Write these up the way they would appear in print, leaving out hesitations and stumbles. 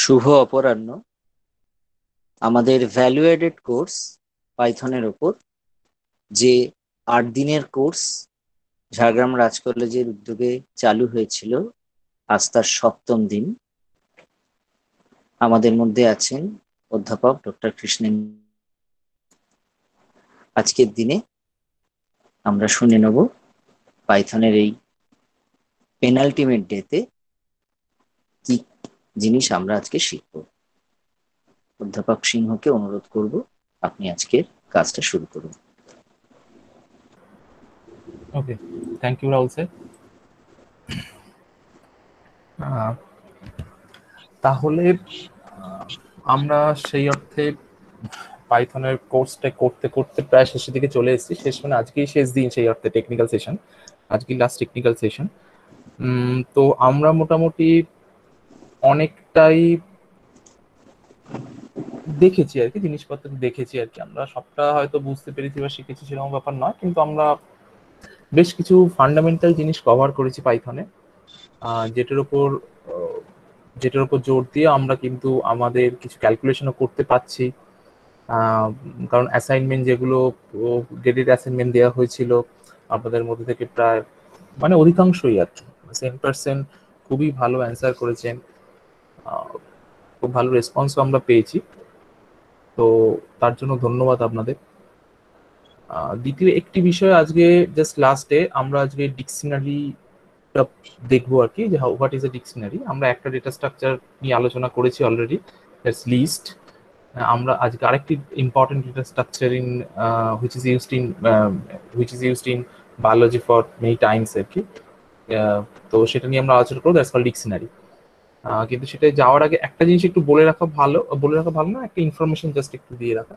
শুভ অপরাহ্ন। আমাদের value aided course পাইথনের ওপর, যে 8 দিনের কোর্স ঝাড়গ্রাম রাজ কলেজের উদ্যোগে চালু হয়েছিল, আজ তার 7ম দিন। আমাদের মধ্যে আছেন অধ্যাপক ডক্টর কৃষ্ণেন। আজকের দিনে আমরা শুনে নেব পাইথনের এই পেনাল্টিমেট ডেতে কি জিনিস আমরা আজকে শিখব। অধ্যাপক সিংহকে অনুরোধ করব, আপনি আজকের কাজটা শুরু করুন। ওকে, থ্যাংক ইউ রাহুল স্যার। তাহলে আমরা সেই অর্থে পাইথনের কোর্সটা করতে করতে প্রায় শেষের দিকে চলে এসেছি। শেষ মানে আজকেই শেষ দিন সেই অর্থে টেকনিক্যাল সেশন, আজকেই লাস্ট টেকনিক্যাল সেশন। তো আমরা মোটামুটি অনেকটাই দেখেছি আর কি, জিনিসপত্র দেখেছি আর কি। আমরা সবটা হয়তো বুঝতে পেরেছি বা শিখেছি সেরকম ব্যাপার নয়, কিন্তু আমরা বেশ কিছু ফান্ডামেন্টাল জিনিস কভার করেছি পাইথনে, যেটার উপর যেটার উপর জোর দিয়ে আমরা কিন্তু আমাদের কিছু ক্যালকুলেশনও করতে পারছি। কারণ অ্যাসাইনমেন্ট যেগুলো ডেটেড অ্যাসাইনমেন্ট দেওয়া হয়েছিল আপনাদের মধ্যে থেকে প্রায় মানে অধিকাংশই আর কি 10% খুবই ভালো অ্যান্সার করেছেন। খুব ভালো রেসপন্সও আমরা পেয়েছি, তো তার জন্য ধন্যবাদ আপনাদের। দ্বিতীয় একটি বিষয়, আজকে জাস্ট লাস্টে আমরা আজকে ডিকশনারিটা দেখবো আর কি, যে হোয়াট ইজ এ ডিকশনারি। আমরা একটা ডেটা স্ট্রাকচার নিয়ে আলোচনা করেছি অলরেডি, দ্যাটস লিস্ট। আমরা আজকে আরেকটি important data structure in which is used in biology for many times আর কি। তো সেটা নিয়ে আমরা আলোচনা করবো, দ্যাটস কল ডিকশনারি। কিন্তু সেটা যাওয়ার আগে একটা জিনিস একটু বলে রাখা ভালো না, একটা ইনফরমেশন জাস্ট একটু দিয়ে রাখা,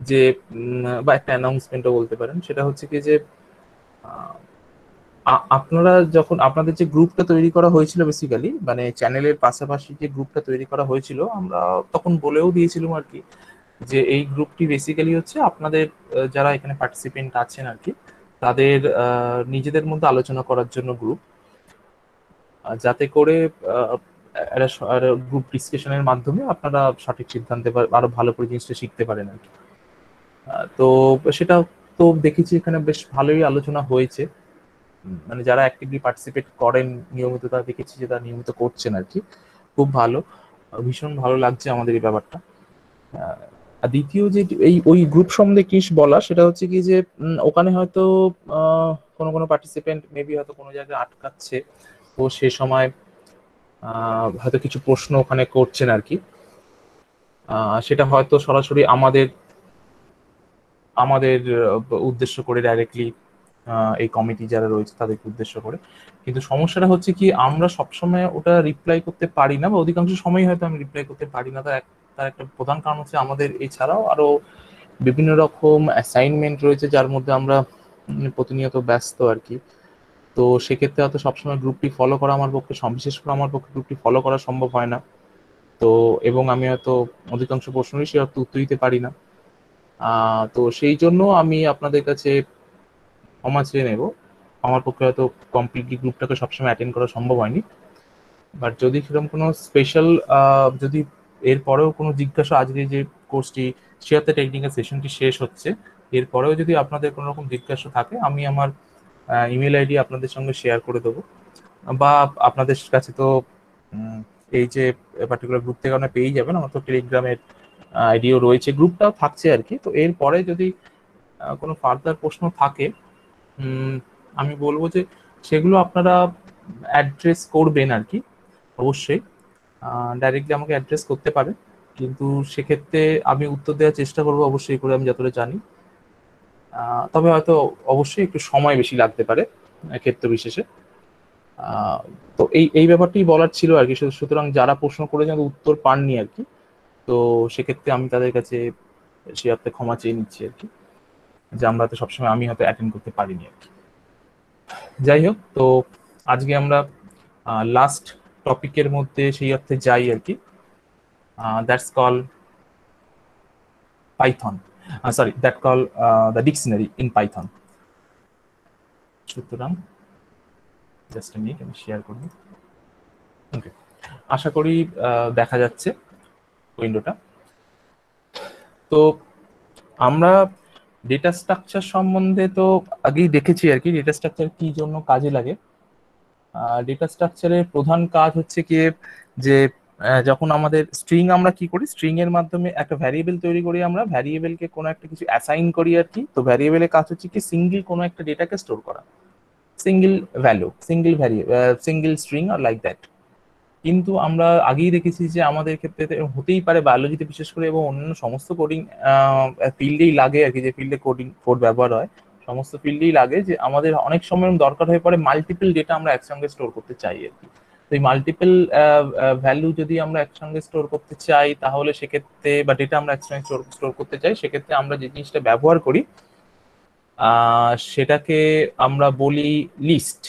যে বা একটা অ্যানাউন্সমেন্টও বলতে পারেন। সেটা হচ্ছে কি যে আপনারা যখন আপনাদের যে গ্রুপটা তৈরি করা হয়েছিল, বেসিক্যালি মানে চ্যানেলের পাশাপাশি যে গ্রুপটা তৈরি করা হয়েছিল, আমরা তখন বলেও দিয়েছিলাম আর কি, যে এই গ্রুপটি বেসিক্যালি হচ্ছে আপনাদের যারা এখানে পার্টিসিপেন্ট আছেন আর কি, তাদের নিজেদের মধ্যে আলোচনা করার জন্য গ্রুপ, যাতে করে গ্রুপ ডিসকাশনের মাধ্যমে আপনারা সঠিক সিদ্ধান্তে আরো ভালো করে জিনিসটা শিখতে পারেন আর কি। তো সেটা তো দেখেছি এখানে বেশ ভালোই আলোচনা হয়েছে। মানে যারা অ্যাক্টিভলি পার্টিসিপেট করেন নিয়মিত, তারা দেখেছি যে তারা নিয়মিত করছেন আর কি। খুব ভালো, ভীষণ ভালো লাগছে আমাদের এই ব্যাপারটা। আর দ্বিতীয় যে এই ওই গ্রুপ সম্বন্ধে কি বলা, সেটা হচ্ছে কি যে ওখানে হয়তো কোনো কোনো পার্টিসিপেন্ট মেবি হয়তো কোনো জায়গায় আটকাচ্ছে, তো সে সময় হয়তো কিছু প্রশ্ন ওখানে করছেন আর কি। সেটা হয়তো সরাসরি আমাদের আমাদের উদ্দেশ্য করে ডাইরেক্টলি, এই কমিটি যারা রয়েছে তাদেরকে উদ্দেশ্য করে। কিন্তু সমস্যাটা হচ্ছে কি, আমরা সবসময় ওটা রিপ্লাই করতে পারি না, বা অধিকাংশ সময় হয়তো আমি রিপ্লাই করতে পারি না। তার একটা প্রধান কারণ হচ্ছে আমাদের এছাড়াও আরো বিভিন্ন রকম অ্যাসাইনমেন্ট রয়েছে, যার মধ্যে আমরা প্রতিনিয়ত ব্যস্ত আর কি। তো সেক্ষেত্রে হয়তো সবসময় গ্রুপটি ফলো করা আমার পক্ষে, বিশেষ করে আমার পক্ষে গ্রুপটি ফলো করা সম্ভব হয় না। তো এবং আমি হয়তো অধিকাংশ প্রশ্নেরই সে অর্থ উত্তর দিতে পারি না। তো সেই জন্য আমি আপনাদের কাছে ক্ষমা চেয়ে নেব। আমার পক্ষে হয়তো কমপ্লিটলি গ্রুপটাকে সবসময় অ্যাটেন্ড করা সম্ভব হয়নি। বাট যদি সেরকম কোনো স্পেশাল, যদি এরপরেও কোনো জিজ্ঞাসা, আজকে যে কোর্সটি শেয়ারতে টেকনিক্যাল সেশনটি শেষ হচ্ছে, এরপরেও যদি আপনাদের কোনো রকম জিজ্ঞাসা থাকে, আমি আমার ইমেল আইডি আপনাদের সঙ্গে শেয়ার করে দেবো। বা আপনাদের কাছে তো এই যে পার্টিকুলার গ্রুপ থেকে আপনারা পেয়েই যাবেন, আমার তো টেলিগ্রামের আইডিও রয়েছে, গ্রুপটাও থাকছে আর কি। তো এরপরে যদি কোনো ফার্দার প্রশ্ন থাকে, আমি বলবো যে সেগুলো আপনারা অ্যাড্রেস করবেন আর কি। অবশ্যই ডাইরেক্টলি আমাকে অ্যাড্রেস করতে পারেন, কিন্তু সেক্ষেত্রে আমি উত্তর দেওয়ার চেষ্টা করবো অবশ্যই করে, আমি যতটা জানি। তবে হয়তো অবশ্যই একটু সময় বেশি লাগতে পারে ক্ষেত্র বিশেষে। তো এই এই ব্যাপারটি বলার ছিল আর কি। সুতরাং যারা প্রশ্ন করেছেন উত্তর পাননি আর কি, তো সেক্ষেত্রে আমি তাদের কাছে সে অর্থে ক্ষমা চেয়ে নিচ্ছি আর কি, যে আমরা তো সবসময় আমি হয়তো অ্যাটেন্ড করতে পারিনি আর কি। যাই হোক, তো আজকে আমরা লাস্ট টপিকের মধ্যে সেই অর্থে যাই আর কি। That's call Python, sorry, that call the dictionary in Python. সুতরাং জাস্ট মিনিট, আমি শেয়ার করব। ওকে, আশা করি দেখা যাচ্ছে। উইন্ডোটা। তো আমরা ডেটা স্ট্রাকচার সম্বন্ধে তো আগেই দেখেছি আর কি, ডেটা স্ট্রাকচার কি জন্য কাজে লাগে। ডেটা স্ট্রাকচারের প্রধান কাজ হচ্ছে কি, যে যখন আমাদের স্ট্রিং, আমরা কি করি, স্ট্রিং এর মাধ্যমে একটা ভ্যারিয়েবল তৈরি করি, আমরা ভ্যারিয়েবলকে কোনো একটা কিছু অ্যাসাইন করি আর কি। তো ভ্যারিয়েবলের কাজ হচ্ছে কি সিঙ্গেল কোনো একটা ডেটাকে স্টোর করা, single value, single variable, single string আর লাইক দ্যাট। কিন্তু আমরা আগেই দেখেছি যে আমাদের ক্ষেত্রে হতেই পারে, বায়োলজিতে বিশেষ করে এবং অন্যান্য সমস্ত কোডিং ফিল্ডেই লাগে আর কি, যে ফিল্ডে কোডিং কোড ব্যবহার হয় সমস্ত ফিল্ডেই লাগে, যে আমাদের অনেক সময় দরকার হয়ে পড়ে মাল্টিপল ডেটা আমরা একসঙ্গে স্টোর করতে চাই আর কি। তো এই মাল্টিপল ভ্যালু যদি আমরা একসঙ্গে স্টোর করতে চাই, তাহলে সেক্ষেত্রে, বা ডেটা আমরা একসঙ্গে স্টোর করতে চাই, সেক্ষেত্রে আমরা যে জিনিসটা ব্যবহার করি সেটাকে আমরা বলি লিস্ট।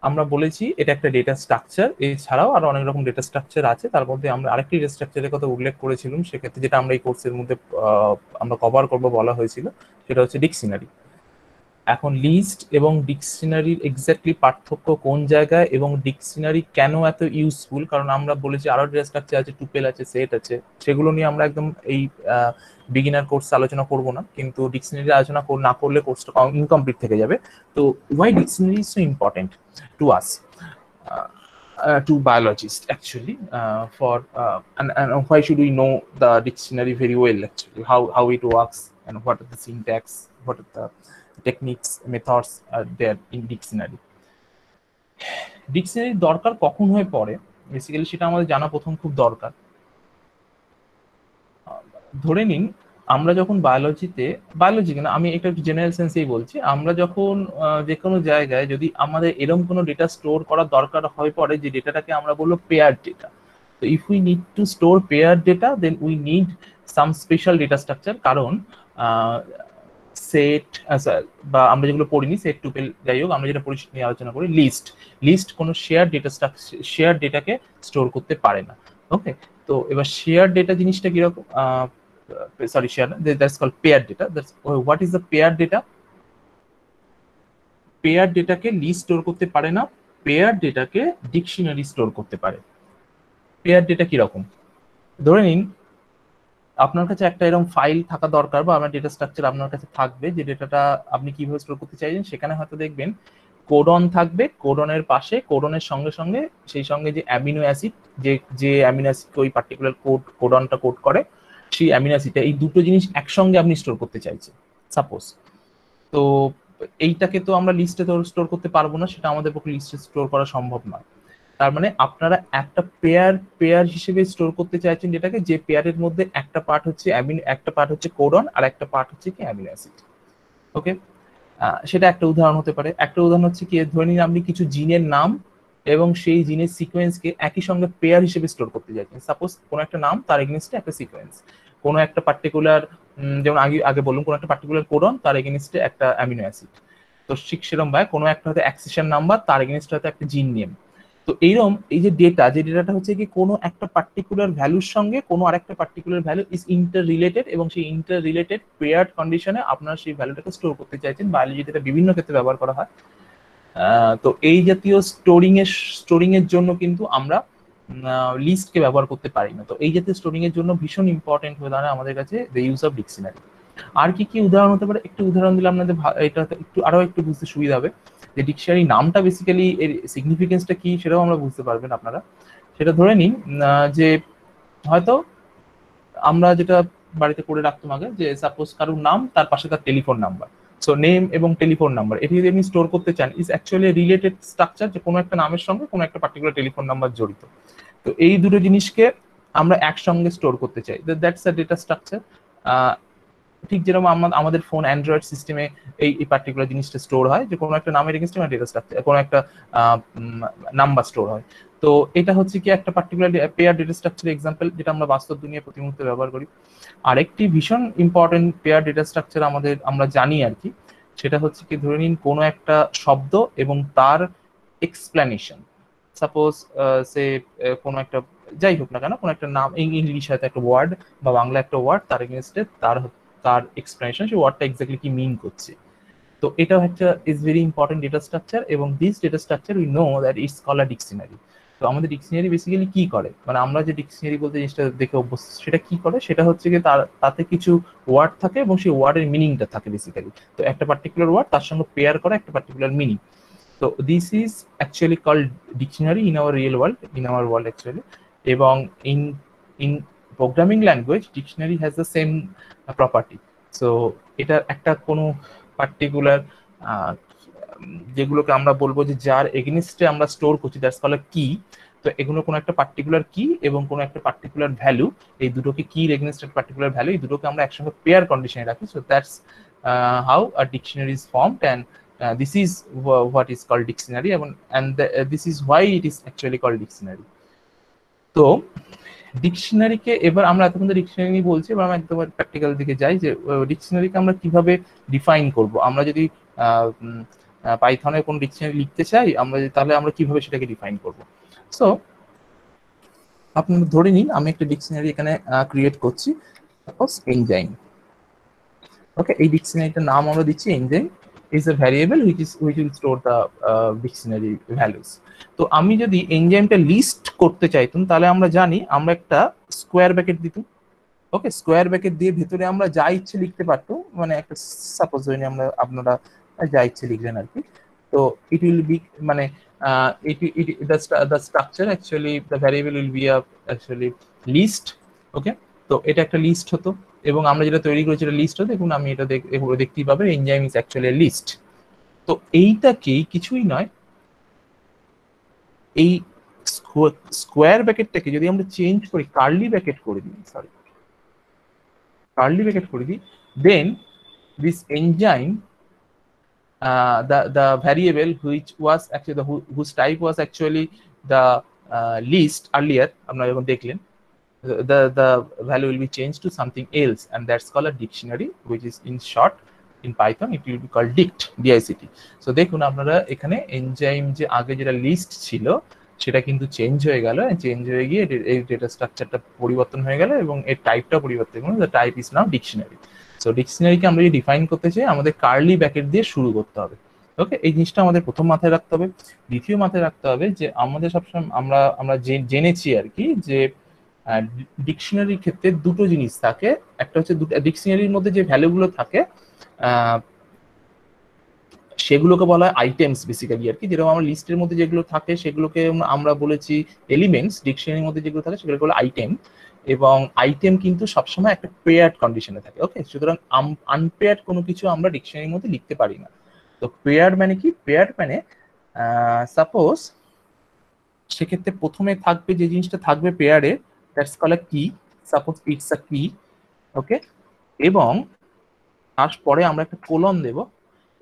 আমরা বলেছি এটা একটা ডেটা স্ট্রাকচার, এছাড়াও আরো অনেক রকম ডেটা স্ট্রাকচার আছে, তার মধ্যে আমরা আরেকটি ডেটা স্ট্রাকচারের কথা উল্লেখ করেছিলাম সেক্ষেত্রে, যেটা আমরা এই কোর্সের মধ্যে আমরা কভার করবো বলা হয়েছিল, সেটা হচ্ছে ডিকশনারি। এখন লিস্ট এবং ডিকশনারির এক্স্যাক্টলি পার্থক্য কোন জায়গায়, এবং ডিকশনারি কেন এত ইউজফুল, কারণ আমরা বলেছি আরো ডেটা স্ট্রাকচার আছে, টুপেল আছে, সেট আছে, সেগুলো নিয়ে আমরা একদম এই বিগিনার কোর্স আলোচনা করব না, কিন্তু ডিকশনারি আলোচনা না করলে কোর্সটা ইনকমপ্লিট থেকে যাবে। তো why dictionary is so important to us, to biologists actually, and why should we know the dictionary very well actually, how it works, and what are the syntax, what are the techniques, methods are there in dictionary. Dictionary দরকার কখন হয়ে পড়ে, basically সেটা আমাদের জানা প্রথম খুব দরকার। ধরে নিন আমরা যখন বায়োলজি কেন, আমি এটা একটু জেনারেল সেন্সেই বলছি, আমরা যখন যে কোনো জায়গায় যদি আমাদের এরকম কোনো ডেটা স্টোর করার দরকার হয়ে পড়ে, যে ডেটাটাকে আমরা বলবো পেয়ার ডেটা। তো if we need to store pair data, then we need some special data structure, কারণ সেট, বা আমরা যেগুলো পড়িনি, সেট টুপেল, যাই হোক, আমরা যেটা পড়ি নিয়ে আলোচনা করি, লিস্ট কোনো শেয়ার ডেটা স্ট্রাকচার, শেয়ার ডেটাকে স্টোর করতে পারে না। ওকে, তো এবার শেয়ার ডেটা জিনিসটা কিরকম, sorry, share, that's called paired data. That's what is the paired data? Paired ডেটাকে লিস্ট স্টোর করতে পারে না, পেয়ার ডেটাকে ডিকশনারি স্টোর করতে পারে। পেয়ার ডেটা কিরকম, ধরে নিন আপনার কাছে একটা এরকম ফাইল থাকা দরকার, বা আপনার ডেটা স্ট্রাকচার আপনার কাছে থাকবে, যে ডেটাটা আপনি কিভাবে স্টোর করতে চাইছেন, সেখানে হয়তো দেখবেন কোডন থাকবে, কোডনের পাশে, কোডনের সঙ্গে সঙ্গে সেই সঙ্গে যে অ্যামিনো অ্যাসিড, যে অ্যামিনো অ্যাসিডকে ওই পার্টিকুলার কোডনটা কোড করে, সেই অ্যামিনো অ্যাসিডটা, এই দুটো জিনিস একসঙ্গে আপনি স্টোর করতে চাইছেন সাপোজ। তো এইটাকে তো আমরা লিস্টে তো স্টোর করতে পারবো না, সেটা আমাদের পক্ষে লিস্টে স্টোর করা সম্ভব নয়। তার মানে আপনারা একটা পেয়ার হিসেবে স্টোর করতে চাইছেন যেটাকে, যে পেয়ারের মধ্যে একটা পার্ট হচ্ছে একটা পার্ট হচ্ছে কোডন, আর একটা পার্ট হচ্ছে কি অ্যামিনো অ্যাসিড। ওকে, সেটা একটা উদাহরণ হতে পারে। একটা উদাহরণ হচ্ছে কি, ধরে নিন আপনি কিছু জিনের নাম এবং সেই জিনের সিকোয়েন্সকে একই সঙ্গে পেয়ার হিসেবে স্টোর করতে চাইছেন। সাপোজ কোনো একটা নাম, তার এগেনস্টে একটা সিকোয়েন্স, কোনো একটা পার্টিকুলার, যেমন আগে বলুন, কোনো একটা পার্টিকুলার কোডন, তার এগেনস্টে একটা অ্যামিনো অ্যাসিড। তো ঠিক সেরকম ভাই কোনো একটা হয়তো অ্যাক্সেশন নাম্বার, তার এগেনস্টে হয়তো একটা জিন নেম। তো এইরকম এই যে ডেটাটা হচ্ছে কি কোনো একটা পার্টিকুলার ভ্যালুর সঙ্গে কোনো আরেকটা particular value is inter related, এবং সেই ইন্টার রিলেটেড পেয়ার্ড কন্ডিশনে আপনারা সেই ভ্যালুটাকে স্টোর করতে চাইছেন। বায়োলজিতে এটা বিভিন্ন ক্ষেত্রে ব্যবহার করা হয়। তো এই জাতীয় স্টোরিং এর জন্য কিন্তু আমরা লিস্টকে ব্যবহার করতে পারি না। তো এই জাতীয় স্টোরিং এর জন্য ভীষণ ইম্পর্টেন্ট হয়ে দাঁড়ায় আমাদের কাছে দ্য ইউজ অফ ডিকশনারি। আর কি কি উদাহরণ হতে পারে, একটু উদাহরণ দিলে আপনাদের এটা একটু আরো একটু বুঝতে সুবিধা হবে, যে ডিকশনারি নামটা বেসিক্যালি এর সিগনিফিকেন্সটা কি সেটাও আমরা বুঝতে পারবেন আপনারা। সেটা ধরে নিন যে হয়তো আমরা যেটা বাড়িতে করে রাখতাম আগে, যে সাপোজ কারোর নাম, তার পাশে তার টেলিফোন নাম্বার। সো নেম এবং টেলিফোন নাম্বার, এটি যদি আপনি স্টোর করতে চান, ইজ অ্যাকচুয়ালি রিলেটেড স্ট্রাকচার, যে কোনো একটা নামের সঙ্গে কোনো একটা পার্টিকুলার টেলিফোন নাম্বার জড়িত। তো এই দুটো জিনিসকে আমরা একসঙ্গে স্টোর করতে চাই, দ্যাটস আ ডেটা স্ট্রাকচার। ঠিক যেরকম আমাদের ফোন অ্যান্ড্রয়েড সিস্টেমে এই পার্টিকুলার জিনিসটা স্টোর হয়, যে কোনো একটা নামের এগেইনস্টে একটা ডেটা স্ট্রাকচার, কোনো একটা নাম্বার স্টোর হয়। তো এটা হচ্ছে কি একটা particular pair data structure example, যেটা আমরা বাস্তব দুনিয়ায় প্রতি মুহূর্তে ব্যবহার করি। আরেকটি ভীষণ ইম্পর্টেন্ট পেয়ার ডেটা স্ট্রাকচার আমরা জানি আর কি, সেটা হচ্ছে কি, ধরে নিন কোনো একটা শব্দ এবং তার এক্সপ্লেনেশন। সাপোজ সে কোনো একটা, যাই হোক না কেন, কোনো একটা নাম, ইংলিশ হয়তো একটা ওয়ার্ড, বা বাংলা একটা ওয়ার্ড, তার এগেইনস্টে তার এক্সপ্লেনেশন, সেই ওয়ার্ডটা এক্স্যাক্টলি কি মিন করছে। তো এটাও একটা is very important data structure, এবং this data structure we know that it's called a dictionary. তো আমাদের ডিকশনারি বেসিক্যালি কি করে, মানে আমরা যে ডিকশনারি বলতে জিনিসটা দেখে অভ্যস্ত, সেটা কি করে, সেটা হচ্ছে কি তাতে কিছু ওয়ার্ড থাকে এবং সেই ওয়ার্ডের মিনিংটা থাকে বেসিক্যালি। তো একটা পার্টিকুলার ওয়ার্ড তার সঙ্গে পেয়ার করা একটা পার্টিকুলার মিনিং। তো this is actually called dictionary in our real world, in our world actually. এবং in in programming language dictionary has the same property. So এটা একটা কোনো পার্টিকুলার যেগুলোকে আমরা বলবো যে যার এগেনিস্টে আমরা স্টোর করছি, দ্যাটস কল্ড কি। তো এগুলো কোনো একটা পার্টিকুলার কি এবং কোনো একটা পার্টিকুলার ভ্যালু, এই দুটোকে কির এগেনিস্ট একটা পার্টিকুলার ভ্যালু, এই দুটোকে আমরা একসঙ্গে পেয়ার কন্ডিশনে রাখি। So that's how a dictionary is formed, and this is what is called dictionary, and this is why it is actually called dictionary. তো ডিকশনারিকে এবার আমরা এতক্ষণ ডিকশনারি নিয়ে বলছি, এবার আমরা একদম প্র্যাকটিক্যাল দিকে যাই যে ডিকশনারিকে আমরা কিভাবে ডিফাইন করব। আমরা যদি পাইথনের কোন ডিকশনারি লিখতে চাই আমরা, তাহলে আমরা কিভাবে সেটাকে ডিফাইন করব। সো আপনারা ধরে নিন আমি একটা ডিকশনারি এখানে ক্রিয়েট করছি, সাপোজ এনজাইম। ওকে, এই ডিকশনারিটার নাম আমরা দিচ্ছি enzyme is a variable which will store the dictionary values. তো আমি যদি এনজাইমটা লিস্ট করতে চাইতাম, তাহলে আমরা জানি আমরা একটা স্কোয়ার ব্র্যাকেট দিতাম। ওকে, স্কোয়ার ব্র্যাকেট দিয়ে ভেতরে আমরা যা ইচ্ছে লিখতে পারতাম, মানে একটা সাপোজ ধরে আমরা, আপনারা যা ইচ্ছে লিখলেন আর কি। তো ইট উইল বি মানে the structure actually the variable will be a actually list. ওকে, তো এটা একটা লিস্ট হতো এবং আমরা যেটা তৈরি করেছি এটা লিস্ট হতো। দেখুন আমি এটা দেখতেই পাবে এনজাইম ইজ অ্যাকচুয়ালি লিস্ট। তো এইটাকেই কিছুই নয়, এই স্কোয়ার ব্র্যাকেটটাকে যদি আমরা চেঞ্জ করি, কার্লি ব্র্যাকেট করে দিই, সরি কার্লি ব্র্যাকেট করে দিই, then this enzyme the variable which was actually whose type was actually the list earlier, আপনারা যখন দেখলেন, the value will be changed to something else, and that's called a dictionary, which is in short in Python it will be called dict. So দেখুন আপনারা এখানে enzyme যে আগে যেটা list ছিল সেটা কিন্তু চেঞ্জ হয়ে গেল, চেঞ্জ হয়ে গিয়ে এই ডেটা স্ট্রাকচারটা পরিবর্তন হয়ে গেল এবং এর টাইপটা পরিবর্তন হলো, the type is now dictionary. So ডিকশনারিকে আমরা যদি ডিফাইন করতে চাই আমাদের কার্লি ব্র্যাকেট দিয়ে শুরু করতে হবে। ওকে, এই জিনিসটা আমাদের প্রথম মাথায় রাখতে হবে। দ্বিতীয় মাথায় রাখতে হবে যে আমাদের সবসময় আমরা জেনেছি আর কি যে ডিকশনারির ক্ষেত্রে দুটো জিনিস থাকে। একটা হচ্ছে ডিকশনারির মধ্যে যে ভ্যালুগুলো থাকে সেগুলোকে বলা হয় আইটেমস বেসিক্যালি আর কি। যেরকম আমরা লিস্টের মধ্যে যেগুলো থাকে সেগুলোকে আমরা বলেছি এলিমেন্টস, ডিকশনারির মধ্যে যেগুলো থাকে সেগুলো বলে আইটেম। এবং আইটেম কিন্তু সবসময় একটা পেয়ার্ড কন্ডিশনে থাকে। ওকে, সুতরাং আনপেয়ার্ড কোনো কিছু আমরা ডিকশনারির মধ্যে লিখতে পারি না। তো পেয়ার্ড মানে কি? পেয়ার্ড মানে সাপোজ সেক্ষেত্রে প্রথমে থাকবে যে জিনিসটা থাকবে পেয়ারে, দ্যাটস কল্ড আ কি। সাপোজ ইটস আ কি। ওকে, এবং তারপরে আমরা একটা কোলন দেব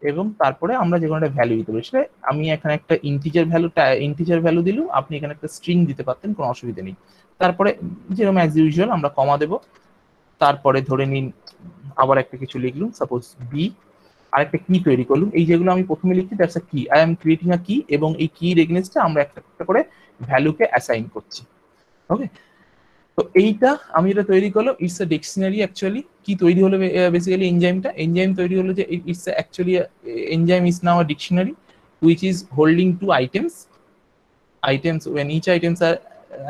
এবং তারপরে আমরা যে কোনো একটা ভ্যালু দিতে পারি। সেটা আমি এখানে একটা ইন্টিজার ভ্যালু দিলাম, আপনি এখানে একটা স্ট্রিং দিতে পারতেন, কোনো অসুবিধা নেই। তারপরে যেরকম অ্যাজ ইউজুয়াল আমরা কমা দেব, তারপরে ধরে নিন আবার একটা কিছু লিখলুম, সাপোজ বি, আরেকটা কি তৈরি করলুম। এই যেগুলো আমি প্রথমে লিখছি দ্যাটস আ কি, আই এম ক্রিয়েটিং আ কি, এবং এই কির এগেইনস্টে আমরা একটা একটা করে ভ্যালুকে অ্যাসাইন করছি। ওকে, তো এইটা আমি যেটা তৈরি করলাম ইটস আ ডিকশনারি। অ্যাকচুয়ালি কি তৈরি হলো বেসিক্যালি এনজাইম তৈরি হলো যে it's actually enzyme is now a dictionary which is holding two items when each items are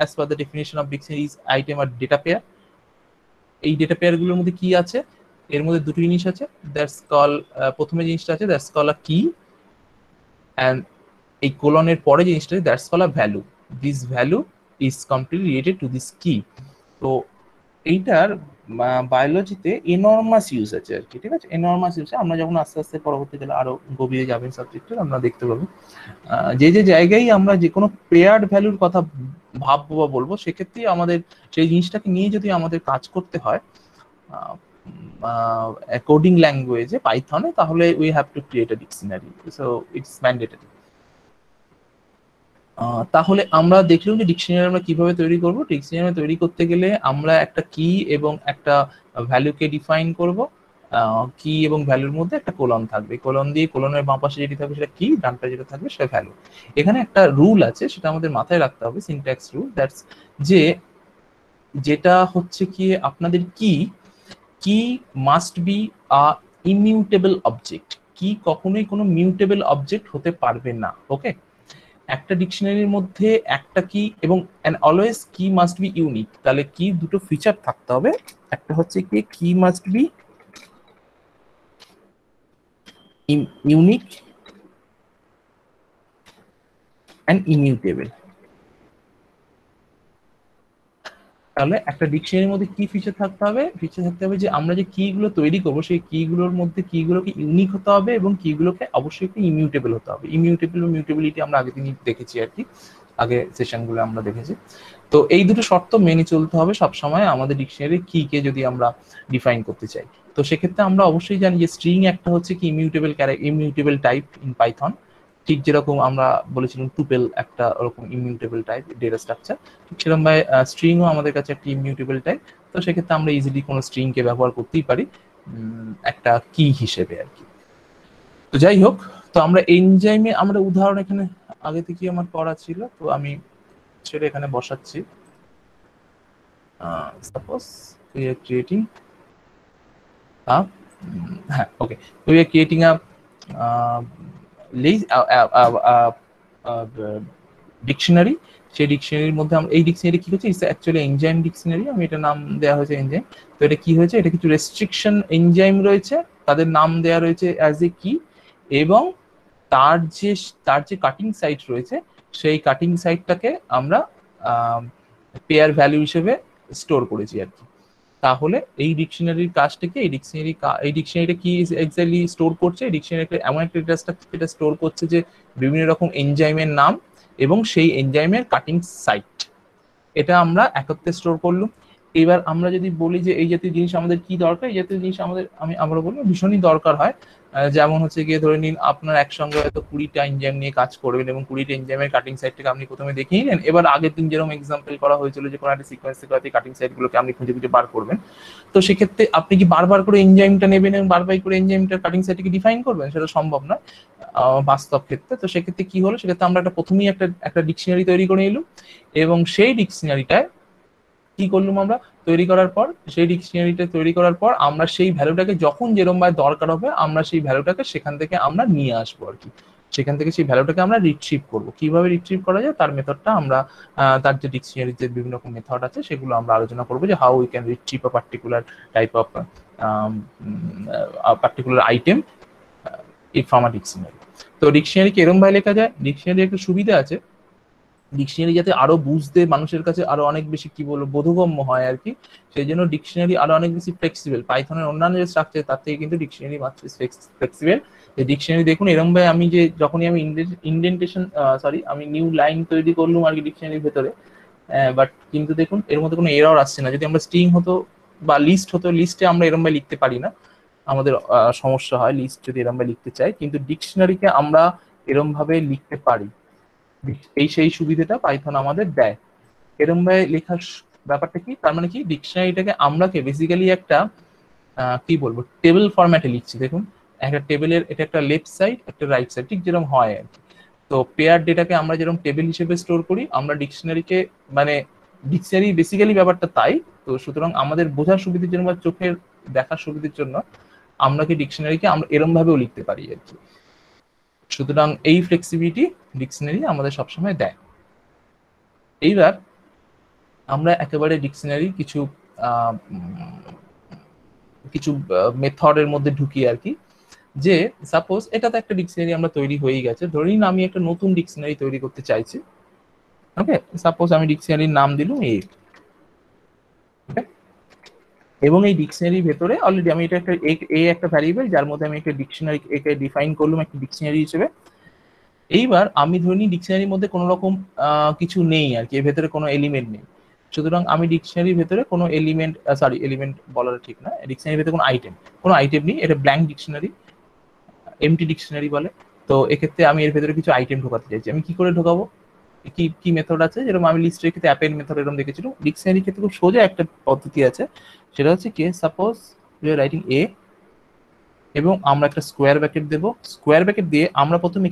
as per the definition of dictionary is item or data pair. এই data pair গুলোর মধ্যে কি আছে? এর মধ্যে দুটো জিনিস আছে, দ্যাটস কল প্রথমে জিনিসটা আছে দ্যাটস কল আ কি, অ্যান্ড এই কোলনের পরে জিনিসটা that's call a value. This value is completely related to this কি। তো এইটার বায়োলজিতে এনর্মাস ইউজ আছে আর কি, ঠিক আছে? এনর্মাস ইউজ, আমরা যখন আস্তে আস্তে পরবর্তীকালে আরো গভীরে যাবেন সাবজেক্টে আমরা দেখতে পাবো যে যে জায়গায় আমরা যে কোনো পেয়ার্ড ভ্যালুর কথা ভাববো বা বলবো, সেক্ষেত্রে আমাদের সেই জিনিসটাকে নিয়ে যদি আমাদের কাজ করতে হয় কোডিং ল্যাঙ্গুয়েজে পাইথনে, তাহলে we have to create a dictionary. So it's mandatory. তাহলে আমরা দেখলাম যে ডিকশনারি আমরা কিভাবে তৈরি করব। ডিকশনারি তৈরি করতে গেলে আমরা একটা কি এবং একটা ভ্যালুকে ডিফাইন করব। কি এবং ভ্যালুর মধ্যে একটা কোলন থাকবে, কোলন দিয়ে কোলনের বাম পাশে যেটি থাকবে সেটা কি, ডানটা যেটা থাকবে সেটা ভ্যালু। এখানে একটা রুল আছে, সেটা আমাদের মাথায় রাখতে হবে, সিনট্যাক্স রুল, দ্যাটস যে যেটা হচ্ছে কি আপনাদের কি must be a immutable object. কি কখনোই কোনো মিউটেবল অবজেক্ট হতে পারবে না। ওকে, একটা ডিকশনারির মধ্যে একটা কি এবং অলওয়েজ কি মাস্ট বি ইউনিক, তাহলে কি দুটো ফিচার থাকতে হবে, একটা হচ্ছে কি must be unique and immutable. তাহলে একটা ডিকশনারির মধ্যে কি ফিচার থাকতে হবে, ফিচার থাকতে হবে যে আমরা যে কি গুলো তৈরি করবো সেই কি গুলোর মধ্যে কি গুলোকে ইউনিক হতে হবে এবং কি গুলোকে অবশ্যই একটু ইমিউটেবল হতে হবে। ইমিউটেবল ও মিউটেবিলিটি আমরা আগের দিনই দেখেছি আর কি, আগে সেশনগুলো আমরা দেখেছি। তো এই দুটো শর্ত মেনে চলতে হবে সবসময় আমাদের ডিকশনারি কি কে যদি আমরা ডিফাইন করতে চাই। তো সেক্ষেত্রে আমরা অবশ্যই জানি যে স্ট্রিং একটা হচ্ছে কি ইমিউটেবল টাইপ ইন পাইথন, ঠিক যেরকম আমরা বলেছিলাম টুপেল একটা ওরকম ইমিউটেবল টাইপ ডেটা স্ট্রাকচার, ঠিক সেরকম ভাই স্ট্রিংও আমাদের কাছে একটা ইমিউটেবল টাইপ। তো সেক্ষেত্রে আমরা ইজিলি কোনো স্ট্রিংকে ব্যবহার করতেই পারি একটা কি হিসেবে আর কি। তো যাই হোক, তো আমরা এনজাইমে আমরা উদাহরণ এখানে আগে থেকে আমার করা ছিল, তো আমি সেটা এখানে বসাচ্ছি। Suppose we are creating a হ্যাঁ ওকে, we are creating a dictionary. সেই ডিকশনারির মধ্যে আমরা এই ডিকশনারি কি হচ্ছে, ইটস অ্যাকচুয়ালি এনজাইম ডিকশনারি, আমি এটা নাম দেওয়া হয়েছে এনজাইম। তো এটা কি হয়েছে, এটা কিছু রেস্ট্রিকশন এনজাইম রয়েছে, তাদের নাম দেওয়া রয়েছে অ্যাজ এ কি, এবং তার যে কাটিং সাইট রয়েছে সেই কাটিং সাইটটাকে আমরা পেয়ার ভ্যালু হিসেবে স্টোর করেছি আর কি। তাহলে এই ডিকশনারির কাজটা কি, এই ডিকশনারিটা কি এক্স্যাক্টলি স্টোর করছে, এই ডিকশনারিটা এমন একটা ডেটা স্ট্রাকচার যেটা স্টোর করছে যে বিভিন্ন রকম এনজাইমের নাম এবং সেই এনজাইমের কাটিং সাইট, এটা আমরা একত্রে স্টোর করলাম। এবার আমরা যদি বলি যে এই জাতীয় জিনিস আমাদের কি দরকার, এই জাতীয় জিনিস আমাদের আমরা বলবো ভীষণই দরকার হয়। যেমন হচ্ছে গিয়ে ধরে নিন আপনার একসঙ্গে হয়তো 20টা এনজাইম নিয়ে কাজ করবেন এবং 20টা এনজাইমের কাটিং সাইটটাকে আপনি প্রথমে দেখিয়ে নিলেন। এবার আগের দিন যেরকম এক্সাম্পল করা হয়েছিল যে কোনো একটা সিকোয়েন্স থেকে কাটিং সাইটগুলোকে আপনি খুঁজে খুঁজে বার করবেন, তো সেক্ষেত্রে আপনি কি বারবার করে এনজাইমটা নেবেন এবং বারবার করে এনজাইমটার কাটিং সাইটকে ডিফাইন করবেন, সেটা সম্ভব নয় বাস্তব ক্ষেত্রে। তো সেক্ষেত্রে কি হলো, সেক্ষেত্রে আমরা প্রথমেই একটা ডিকশনারি তৈরি করে নিলাম এবং সেই ডিকশনারিটায় কি করলাম আমরা তৈরি করার পর, সেই ডিকশনারিটা তৈরি করার পর আমরা সেই ভ্যালুটাকে যখন যেরকম ভাবে দরকার হবে আমরা সেই ভ্যালুটাকে সেখান থেকে আমরা নিয়ে আসবো আর কি। সেখান থেকে সেই ভ্যালুটাকে আমরা রিট্রিভ করবো। কিভাবে রিট্রিভ করা যায় তার মেথডটা আমরা তার যে ডিকশনারির যে বিভিন্ন রকম মেথড আছে সেগুলো আমরা আলোচনা করবো, যে how we can retrieve a particular type of particular item from a dictionary. তো ডিকশনারিকে এরকম ভাবে লেখা যায়, ডিকশনারি একটা সুবিধা আছে, ডিকশনারি যাতে আরো বুঝতে মানুষের কাছে আরো অনেক বেশি কি বলবো বোধগম্য হয় আর কি, সেই জন্য ডিকশনারি আরো অনেক বেশি ফ্লেক্সিবল। পাইথনের অন্যান্য যে স্ট্রাকচার তার থেকে কিন্তু ডিকশনারি মাত্র ফ্লেক্সিবল। ডিকশনারি দেখুন এরকম ভাবে আমি যে যখনই আমি ইন্ডেন্টেশন আমি নিউ লাইন তৈরি করলাম আর কি ডিকশনারির ভেতরে, বাট কিন্তু দেখুন এর মধ্যে কোনো এরর আসছে না। যদি আমরা স্ট্রিং হতো বা লিস্ট হতো, লিস্টে আমরা এরকম ভাবে লিখতে পারি না, আমাদের সমস্যা হয় লিস্ট যদি এরকম ভাবে লিখতে চাই, কিন্তু ডিকশনারিকে আমরা এরকম ভাবে লিখতে পারি। সেই সুবিধাটা পাইথন আমাদের দেয়। এরকম ভাবে লেখার ব্যাপারটা কি, তার মানে কি ডিকশনারিটাকে আমরা বেসিক্যালি একটা কি বলবো টেবিল ফরম্যাটে লিখছি। দেখুন একটা টেবিলের এটা একটা লেফট সাইড একটা রাইট সাইড, ঠিক যেরকম হয় আর কি। তো পেয়ার ডেটাকে আমরা যেরকম টেবিল হিসেবে স্টোর করি, আমরা ডিকশনারিকে মানে ডিকশনারি বেসিক্যালি ব্যাপারটা তাই। তো সুতরাং আমাদের বোঝার সুবিধার জন্য বা চোখের দেখার সুবিধার জন্য আমরা কি ডিকশনারিকে আমরা এরম ভাবেও লিখতে পারি আর কি। সুতরাং এই ফ্লেক্সিবিলিটি ডিকশনারি আমাদের সবসময় দেয়। এইবার আমরা একেবারে ডিকশনারি কিছু কিছু মেথডের মধ্যে ঢুকি আর কি, যে সাপোজ এটা তো একটা ডিকশনারি আমরা তৈরি হয়ে গেছে, ধরে নিন আমি একটা নতুন ডিকশনারি তৈরি করতে চাইছি। ওকে, সাপোজ আমি ডিকশনারির নাম দিলাম এ, এবং এই ডিকশনারির ভেতরে অলরেডি আমি এটা একটা ভ্যারিয়েবল যার মধ্যে আমি একটা ডিকশনারি একে ডিফাইন করলাম একটা ডিকশনারি হিসেবে। এইবার আমি ধরে নিই ডিকশনারির মধ্যে কোনো রকম কিছু নেই আর কি, এর ভেতরে কোনো এলিমেন্ট নেই। সুতরাং আমি ডিকশনারির ভেতরে কোনো এলিমেন্ট বলার ঠিক না, ডিকশনারির ভেতরে কোনো আইটেম নেই, এটা ব্ল্যাঙ্ক ডিকশনারি, এমটি ডিকশনারি বলে। তো এক্ষেত্রে আমি এর ভেতরে কিছু আইটেম ঢোকাতে চাইছি, আমি কি করে ঢোকাবো, কি মেথড আছে, যেরকম আমি লিস্টের ক্ষেত্রে অ্যাপেন্ড মেথড এরকম দেখেছিলাম। ডিকশনারির ক্ষেত্রে খুব সোজা একটা পদ্ধতি আছে, সেটা হচ্ছে কি সাপোজ ইউ আর রাইটিং এ এবং আমরা একটা স্কোয়ার ব্র্যাকেট দেবো। স্কোয়ার ব্র্যাকেট দিয়ে আমরা প্রথমে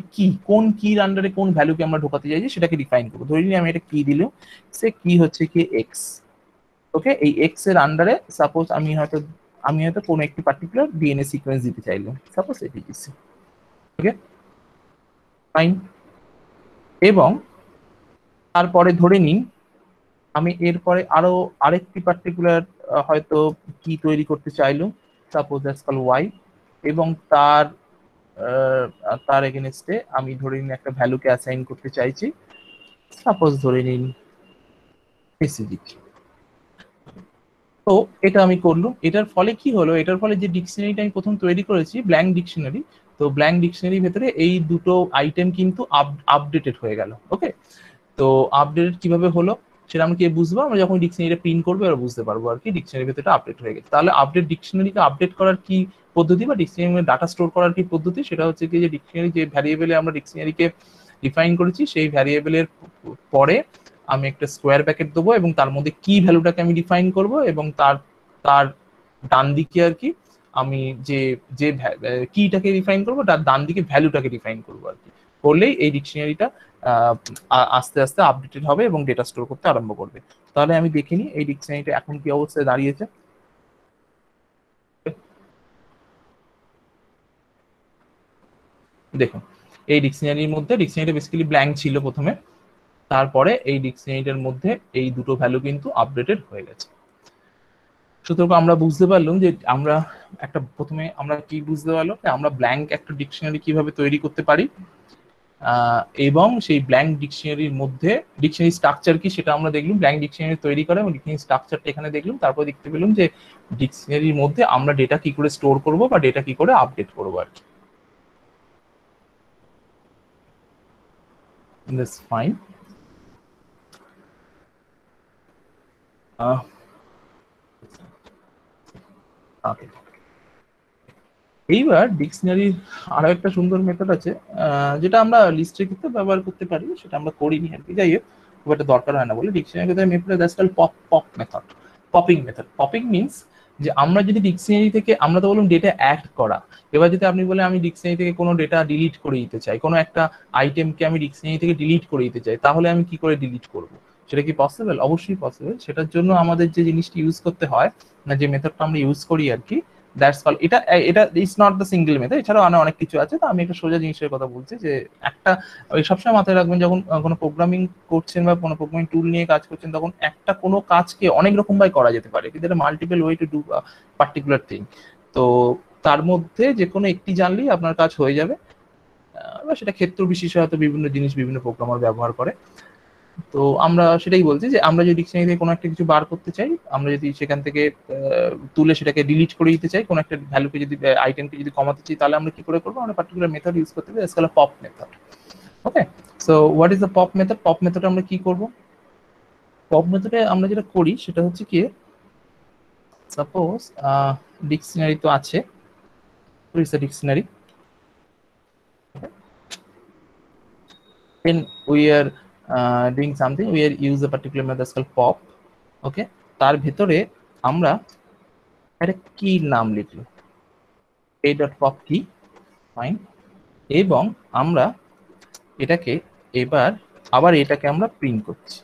কোন কির আন্ডারে কোন ভ্যালুকে আমরা ঢোকাতে চাইছি সেটাকে ডিফাইন করবো। ধরে নিই আমি এটা কি দিলাম, সে কি হচ্ছে কি এক্স। ওকে, এই এক্স এর আন্ডারে সাপোজ আমি হয়তো কোনো একটি পার্টিকুলার ডিএনএ সিকোয়েন্স দিতে চাইলাম, সাপোজ এটি দিচ্ছি। Okay fine. এবং তারপরে ধরে নিন আমি এরপরে আরো আরেকটি পার্টিকুলার হয়তো কি তৈরি করতে চাইলো, সাপোজ দ্যাটস কল ওয়াই, এবং তার এগেনস্টে আমি ধরে নিন একটা ভ্যালুকে অ্যাসাইন করতে চাইছি, সাপোজ ধরে নিন এসিডিটি। তো এটা আমি করলাম। এটার ফলে কি হলো, এটার ফলে যে ডিকশনারিটা আমি প্রথম তৈরি করেছি ব্ল্যাঙ্ক ডিকশনারি, তো ব্ল্যাঙ্ক ডিকশনারির ভেতরে এই দুটো আইটেম কিন্তু আপডেটেড হয়ে গেল। ওকে, তো আপডেট কিভাবে হলো সেটা আমরা কি বুঝবো, আমরা যখন ডিকশনারিটা প্রিন্ট করবো এবার বুঝতে পারবো আর কি ডিকশনারির ভেতরে আপডেট হয়ে গেছে। তাহলে আপডেট ডিকশনারিকে আপডেট করার কি পদ্ধতি বা ডিকশনারি ডাটা স্টোর করার কি পদ্ধতি, সেটা হচ্ছে কি যে ডিকশনারি যে ভ্যারিয়েবলে আমরা ডিকশনারিকে ডিফাইন করেছি সেই ভ্যারিয়েবলের পরে আমি একটা স্কোয়ার ব্র্যাকেট দেবো এবং তার মধ্যে কি ভ্যালুটাকে আমি ডিফাইন করব এবং তার তার ডান দিকে আর কি আমি যে যে কিটাকে ডিফাইন করবো তার ডান দিকে ভ্যালুটাকে ডিফাইন করবো আর কি। করলেই এই ডিকশনারিটা আস্তে আস্তে আপডেটেড হবে এবং ডেটা স্টোর করতে আরম্ভ করবে। তাহলে আমি দেখিনি এই ডিকশনারিটা এখন কি অবস্থায় দাঁড়িয়েছে। দেখুন এই ডিকশনারির মধ্যে ডিকশনারিটা বেসিক্যালি ব্ল্যাঙ্ক ছিল প্রথমে, তারপরে এই ডিকশনারিটার মধ্যে এই দুটো ভ্যালু কিন্তু আপডেটেড হয়ে গেছে। সুতরাং আমরা বুঝতে পারলাম যে আমরা একটা প্রথমে আমরা কি বুঝতে পারলাম যে আমরা ব্ল্যাঙ্ক একটা ডিকশনারি কিভাবে তৈরি করতে পারি, এবং সেই ব্ল্যাঙ্ক ডিকশনারির মধ্যে ডিকশনারি স্ট্রাকচার কি সেটা আমরা দেখলাম, ব্ল্যাঙ্ক ডিকশনারি তৈরি করা এবং ডিকশনারি স্ট্রাকচারটা এখানে দেখলাম। তারপর দেখতে পেলাম যে ডিকশনারির মধ্যে আমরা ডেটা কি করে স্টোর করব বা ডেটা কি করে আপডেট করবো আর কি। That's fine. Okay. এইবার ডিকশনারির আরো একটা সুন্দর মেথড আছে যেটা আমরা লিস্টের ক্ষেত্রে ব্যবহার করতে পারি, সেটা আমরা করিনি আর কি, যাই হোক খুব একটা দরকার হয় না বলে ডিকশনারি ক্ষেত্রে method that's called pop method, popping method. Popping means যে আমরা যদি ডিকশনারি থেকে আমরা তো বললাম ডেটা অ্যাড করা, এবার যদি আপনি বলে আমি ডিকশনারি থেকে কোনো ডেটা ডিলিট করে দিতে চাই, কোনো একটা আইটেমকে আমি ডিকশনারি থেকে ডিলিট করে দিতে চাই, তাহলে আমি কি করে ডিলিট করব, সেটা কি পসিবল? অবশ্যই পসিবল। সেটার জন্য আমাদের যে জিনিসটি ইউজ করতে হয় না, যে মেথডটা আমরা ইউজ করি আর কি, দ্যাটস কল এটা এটা it's not the single method, এছাড়াও অনেক কিছু আছে। তো আমি একটা সোজা জিনিসের কথা বলছি যে একটা ওই সবসময় মাথায় রাখবেন যখন কোনো প্রোগ্রামিং করছেন বা কোনো প্রোগ্রামিং টুল নিয়ে কাজ করছেন, তখন একটা কোনো কাজকে অনেক রকম ভাবে করা যেতে পারে, কিন্তু এটা multiple way to do particular thing. তো তার মধ্যে যে কোনো একটি জানলেই আপনার কাজ হয়ে যাবে, বা সেটা ক্ষেত্র বিশেষে হয়তো বিভিন্ন জিনিস বিভিন্ন প্রোগ্রামার ব্যবহার করে। তো আমরা সেটাই বলছি যে আমরা যদি ডিকশনারি থেকে কোনো একটা কিছু বার করতে চাই, আমরা যদি সেখান থেকে তুলে সেটাকে ডিলিট করে দিতে চাই, কোনো একটা ভ্যালুকে যদি আইটেমকে যদি কমাতে চাই, তাহলে আমরা কি করে করবো, আমরা পার্টিকুলার মেথড ইউজ করতে পারি, আজকাল pop method. Okay, so what is the pop method? Pop মেথডে আমরা কি করব, পপ মেথডে আমরা যেটা করি সেটা হচ্ছে কি, সাপোজ ডিকশনারি তো আছে, dictionary, then we are doing something, we are use a particular method called pop. ওকে, তার ভেতরে আমরা একটা কি নাম লিখলো a dot pop কি, ফাইন, এবং আমরা এটাকে এবার আবার এটাকে আমরা প্রিন্ট করছি।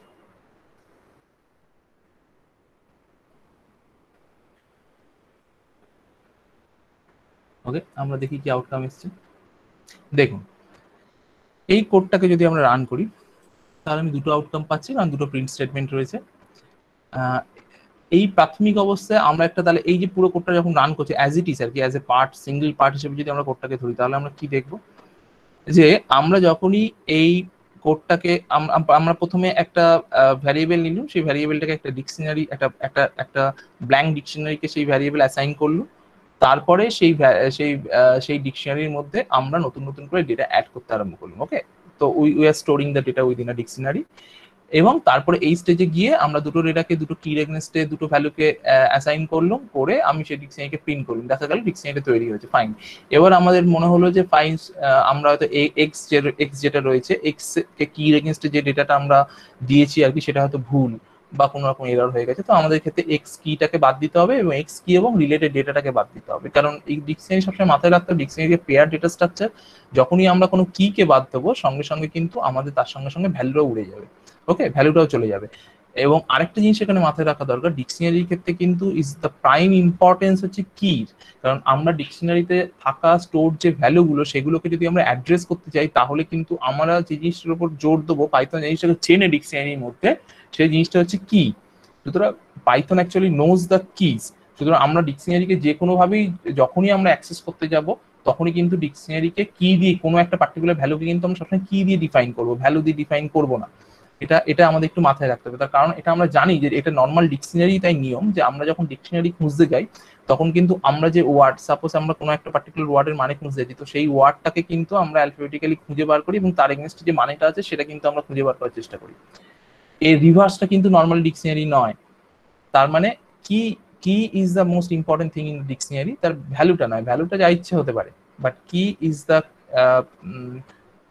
ওকে, আমরা দেখি কি আউটকাম এসছে। দেখুন এই কোডটাকে যদি আমরা রান করি তাহলে আমি দুটো আউটকাম পাচ্ছি, কারণ দুটো প্রিন্ট স্টেটমেন্ট রয়েছে। এই প্রাথমিক অবস্থায় আমরা একটা, তাহলে এই যে পুরো কোডটা যখন রান করছে অ্যাজ ইট ইজ আর কি, as a part, single part হিসেবে যদি আমরা কোডটাকে ধরি, তাহলে আমরা কি দেখবো যে আমরা যখনই এই কোডটাকে আমরা প্রথমে একটা ভ্যারিয়েবল নিলাম, সেই ভ্যারিয়েবলটাকে একটা ডিকশনারি, একটা ব্ল্যাঙ্ক ডিকশনারিকে সেই ভ্যারিয়েবল অ্যাসাইন করলো, তারপরে সেই সেই ডিকশনারির মধ্যে আমরা নতুন নতুন করে ডেটা অ্যাড করতে আরম্ভ করলাম। ওকে, তো we are storing the data within a dictionary, এবং তারপরে এই স্টেজে গিয়ে আমরা দুটো ডেটাকে দুটো কি এগেইনস্টে দুটো ভ্যালুকে অ্যাসাইন করলাম, করে আমি সেই ডিকশনারিকে প্রিন্ট করলাম, দেখা গেল ডিকশনারিটা তৈরি হয়েছে, ফাইন। এবার আমাদের মনে হলো যে ফাইন, আমরা হয়তো এক্স যেটা রয়েছে, এক্স কে কি এগেইনস্টে যে ডেটাটা আমরা দিয়েছি আর কি, সেটা হয়তো ভুল বা কোনো রকম এরর হয়ে গেছে, তো আমাদের ক্ষেত্রে এক্স কিটাকে বাদ দিতে হবে এবং এক্স কি এবং রিলেটেড ডেটাটাকে বাদ দিতে হবে, কারণ এই ডিকশনারি সবসময় মাথায় রাখতে হবে ডিকশনারি পেয়ার ডেটা স্ট্রাকচার, যখনই আমরা কোনো কি কে বাদ দেবো সঙ্গে সঙ্গে কিন্তু আমাদের তার সঙ্গে সঙ্গে ভ্যালুটাও উড়ে যাবে। ওকে, ভ্যালুটাও চলে যাবে। এবং আরেকটা জিনিস এখানে মাথায় রাখা দরকার, ডিকশনারির ক্ষেত্রে কিন্তু ইজ দ্য প্রাইম ইম্পর্টেন্স হচ্ছে কি, কারণ আমরা ডিকশনারিতে থাকা স্টোর যে ভ্যালুগুলো সেগুলোকে যদি আমরা অ্যাড্রেস করতে চাই, তাহলে কিন্তু আমরা যে জিনিসটার উপর জোর দেবো, পাইথন জিনিসটাকে চেনে ডিকশনারির মধ্যে, সেই জিনিসটা হচ্ছে কি। সুতরাং Python actually knows the keys. সুতরাং আমরা ডিকশনারিকে যে কোনোভাবেই যখনই আমরা অ্যাক্সেস করতে যাব, তখনই কিন্তু ডিকশনারিকে কি দিয়ে, কোনো একটা পার্টিকুলার ভ্যালুকে কিন্তু আমরা সবসময় কি দিয়ে ডিফাইন করবো, ভ্যালু দিয়ে ডিফাইন করবো না। এটা এটা আমাদের একটু মাথায় রাখতে হবে, তার কারণ এটা আমরা জানি যে এটা নর্মাল ডিকশনারি, তাই নিয়ম যে আমরা যখন ডিকশনারি খুঁজতে যাই, তখন কিন্তু আমরা যে ওয়ার্ড, সাপোজ আমরা কোনো একটা পার্টিকুলার ওয়ার্ডের মানে খুঁজতে যাই, তো সেই ওয়ার্ডটাকে কিন্তু আমরা অ্যালফাবেটিক্যালি খুঁজে বার করি এবং তার এগেনস্টে যে মানেটা আছে সেটা কিন্তু আমরা খুঁজে বার করার চেষ্টা করি। এর রিভার্সটা কিন্তু নর্মাল ডিকশনারি নয়। তার মানে কি, কি is the most important thing in dictionary, তার ভ্যালুটা নয়, ভ্যালুটা যা ইচ্ছে হতে পারে, বাট কি is the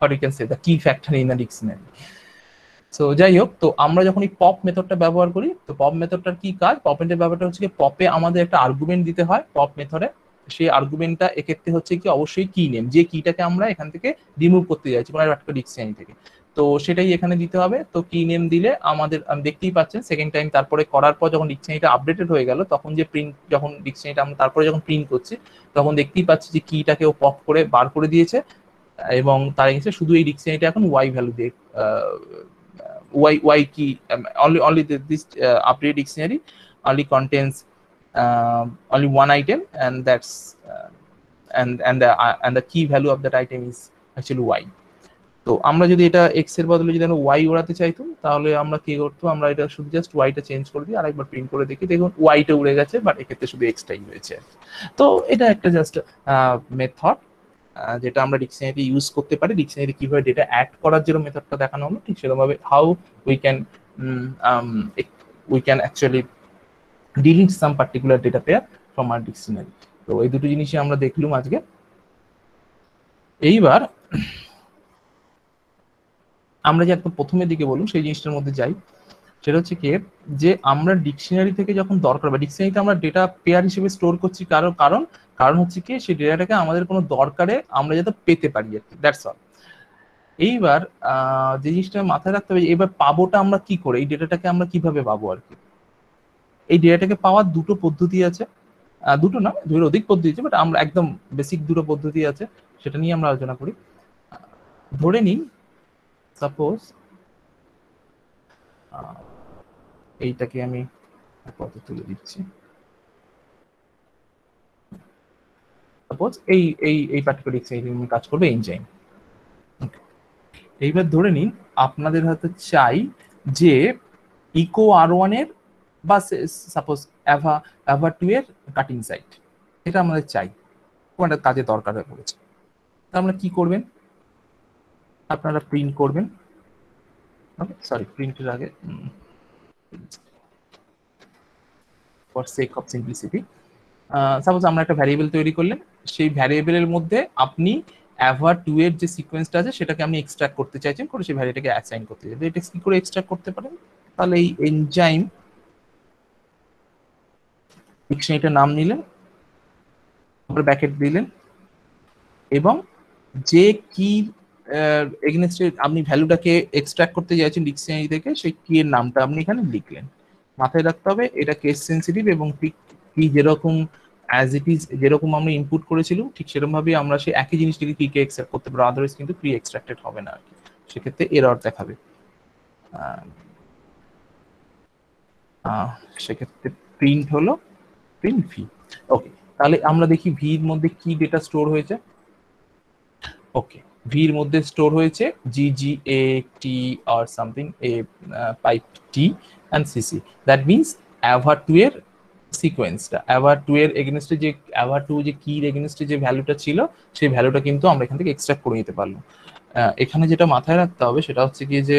what you can say the key factor in the dictionary. So যাই হোক, তো আমরা যখন এই পপ মেথডটা ব্যবহার করি, তো পপ মেথডটার কি কাজ, পপ মেথডের ব্যাপারটা হচ্ছে কি, পপে আমাদের একটা আর্গুমেন্ট দিতে হয় পপ মেথডে, সেই আর্গুমেন্টটা এক্ষেত্রে হচ্ছে কি অবশ্যই কি নেম, যে কিটাকে আমরা এখান থেকে রিমুভ করতে যাচ্ছি কোনো একটা ডিকশনারি থেকে, তো সেটাই এখানে দিতে হবে। তো কি নেম দিলে আমাদের, দেখতেই পাচ্ছেন সেকেন্ড টাইম তারপরে করার পর যখন ডিকশনারিটা আপডেটেড হয়ে গেল, তখন যে প্রিন্ট, যখন ডিকশনারিটা আমরা তারপরে যখন প্রিন্ট করছি, তখন দেখতেই পাচ্ছি যে কিটাকে ও পপ করে বার করে দিয়েছে, এবং তার এগেইনস্টে শুধু এই ডিকশনারিটা এখন ওয়াই ভ্যালু দিয়ে why key only this update dictionary only contains only one item, and that's and the key value of that item is actually y. তো আমরা যদি এটা x এর বদলে যদি আমরা y ওড়াতে চাইতাম, তাহলে আমরা কি করতাম, আমরা এটা শুধু জাস্ট y টা চেঞ্জ করে দিই, আরেকবার প্রিন্ট করে দেখি, দেখুন y টা উড়ে গেছে, বাট এক্ষেত্রে শুধু x টাই হয়েছে। তো এটা একটা জাস্ট মেথড যেটা আমরা ডিকশনারিতে ইউজ করতে পারি। ডিকশনারিতে কিভাবে ডেটা অ্যাড করার জন্য মেথডটা দেখানো হলো, ঠিক সেরকমভাবে how we can actually delete some particular data pair from our dictionary. তো এই দুটো জিনিসই আমরা দেখলাম আজকে। এইবার আমরা যে একদম প্রথমের দিকে বলুন সেই জিনিসটার মধ্যে যাই, সেটা হচ্ছে কি, যে আমরা ডিকশনারি থেকে যখন দরকার, বা ডিকশনারিতে আমরা ডেটা পেয়ার হিসেবে স্টোর করছি, কারণ কারণ কারণ হচ্ছে কি, সেই ডেটাটাকে আমাদের কোনো দরকারে আমরা যাতে পেতে পারি আর কি, দ্যাটস অল। এইবার যে জিনিসটা মাথায় রাখতে হবে, এবার পাবোটা আমরা কি করে, এই ডেটাটাকে আমরা কিভাবে পাবো আর কি। এই ডেটাটাকে পাওয়ার দুটো পদ্ধতি আছে, দুটো না, দুটোর অধিক পদ্ধতি আছে, বাট আমরা একদম বেসিক দুটো পদ্ধতি আছে, সেটা নিয়ে আমরা আলোচনা করি। ধরে নিই সাপোজ এইটাকে আমি কত তুলে দিচ্ছি, সাপোজ এই এই এই পার্টিকুলার ডিকশনারি কাজ করবে এনজাইম। এইবার ধরে নিন আপনাদের হয়তো চাই যে ইকো আর1 এর বা সাপোজ অ্যাভা 2 এর কাটিং সাইট, এটা আমাদের চাই, কোনো একটা কাজে দরকার হয়ে পড়েছে। তা আমরা কি করবেন, আপনারা প্রিন্ট করবেন, সরি প্রিন্টের আগে for sake of simplicity, suppose আমরা একটা ভ্যারিয়েবল তৈরি করলেন, সেই ভ্যারিয়েবলের মধ্যে আপনি অ্যাভা 2 এর যে সিকোয়েন্সটা আছে সেটাকে আপনি এক্সট্রাক্ট করতে চাইছেন, করে সেই ভ্যারিয়েবলটাকে অ্যাসাইন করতে চাইছেন। এটা কি করে এক্সট্রাক্ট করতে পারেন, তাহলে এই এনজাইম ডিকশনারিটার নাম নিলেন, তারপরে ব্র্যাকেট দিলেন, এবং যে কি এগেইনস্টে আপনি ভ্যালুটাকে এক্সট্রাক্ট করতে চাইছেন ডিকশনারি থেকে, সেই কি এর নামটা আপনি এখানে লিখলেন। মাথায় রাখতে হবে এটা কেস সেন্সিটিভ, এবং ঠিক কি যেরকম অ্যাজ ইট ইজ যেরকম আমরা ইনপুট করেছিলাম ঠিক সেরকম ভাবে আমরা সেই একই জিনিসটাকে কি কে এক্সট্রাক্ট করতে পারবো, আদারওয়াইজ কিন্তু প্রি এক্সট্রাক্টেড হবে না আর কি, সেক্ষেত্রে এরর দেখাবে। সেক্ষেত্রে প্রিন্ট হলো প্রিন্ট ভি। ওকে, তাহলে আমরা দেখি ভির মধ্যে কি ডেটা স্টোর হয়েছে। ওকে, ভির মধ্যে স্টোর হয়েছে GGAT or something a pipe T and CC, that means AVA2 এর সিকোয়েন্সটা, AVA2 এর এগেইনস্টে যে AVA2 যে কির এগেইনস্টে যে ভ্যালুটা ছিল, সেই ভ্যালুটা কিন্তু আমরা এখান থেকে এক্সট্রাক্ট করে নিতে পারলাম। এখানে যেটা মাথায় রাখতে হবে সেটা হচ্ছে কি, যে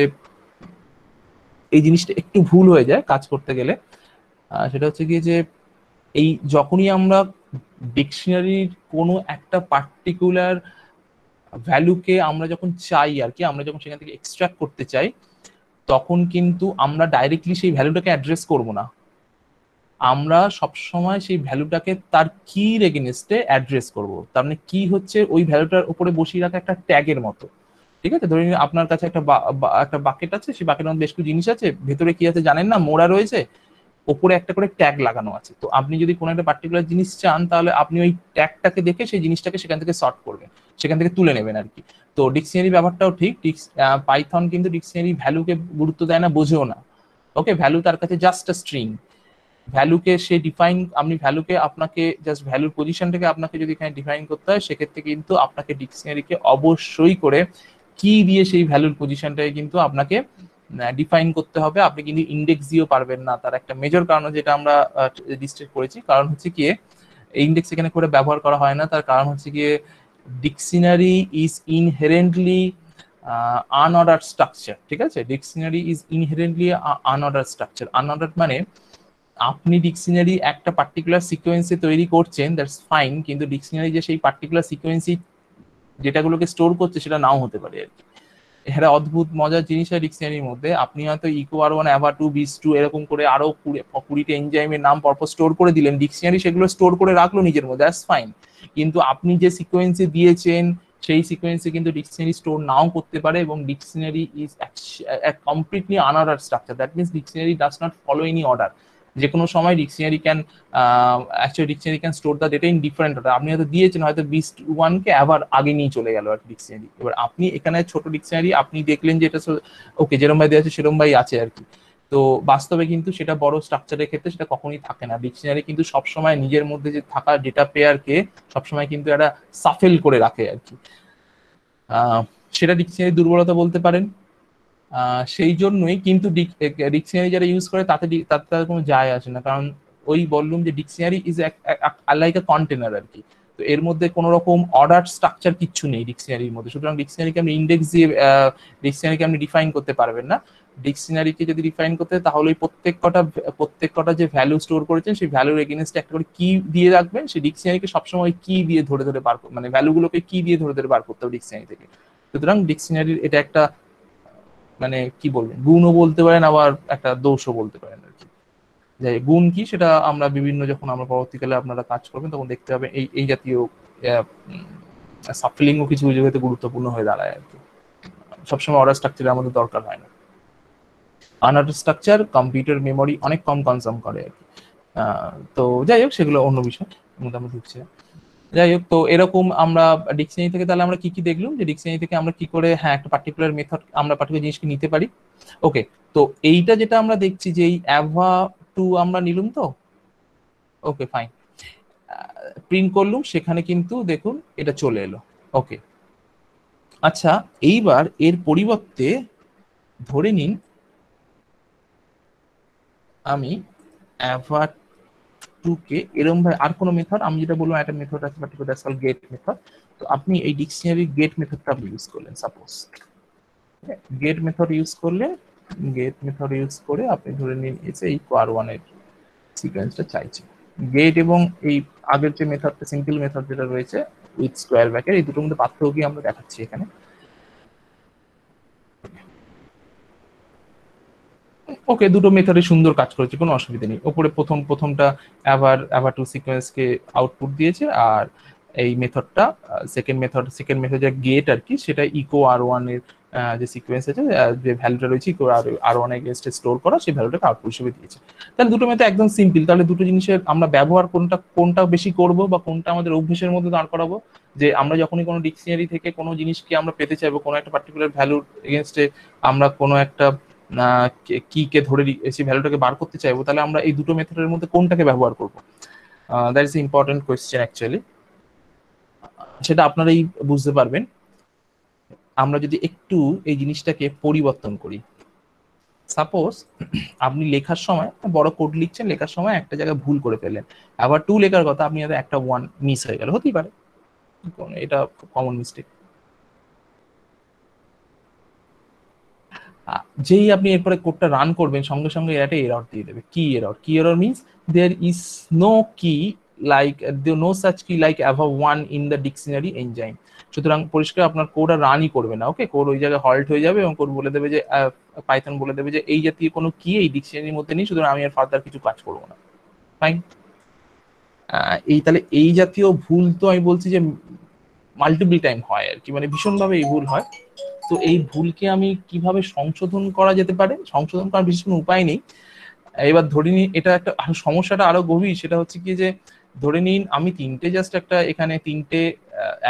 এই জিনিসটা একটু ভুল হয়ে যায় কাজ করতে গেলে, সেটা হচ্ছে কি, যে এই যখনই আমরা ডিকশনারির কোনো একটা পার্টিকুলার ভ্যালুকে আমরা যখন চাই আর কি, আমরা যখন সেখান থেকে এক্সট্রাক্ট করতে চাই, তখন কিন্তু আমরা ডাইরেক্টলি সেই ভ্যালুটাকে অ্যাড্রেস করব না, আমরা সবসময় সেই ভ্যালুটাকে তার কির এগেইনস্টে অ্যাড্রেস করব। তার মানে কি হচ্ছে, ওই ভ্যালুটার উপরে বসিয়ে রাখা একটা ট্যাগের মতো। ঠিক আছে, ধরে নিন আপনার কাছে একটা বাকেট আছে, সেই বাকেটের মধ্যে বেশ কিছু জিনিস আছে, ভেতরে কি আছে জানেন না, মোড়া রয়েছে, ওপরে একটা করে ট্যাগ লাগানো আছে। তো আপনি যদি কোনো একটা পার্টিকুলার জিনিস চান, তাহলে আপনি ওই ট্যাগটাকে দেখে সেই জিনিসটাকে সেখান থেকে সর্ট করবেন, সেখান থেকে তুলে নেবেন আর কি। তো ডিকশনারি ব্যাপারটাও ঠিক। পাইথন কিন্তু ডিকশনারি ভ্যালুকে গুরুত্ব দেয় না, বোঝেও না। ওকে, ভ্যালু তার কাছে জাস্ট আ স্ট্রিং। ভ্যালুকে সে ডিফাইন, আপনি ভ্যালুকে, আপনাকে জাস্ট ভ্যালুর পজিশনটাকে আপনাকে যদি এখানে ডিফাইন করতে হয়, সেক্ষেত্রে কিন্তু আপনাকে ডিকশনারিকে অবশ্যই করে কি দিয়ে সেই ভ্যালুর পজিশনটাকে কিন্তু আপনাকে ডিফাইন করতে হবে। আপনি কিন্তু ইন্ডেক্স দিয়েও পারবেন না। তার একটা মেজর কারণ, যেটা আমরা ডিসকাস করেছি, কারণ হচ্ছে গিয়ে ইন্ডেক্স এখানে করে ব্যবহার করা হয় না। তার কারণ হচ্ছে গিয়ে dictionary is inherently unorder structure. ঠিক আছে, dictionary is inherently unorder structure. Unorder মানে আপনি ডিকশনারি একটা পার্টিকুলার সিকোয়েন্সে তৈরি করছেন, দ্যাটস ফাইন, কিন্তু ডিকশনারি যে সেই পার্টিকুলার সিকোয়েন্সই যেটাগুলোকে স্টোর করছে সেটা নাও হতে পারে আর কি। এটা অদ্ভুত মজার জিনিস হয় ডিকশনারির মধ্যে। আপনি হয়তো ইকো আর ওয়ান, অ্যাভা টু, বিস টু এরকম করে আরো 20টা এনজাইমের নাম পরপর স্টোর করে দিলেন, ডিকশনারি সেগুলো স্টোর করে রাখলো নিজের মধ্যে, দ্যাটস ফাইন। কিন্তু আপনি যে সিকোয়েন্সে দিয়েছেন সেই সিকোয়েন্সে কিন্তু ডিকশনারি স্টোর নাও করতে পারে, এবং dictionary is completely unorder structure. That means dictionary does not follow any order. যে কোনো সময় dictionary can actually dictionary can store the data in different order. আপনি হয়তো দিয়েছেন, হয়তো বিস ওয়ানকে আবার আগে নিয়ে চলে গেল আর ডিকশনারি। এবার আপনি এখানে ছোট ডিকশনারি আপনি দেখলেন যে এটা ওকে যেরম ভাই দেওয়া আছে সেরম ভাই আছে আর কি। তো বাস্তবে কিন্তু সেটা বড় স্ট্রাকচারের ক্ষেত্রে সেটা কখনোই থাকে না। ডিকশনারি কিন্তু সবসময় নিজের মধ্যে যে থাকা ডেটা পেয়ারকে সবসময় কিন্তু একটা সাফেল করে রাখে আর কি। সেটা ডিকশনারি দুর্বলতা বলতে পারেন। সেই জন্যই কিন্তু ডিকশনারি যারা ইউজ করে তাতে তার কোনো যায় আসে না, কারণ ওই বললুম যে dictionary is like a container আর কি। তো এর মধ্যে কোনো রকম অর্ডার স্ট্রাকচার কিচ্ছু নেই ডিকশনারির মধ্যে। সুতরাং ডিকশনারিকে আপনি ইন্ডেক্স দিয়ে ডিকশনারিকে আপনি ডিফাইন করতে পারবেন না। ডিকশনারিকে যদি ডিফাইন করতে, তাহলে ওই প্রত্যেক কটা যে ভ্যালু স্টোর করেছেন সেই ভ্যালুর এগেইনস্টে একটা করে কি দিয়ে রাখবেন। সেই ডিকশনারিকে সবসময় কি দিয়ে ধরে ধরে বার, মানে ভ্যালুগুলোকে কি দিয়ে ধরে ধরে বার করতে হবে ডিকশনারি থেকে। সুতরাং ডিকশনারির এটা একটা, মানে কি বলবেন, গুণও বলতে পারেন, আবার একটা দোষও বলতে পারেন আর কি। যাই গুণ কি সেটা আমরা বিভিন্ন, যখন আমরা পরবর্তীকালে আপনারা কাজ করবেন তখন দেখতে হবে এই এই জাতীয় সাফলিংও কিছু কিছু ক্ষেত্রে গুরুত্বপূর্ণ হয়ে দাঁড়ায় আর কি। সবসময় অর্ডার স্ট্রাকচারের আমাদের দরকার হয় না। আনঅর্ডার স্ট্রাকচার কম্পিউটার মেমোরি অনেক কম কনজাম করে আর কি। তো যাই হোক, সেগুলো অন্য বিষয়, মোটামুটি ঢুকছে। যাই হোক, তো এরকম আমরা ডিকশনারি থেকে তাহলে আমরা কি কি দেখলাম, যে ডিকশনারি থেকে আমরা কি করে হ্যাঁ একটা পার্টিকুলার মেথড, আমরা পার্টিকুলার জিনিসকে নিতে পারি। ওকে, তো এইটা যেটা আমরা দেখছি যে এই অ্যাভা টু আমরা নিলাম তো, ওকে ফাইন, প্রিন্ট করলুম, সেখানে কিন্তু দেখুন এটা চলে এলো। ওকে, আচ্ছা, এইবার এর পরিবর্তে ধরে নিন আমি অ্যাভা টু কে এরকম ভাবে আর কোনো মেথড, আমি যেটা বললাম একটা মেথড আছে পার্টিকুলার গেট মেথড। তো আপনি এই ডিকশনারি গেট মেথডটা আপনি ইউজ করলেন, সাপোজ গেট মেথড ইউজ করলেন। গেট মেথড ইউজ করে আপনি ধরে নিন এসে এই কোয়ার ওয়ানের সিকোয়েন্সটা চাইছেন। গেট এবং এই আগের যে মেথডটা, সিম্পল মেথড যেটা রয়েছে উইথ স্কোয়ার ব্র্যাকেট, এই দুটোর মধ্যে পার্থক্য কি আমরা দেখাচ্ছি এখানে। ওকে, দুটো মেথডে সুন্দর কাজ করেছে, কোনো অসুবিধা নেই। ওপরে প্রথমটা অ্যাভার টু সিকোয়েন্সকে আউটপুট দিয়েছে, আর এই মেথডটা সেকেন্ড মেথড যে গেট আর কি, সেটা ইকো আর ওয়ান এর যে সিকোয়েন্স আছে, যে ভ্যালুটা রয়েছে ইকো আর ওয়ান এগেইনস্টে স্টোর করা, সেই ভ্যালুটাকে আউটপুট হিসেবে দিয়েছে। তাহলে দুটো মেথড একদম সিম্পল। তাহলে দুটো জিনিসের আমরা ব্যবহার কোনটা বেশি করব, বা কোনটা আমাদের অভ্যেসের মধ্যে দাঁড় করাবো, যে আমরা যখনই কোনো ডিকশনারি থেকে কোনো জিনিসকে আমরা পেতে চাইবো, কোনো একটা পার্টিকুলার ভ্যালুর এগেইনস্টে আমরা কোনো একটা কি কে ধরে সেই ভ্যালুটাকে বার করতে চাইবো, তাহলে আমরা এই দুটো মেথডের মধ্যে কোনটাকে ব্যবহার করব? That is important question actually. সেটা আপনারাই বুঝতে পারবেন আমরা যদি একটু এই জিনিসটাকে পরিবর্তন করি। সাপোজ আপনি লেখার সময় বড় কোড লিখছেন, লেখার সময় একটা জায়গায় ভুল করে ফেললেন, আবার টু লেখার কথা আপনি হয়তো একটা ওয়ান মিস হয়ে গেল, হতেই পারে, এটা কমন মিস্টেক। যেই আপনি এরপরে কোডটা রান করবেন, সঙ্গে সঙ্গে এটা এরর দিয়ে দেবে। Key error means there is no key like no such key like above one in the dictionary enzyme. সুতরাং পরিষ্কার আপনার কোড আর রানই করবে না। ওকে, কোড ওই জায়গায় হল্ট হয়ে যাবে, এবং কোড বলে দেবে যে পাইথন বলে দেবে যে এই জাতীয় কোনো কি এই ডিকশনারির মধ্যে নেই, সুতরাং আমি আর ফার্দার কিছু কাজ করবো না। ফাইন। তাহলে এই জাতীয় ভুল তো আমি বলছি যে মাল্টিপল টাইম হয় আর কি, মানে ভীষণভাবে এই ভুল হয়। তো এই ভুলকে আমি কিভাবে সংশোধন করা যেতে পারে, সংশোধন করার বিশেষ কোনো উপায় নেই। এবার ধরে নিন এটা একটা সমস্যাটা আরো গভীর, সেটা হচ্ছে কি যে ধরে নিন আমি এখানে তিনটে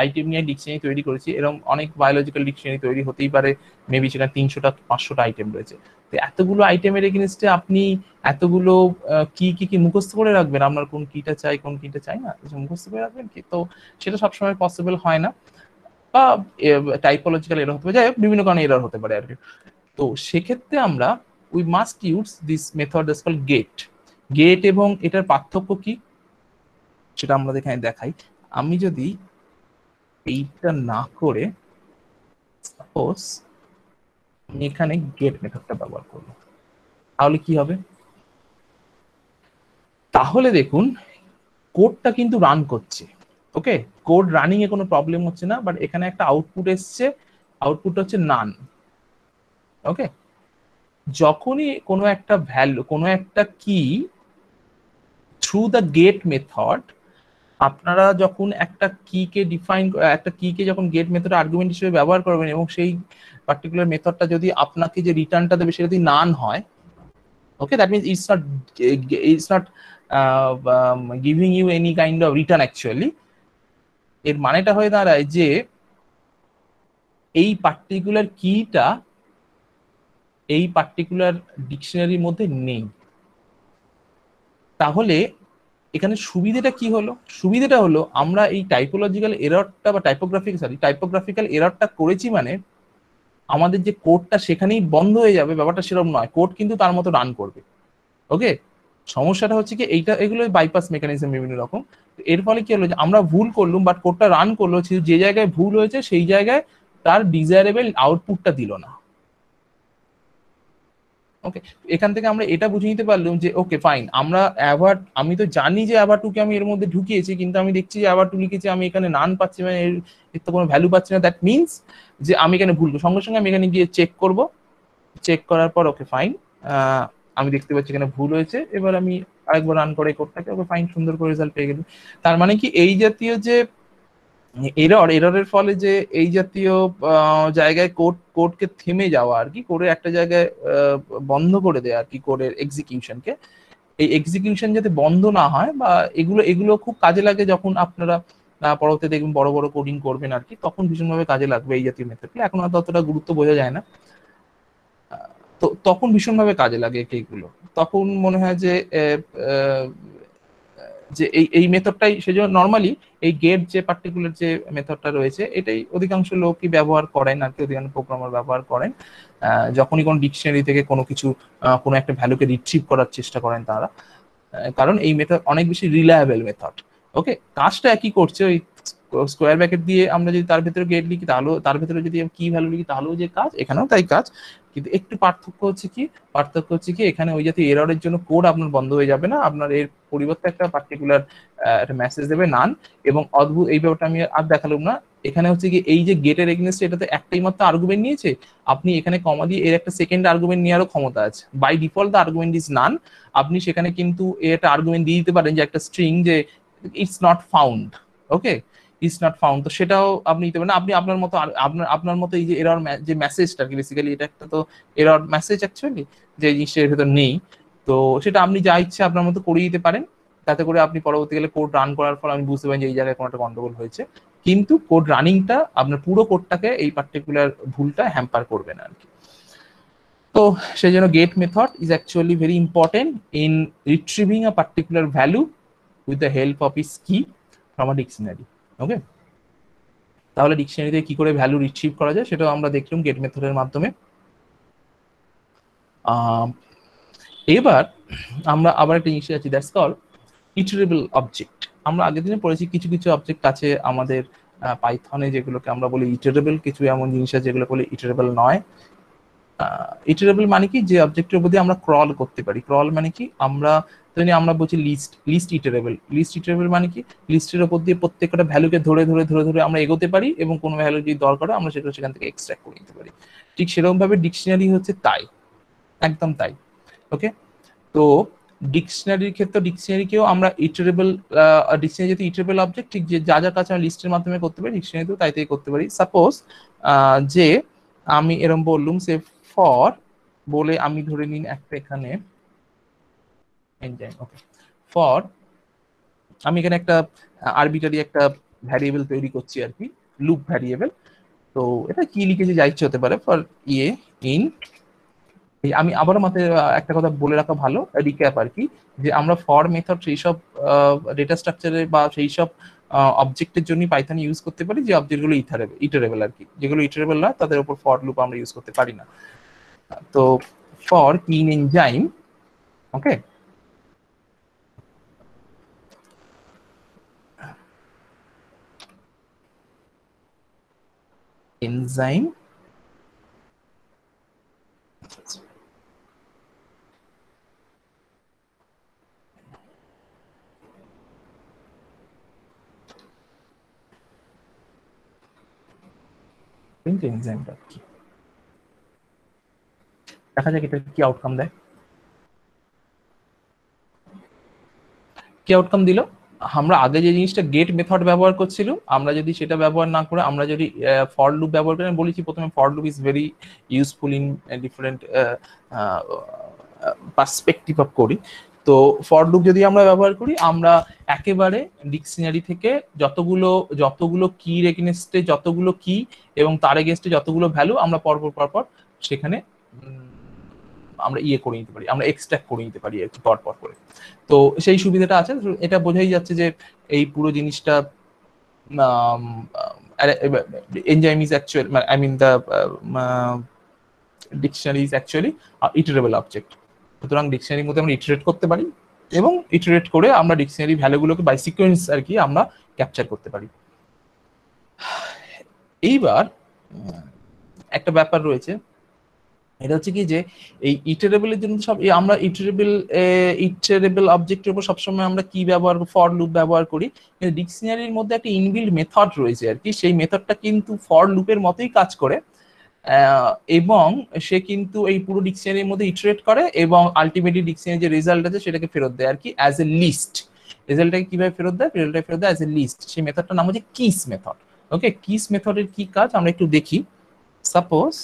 আইটেম নিয়ে ডিকশনারি তৈরি করেছি, এরকম অনেক বায়োলজিক্যাল ডিকশনারি তৈরি হতেই পারে, মেবি সেখানে 300টা 500টা আইটেম রয়েছে। তো এতগুলো আইটেমের এগেনস্টে আপনি এতগুলো কি মুখস্থ করে রাখবেন, আপনার কোন কিটা চাই কোন কিটা চাই না মুখস্থ করে রাখবেন কি, তো সেটা সবসময় পসিবল হয় না, বা টাইপোলজিক্যাল এরর হতে পারে, যাই হোক বিভিন্ন কারণে এরর হতে পারে আর কি। তো সেক্ষেত্রে আমরা we must use this method is called get. Get এবং এটার পার্থক্য কি সেটা আমরা এখানে দেখাই। আমি যদি এইটা না করে সাপোজ আমি এখানে গেট মেথডটা ব্যবহার করব, তাহলে কি হবে? তাহলে দেখুন কোডটা কিন্তু রান করছে, ওকে, কোড রানিং এ কোনো প্রবলেম হচ্ছে না, বাট এখানে একটা আউটপুট এসছে, আউটপুটটা হচ্ছে নান। ওকে, যখনই কোনো একটা ভ্যালু, কোনো একটা কি থ্রু দ্য গেট মেথড, আপনারা যখন একটা কিকে একটা কিকে যখন গেট মেথড আর্গুমেন্ট হিসেবে ব্যবহার করবেন এবং সেই পার্টিকুলার মেথডটা যদি আপনাকে যে রিটার্নটা দেবে সেটা যদি নান হয়, okay, that means it's not giving you any kind of return actually. এর মানেটা হয়ে দাঁড়ায় যে এই পার্টিকুলার কিটা এই পার্টিকুলার ডিকশনারির মধ্যে নেই। তাহলে এখানে সুবিধাটা কি হলো? সুবিধাটা হলো আমরা এই টাইপোলজিক্যাল এররটা বা টাইপোগ্রাফিক্যাল এররটা করেছি, মানে আমাদের যে কোডটা সেখানেই বন্ধ হয়ে যাবে, ব্যাপারটা সেরকম নয়, কোড কিন্তু তার মতো রান করবে। ওকে, সমস্যাটা হচ্ছে কি এগুলো বাইপাস মেকানিজম বিভিন্ন রকম। এর ফলে কি হলো যে আমরা ভুল করলাম, বাট কোডটা রান করলো, যে জায়গায় ভুল হয়েছে সেই জায়গায় তার ডিজায়ারেবল আউটপুটটা দিল না। ওকে, এখান থেকে আমরা এটা বুঝে নিতে পারলাম যে ওকে ফাইন, আমি তো জানি যে অ্যাভার2 কে আমি এর মধ্যে ঢুকিয়েছি, কিন্তু আমি দেখছি যে অ্যাভার2 লিখেছি, আমি এখানে নান পাচ্ছি, মানে এর তো কোনো ভ্যালু পাচ্ছি না। দ্যাট মিনস যে আমি এখানে ভুল, সঙ্গে সঙ্গে আমি এখানে গিয়ে চেক করব, চেক করার পর ওকে ফাইন, আমি দেখতে পাচ্ছি এখানে ভুল হয়েছে, এবার আমি আরেকবার রান করে কোডটাকে, ওকে ফাইন, সুন্দর করে রেজাল্ট পেয়ে গেলাম। তার মানে কি এই জাতীয় যে এররের ফলে যে এই জাতীয় জায়গায় কোডকে থেমে যাওয়া আর কি, কোডের একটা জায়গায় বন্ধ করে দেয়া আর কি, কোডের এক্সিকিউশনকে, এই এক্সিকিউশন যাতে বন্ধ না হয়, বা এগুলো খুব কাজে লাগে যখন আপনারা পরবর্তীতে দেখবেন বড় বড় কোডিং করবেন আর কি, তখন ভীষণভাবে কাজে লাগবে এই জাতীয় মেথডগুলো। এখন হয়তো অতটা গুরুত্ব বোঝা যায় না, তো তখন ভীষণভাবে কাজে লাগে এইগুলো। তখন মনে হয় যে যে এই মেথডটাই, সেজন্য নর্মালি এই গেট যে পার্টিকুলার যে মেথডটা রয়েছে এটাই অধিকাংশ লোকই ব্যবহার করেন আর কি, অধিকাংশ প্রোগ্রামার ব্যবহার করেন যখনই কোনো ডিকশনারি থেকে কোনো একটা ভ্যালুকে রিট্রিভ করার চেষ্টা করেন তারা, কারণ এই মেথড অনেক বেশি রিলায়েবল মেথড। ওকে, কাজটা একই করছে, ওই স্কোয়ার ব্র্যাকেট দিয়ে আমরা যদি তার ভিতরে গেট লিখি, তাহলেও তার ভিতরে যদি কি ভ্যালু লিখি তাহলেও যে কাজ, এখানেও তাই কাজ, কিন্তু একটু পার্থক্য হচ্ছে কি এখানে ওই জাতীয় এররের জন্য কোড আপনার বন্ধ হয়ে যাবে না, আপনার এর পরিবর্তে একটা পার্টিকুলার একটা মেসেজ দেবে নান। এবং অদ্ভুত এই ব্যাপারটা আমি আর দেখালাম না, এখানে হচ্ছে কি এই যে গেটের এগেইনস্টে এটাতে একটাই মাত্র আর্গুমেন্ট নিয়েছে, আপনি এখানে কমা দিয়ে এর একটা সেকেন্ড আর্গুমেন্ট নেওয়ারও ক্ষমতা আছে। By default the argument is none, আপনি সেখানে কিন্তু একটা আর্গুমেন্ট দিয়ে দিতে পারেন যে একটা স্ট্রিং, যে it's not found. Okay, is not found, তো সেটাও আপনি দিতে পারেন। আপনি আপনার মতো এই যে এরর যে মেসেজটা কি, বেসিক্যালি এটা একটা তো এরর মেসেজ অ্যাকচুয়ালি, যে জিনিসটা এর ভেতর নেই, তো সেটা আপনি যা ইচ্ছে আপনার মতো করিয়ে দিতে পারেন, তাতে করে আপনি পরবর্তীকালে কোড রান করার ফলে আমি বুঝতে পারেন যে এই জায়গায় কোনো একটা গন্ডগোল হয়েছে, কিন্তু কোড রানিংটা আপনার পুরো কোডটাকে এই পার্টিকুলার ভুলটা হ্যাম্পার করবে না আর কি। তো সেই জন্য get method is actually very important in retrieving a particular value with the help of its key from a dictionary. ওকে, তাহলে ডিকশনারিতে কি করে ভ্যালু রিট্রিভ করা যায় সেটাও আমরা দেখলাম গেট মেথডের মাধ্যমে। এবার আমরা আবার একটা জিনিস আছি, দ্যাটস কল ইটারেবল অবজেক্ট। আমরা আগের দিনে পড়েছি কিছু কিছু অবজেক্ট আছে আমাদের পাইথনে যেগুলোকে আমরা বলি ইটারেবল, কিছু এমন জিনিস আছে যেগুলো বলি ইটারেবল নয়। ইটারেবল মানে কি, যে অবজেক্টের উপর দিয়ে আমরা ক্রল করতে পারি। ক্রল মানে কি, আমরা বলছি লিস্ট ইটারেবল মানে কি, লিস্টের উপর দিয়ে প্রত্যেকটা ভ্যালুকে ধরে ধরে ধরে ধরে আমরা এগোতে পারি, এবং কোনো ভ্যালু যদি দরকার হয় আমরা সেটা সেখান থেকে এক্সট্রাক্ট করে নিতে পারি। ঠিক সেরকম ভাবে ডিকশনারি হচ্ছে তাই, একদম তাই। ওকে, তো ডিকশনারির ক্ষেত্রে ডিকশনারিকেও আমরা ডিকশনারি যেহেতু ইটারেবল অবজেক্ট, ঠিক যে যা যা কাজ আমরা লিস্টের মাধ্যমে করতে পারি ডিকশনারিতেও তাই তাই করতে পারি। সাপোজ যে আমি এরকম বললুম সে ফর বলে আমি ধরে নিন একটা এখানে এনজাইম, ওকে, ফর আমি এখানে একটা আরবিটারি একটা ভ্যারিয়েবল তৈরি করছি আর কি, লুপ ভ্যারিয়েবল। তো এটা কি লিখেছি যা ইচ্ছে হতে পারে, ফর ইয়ে ইন, আমি আবারও মাথায় একটা কথা বলে রাখা ভালো, রিক্যাপ আর কি, যে আমরা ফর মেথড সেই সব ডেটা স্ট্রাকচারে বা সেই সব অবজেক্টের জন্য পাইথন ইউজ করতে পারি যে অবজেক্টগুলো ইটারেবল আর কি, যেগুলো ইটারেবল না তাদের উপর ফর লুপ আমরা ইউজ করতে পারি না। তো for in enzyme, okay, enzyme এনজাইমটা কি, দেখা যাক এটা কি আউটকাম দেয়। কি আউটকাম দিল, আমরা আগে যে জিনিসটা গেট মেথড ব্যবহার করছিল, আমরা যদি সেটা ব্যবহার না করে আমরা যদি ফর লুপ ব্যবহার করি, আমি বলেছি প্রথমে for loop is very useful in different perspective of করি। তো ফর লুপ যদি আমরা ব্যবহার করি, আমরা একেবারে ডিকশনারি থেকে যতগুলো যতগুলো কির এগেনস্টে যতগুলো কি এবং তার এগেনস্টে যতগুলো ভ্যালু আমরা পরপর পরপর সেখানে আমরা ইয়ে করে নিতে পারি, আমরা এক্সট্রাক্ট করে নিতে পারি একটু পরপর করে। তো সেই সুবিধাটা আছে, এটা বোঝাই যাচ্ছে যে এই পুরো জিনিসটা enzyme is actual, I mean the dictionary is actually iterable object. সুতরাং ডিকশনারির মধ্যে আমরা ইটারেট করতে পারি এবং ইটারেট করে আমরা ডিকশনারি ভ্যালুগুলোকে বাই সিকোয়েন্স আর কি আমরা ক্যাপচার করতে পারি। এইবার একটা ব্যাপার রয়েছে, এটা হচ্ছে কি যে এই ইটারেবলের জন্য সব আমরা ইটারেবল অবজেক্টের উপর সবসময় আমরা কি ব্যবহার, ফর লুপ ব্যবহার করি, কিন্তু ডিকশনারির মধ্যে একটা ইনবিল্ট মেথড রয়েছে আর কি, সেই মেথডটা কিন্তু ফর লুপের মতোই কাজ করে এবং সে কিন্তু এই পুরো ডিকশনারির মধ্যে ইটারেট করে এবং আলটিমেটলি ডিকশনারি যে রেজাল্ট আছে সেটাকে ফেরত দেয় আর কি অ্যাজ এ লিস্ট। রেজাল্টটাকে কিভাবে ফেরত দেয়, রেজাল্টটা ফেরত দেয় অ্যাজ এ লিস্ট। সেই মেথডটার নাম হচ্ছে কিস মেথড। ওকে, কিস মেথডের কি কাজ আমরা একটু দেখি। সাপোজ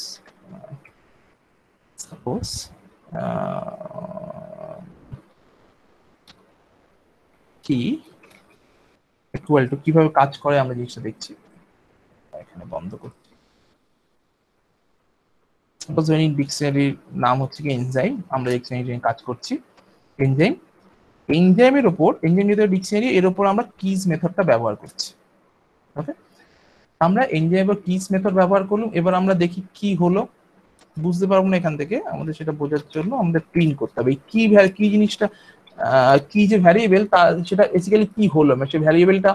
কি ইকুয়াল টু কিভাবে কাজ করে আমরা জিনিসটা দেখছি, এখানে বন্ধ করছি। সাপোজ ডিকশনারির নাম হচ্ছে কি এনজাইম, আমরা ডিকশনারি নিয়ে কাজ করছি এনজাইম, এনজাইমের উপর এনজাইম যেহেতু ডিকশনারি এর উপর আমরা কিজ মেথডটা ব্যবহার করছি। ওকে, আমরা এনজাইম বা কিজ মেথড ব্যবহার করলাম, এবার আমরা দেখি কি হলো। বুঝতে পারবো না এখান থেকে, আমাদের সেটা বোঝার জন্য আমাদের প্রিন্ট করতে হবে কি কি জিনিসটা, কি যে ভ্যারিয়েবল তা সেটা বেসিক্যালি কি হলো, মানে সেই ভ্যারিয়েবলটা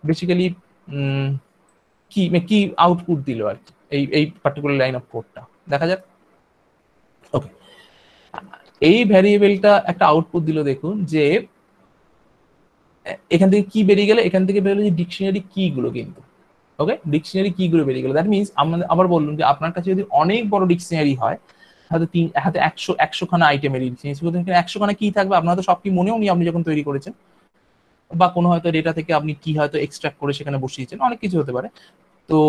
বেসিক্যালি কি কি আউটপুট দিল আর কি এই এই পার্টিকুলার লাইন অফ কোডটা দেখা যাক। ওকে, এই ভ্যারিয়েবলটা একটা আউটপুট দিল, দেখুন যে এখান থেকে কি বেরিয়ে গেল, এখান থেকে বেরোলো যে ডিকশনারি কি গুলো কিন্তু। ওকে, ডিকশনারি কি গুলো বেরিয়ে গেল, দ্যাট মিনস আমরা আবার বললাম যে আপনার কাছে যদি অনেক বড় ডিকশনারি হয়, হয়তো হাতে 100 খানা আইটেমের ডিকশনারি, 100 খানা কি থাকবে আপনার তো সব কি মনেও নেই আপনি যখন তৈরি করেছেন, বা কোনো হয়তো ডেটা থেকে আপনি কি হয়তো এক্সট্রাক্ট করে সেখানে বসিয়েছেন, অনেক কিছু হতে পারে। তো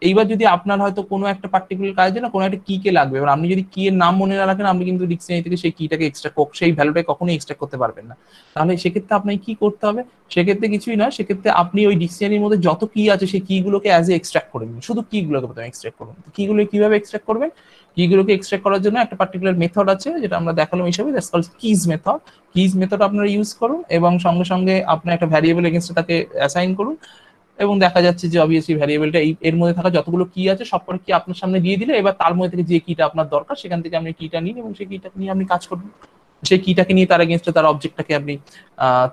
এইবার যদি আপনার হয়তো কোনো একটা পার্টিকুলার কাজের জন্য কোনো একটা কি কে লাগবে, এবার আপনি যদি কি এর নাম মনে না রাখেন, আপনি কিন্তু ডিকশনারি থেকে সেই কিটাকে এক্সট্রাক্ট সেই ভ্যালুটাকে কখনোই এক্সট্রাক্ট করতে পারবেন না। তাহলে সেক্ষেত্রে আপনাকে কি করতে হবে, সেক্ষেত্রে কিছুই নয়, সেক্ষেত্রে আপনি ওই ডিকশনারির মধ্যে যত কি আছে সেই কি গুলোকে অ্যাজ এ এক্সট্রাক্ট করে নিন, শুধু কি গুলোকে প্রথমে এক্সট্রাক্ট করুন। কি গুলো কিভাবে এক্সট্রাক্ট করবেন, কি গুলোকে এক্সট্রাক্ট করার জন্য একটা পার্টিকুলার মেথড আছে যেটা আমরা দেখালাম হিসাবে, that's called keys method. Keys method আপনারা ইউজ করুন এবং সঙ্গে সঙ্গে আপনার একটা ভ্যারিয়েবল এগেইনস্ট তাকে অ্যাসাইন করুন, এবং দেখা যাচ্ছে যে অবভিয়াসলি ভ্যারিয়েবলটা এর মধ্যে থাকা যতগুলো কি আছে সবকটা কি আপনার সামনে দিয়ে দিলে, এবার তার মধ্যে থেকে যে কিটা আপনার দরকার সেখান থেকে আপনি কিটা নিন এবং সেই কিটাকে নিয়ে আপনি কাজ করবেন। সেই কিটাকে নিয়ে তার এগেইনস্টে তার অবজেক্টটাকে আপনি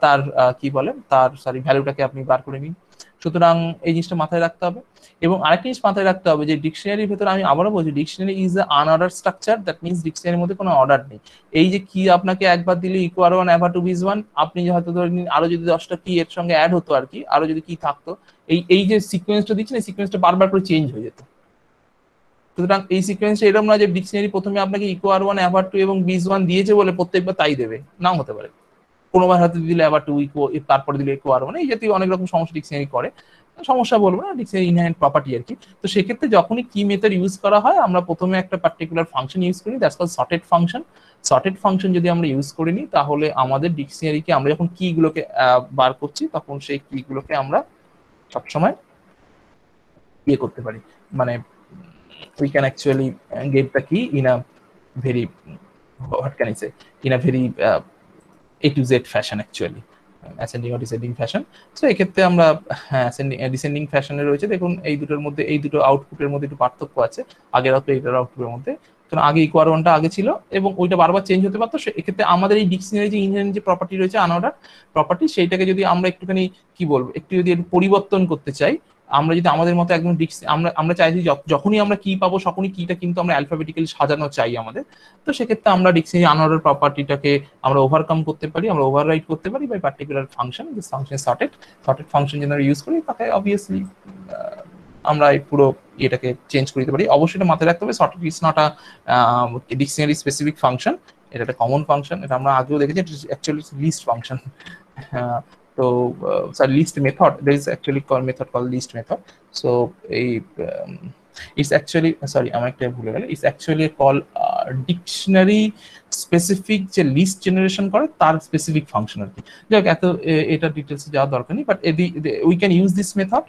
তার কি বলে তার ভ্যালুটাকে আপনি বার করে নিন। সুতরাং এই জিনিসটা মাথায় রাখতে হবে। এবং আরেকটা জিনিস মাথায় রাখতে হবে যে ডিকশনারির ভেতরে, আমি আবারও বলছি, dictionary is a unorder structure, that means ডিকশনারির মধ্যে কোনো অর্ডার নেই। এই যে কি আপনাকে একবার দিলে ইকুয়াল ওয়ান এভার টু বিজ ওয়ান, আপনি হয়তো ধরে নিন আরো যদি 10টা কি এর সঙ্গে অ্যাড হতো আর কি, আরো যদি কি থাকতো, এই এই যে সিকোয়েন্সটা দিচ্ছেন এই সিকোয়েন্সটা বারবার করে চেঞ্জ হয়ে যেত। সুতরাং এই সিকোয়েন্সটা এরকম না যে ডিকশনারি প্রথমে আপনাকে ইকুয়াল ওয়ান এভার টু এবং বিজ ওয়ান দিয়েছে বলে প্রত্যেকবার তাই দেবে, নাও হতে পারে। কোনোবার হয়তো দিলে আবার টু ইকো, তারপরে দিলে ইকো আর মানে এই জাতীয় অনেক রকম সমস্যা ডিকশনারি করে। সমস্যা বলবো না, ডিকশনারি ইনহেরেন্ট প্রপার্টি আর কি। তো সেক্ষেত্রে যখনই কি মেথড ইউজ করা হয়, আমরা প্রথমে একটা পার্টিকুলার ফাংশন ইউজ করি, that's call sorted function. Sorted function যদি আমরা ইউজ করি নি, তাহলে আমাদের ডিকশনারিকে আমরা যখন কি গুলোকে বার করছি, তখন সেই কি গুলোকে আমরা সবসময় ইয়ে করতে পারি, মানে we can actually get the key in a very what can I say, in a very A to Z fashion actually, ascending or descending fashion। So এক্ষেত্রে আমরা হ্যাঁ ডিসেন্ডিং ফ্যাশনে রয়েছে। দেখুন এই দুটোর মধ্যে, এই দুটো আউটপুটের মধ্যে একটু পার্থক্য আছে আগের তো এইটার আউটপুটের মধ্যে। কারণ আগে ইকুয়ার ওয়ানটা আগে ছিল এবং ওইটা বারবার চেঞ্জ হতে পারতো। এক্ষেত্রে আমাদের এই ডিকশনারি যে ইনহেরেন্ট যে প্রপার্টি রয়েছে আনঅর্ডার প্রপার্টি, সেইটাকে যদি আমরা একটুখানি কি বলবো, একটু যদি পরিবর্তন করতে চাই, আমরা যদি আমাদের মতো একদম আমরা আমরা চাইছি যখনই আমরা কি পাবো তখনই কিটা কিন্তু আমরা অ্যালফাবেটিক্যালি সাজানো চাই আমাদের। তো সেক্ষেত্রে আমরা ডিকশনারি আনঅর্ডার প্রপার্টিটাকে আমরা ওভারকাম করতে পারি, আমরা ওভাররাইড করতে পারি by particular function. This function sorted function যদি আমরা ইউজ করি, তাকে অবভিয়াসলি আমরা এই পুরো এটাকে চেঞ্জ করে দিতে পারি। অবশ্যই এটা মাথায় রাখতে হবে, sorted is not a dictionary specific function, এটা একটা কমন ফাংশন। এটা আমরা আগেও দেখেছি, অ্যাকচুয়ালি লিস্ট ফাংশন। তো sir list method, there is actually called method called list method. So এই it's actually sorry আমার একটা ভুলে গেল, it's actually called dictionary specific যে লিস্ট জেনারেশন করে তার স্পেসিফিক ফাংশন আর কি। যাই হোক, এত এটা ডিটেলসে যাওয়ার দরকার নেই, but we can use this method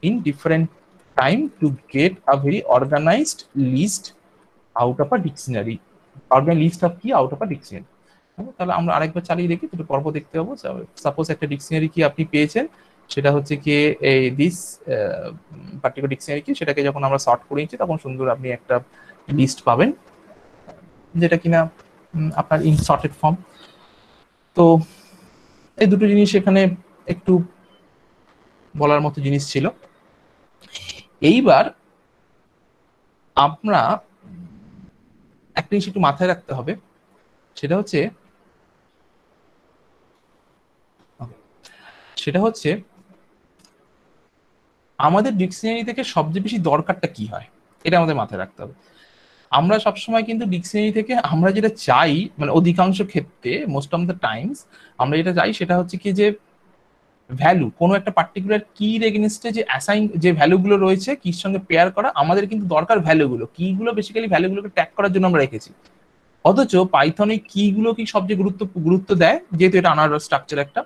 in different time to get a very organized list out of a dictionary, organized list of key out of a dictionary। তাহলে আমরা আরেকবার চালিয়ে দেখি, দুটো পর্ব দেখতে পাবো। সাপোজ একটা ডিকশনারি কি আপনি পেয়েছেন, সেটা হচ্ছে কি এই দিস পার্টিকুলার ডিকশনারি কি, সেটাকে যখন আমরা সর্ট করে নিচ্ছি তখন সুন্দর আপনি একটা লিস্ট পাবেন, যেটা কিনা আপনার ইন সর্টেড ফর্ম। তো এই দুটো জিনিস এখানে একটু বলার মতো জিনিস ছিল। এইবার আমরা একটা জিনিস একটু মাথায় রাখতে হবে, সেটা হচ্ছে আমাদের ডিকশনারি থেকে সবচেয়ে বেশি দরকারটা কি হয়, এটা আমাদের মাথায় রাখতে হবে। আমরা সবসময় কিন্তু ডিকশনারি থেকে আমরা যেটা চাই, মানে অধিকাংশ ক্ষেত্রে মোস্ট অফ দ্য টাইমস আমরা যেটা চাই সেটা হচ্ছে কি যে ভ্যালু, কোনো একটা পার্টিকুলার কির এগেনস্টে যে অ্যাসাইন যে ভ্যালুগুলো রয়েছে কির সঙ্গে পেয়ার করা, আমাদের কিন্তু দরকার ভ্যালুগুলো। কিগুলো বেসিক্যালি ভ্যালুগুলোকে ট্যাগ করার জন্য আমরা রেখেছি। অথচ পাইথনে কিগুলো কি সবচেয়ে গুরুত্ব দেয়, যেহেতু এটা আনার স্ট্রাকচার একটা।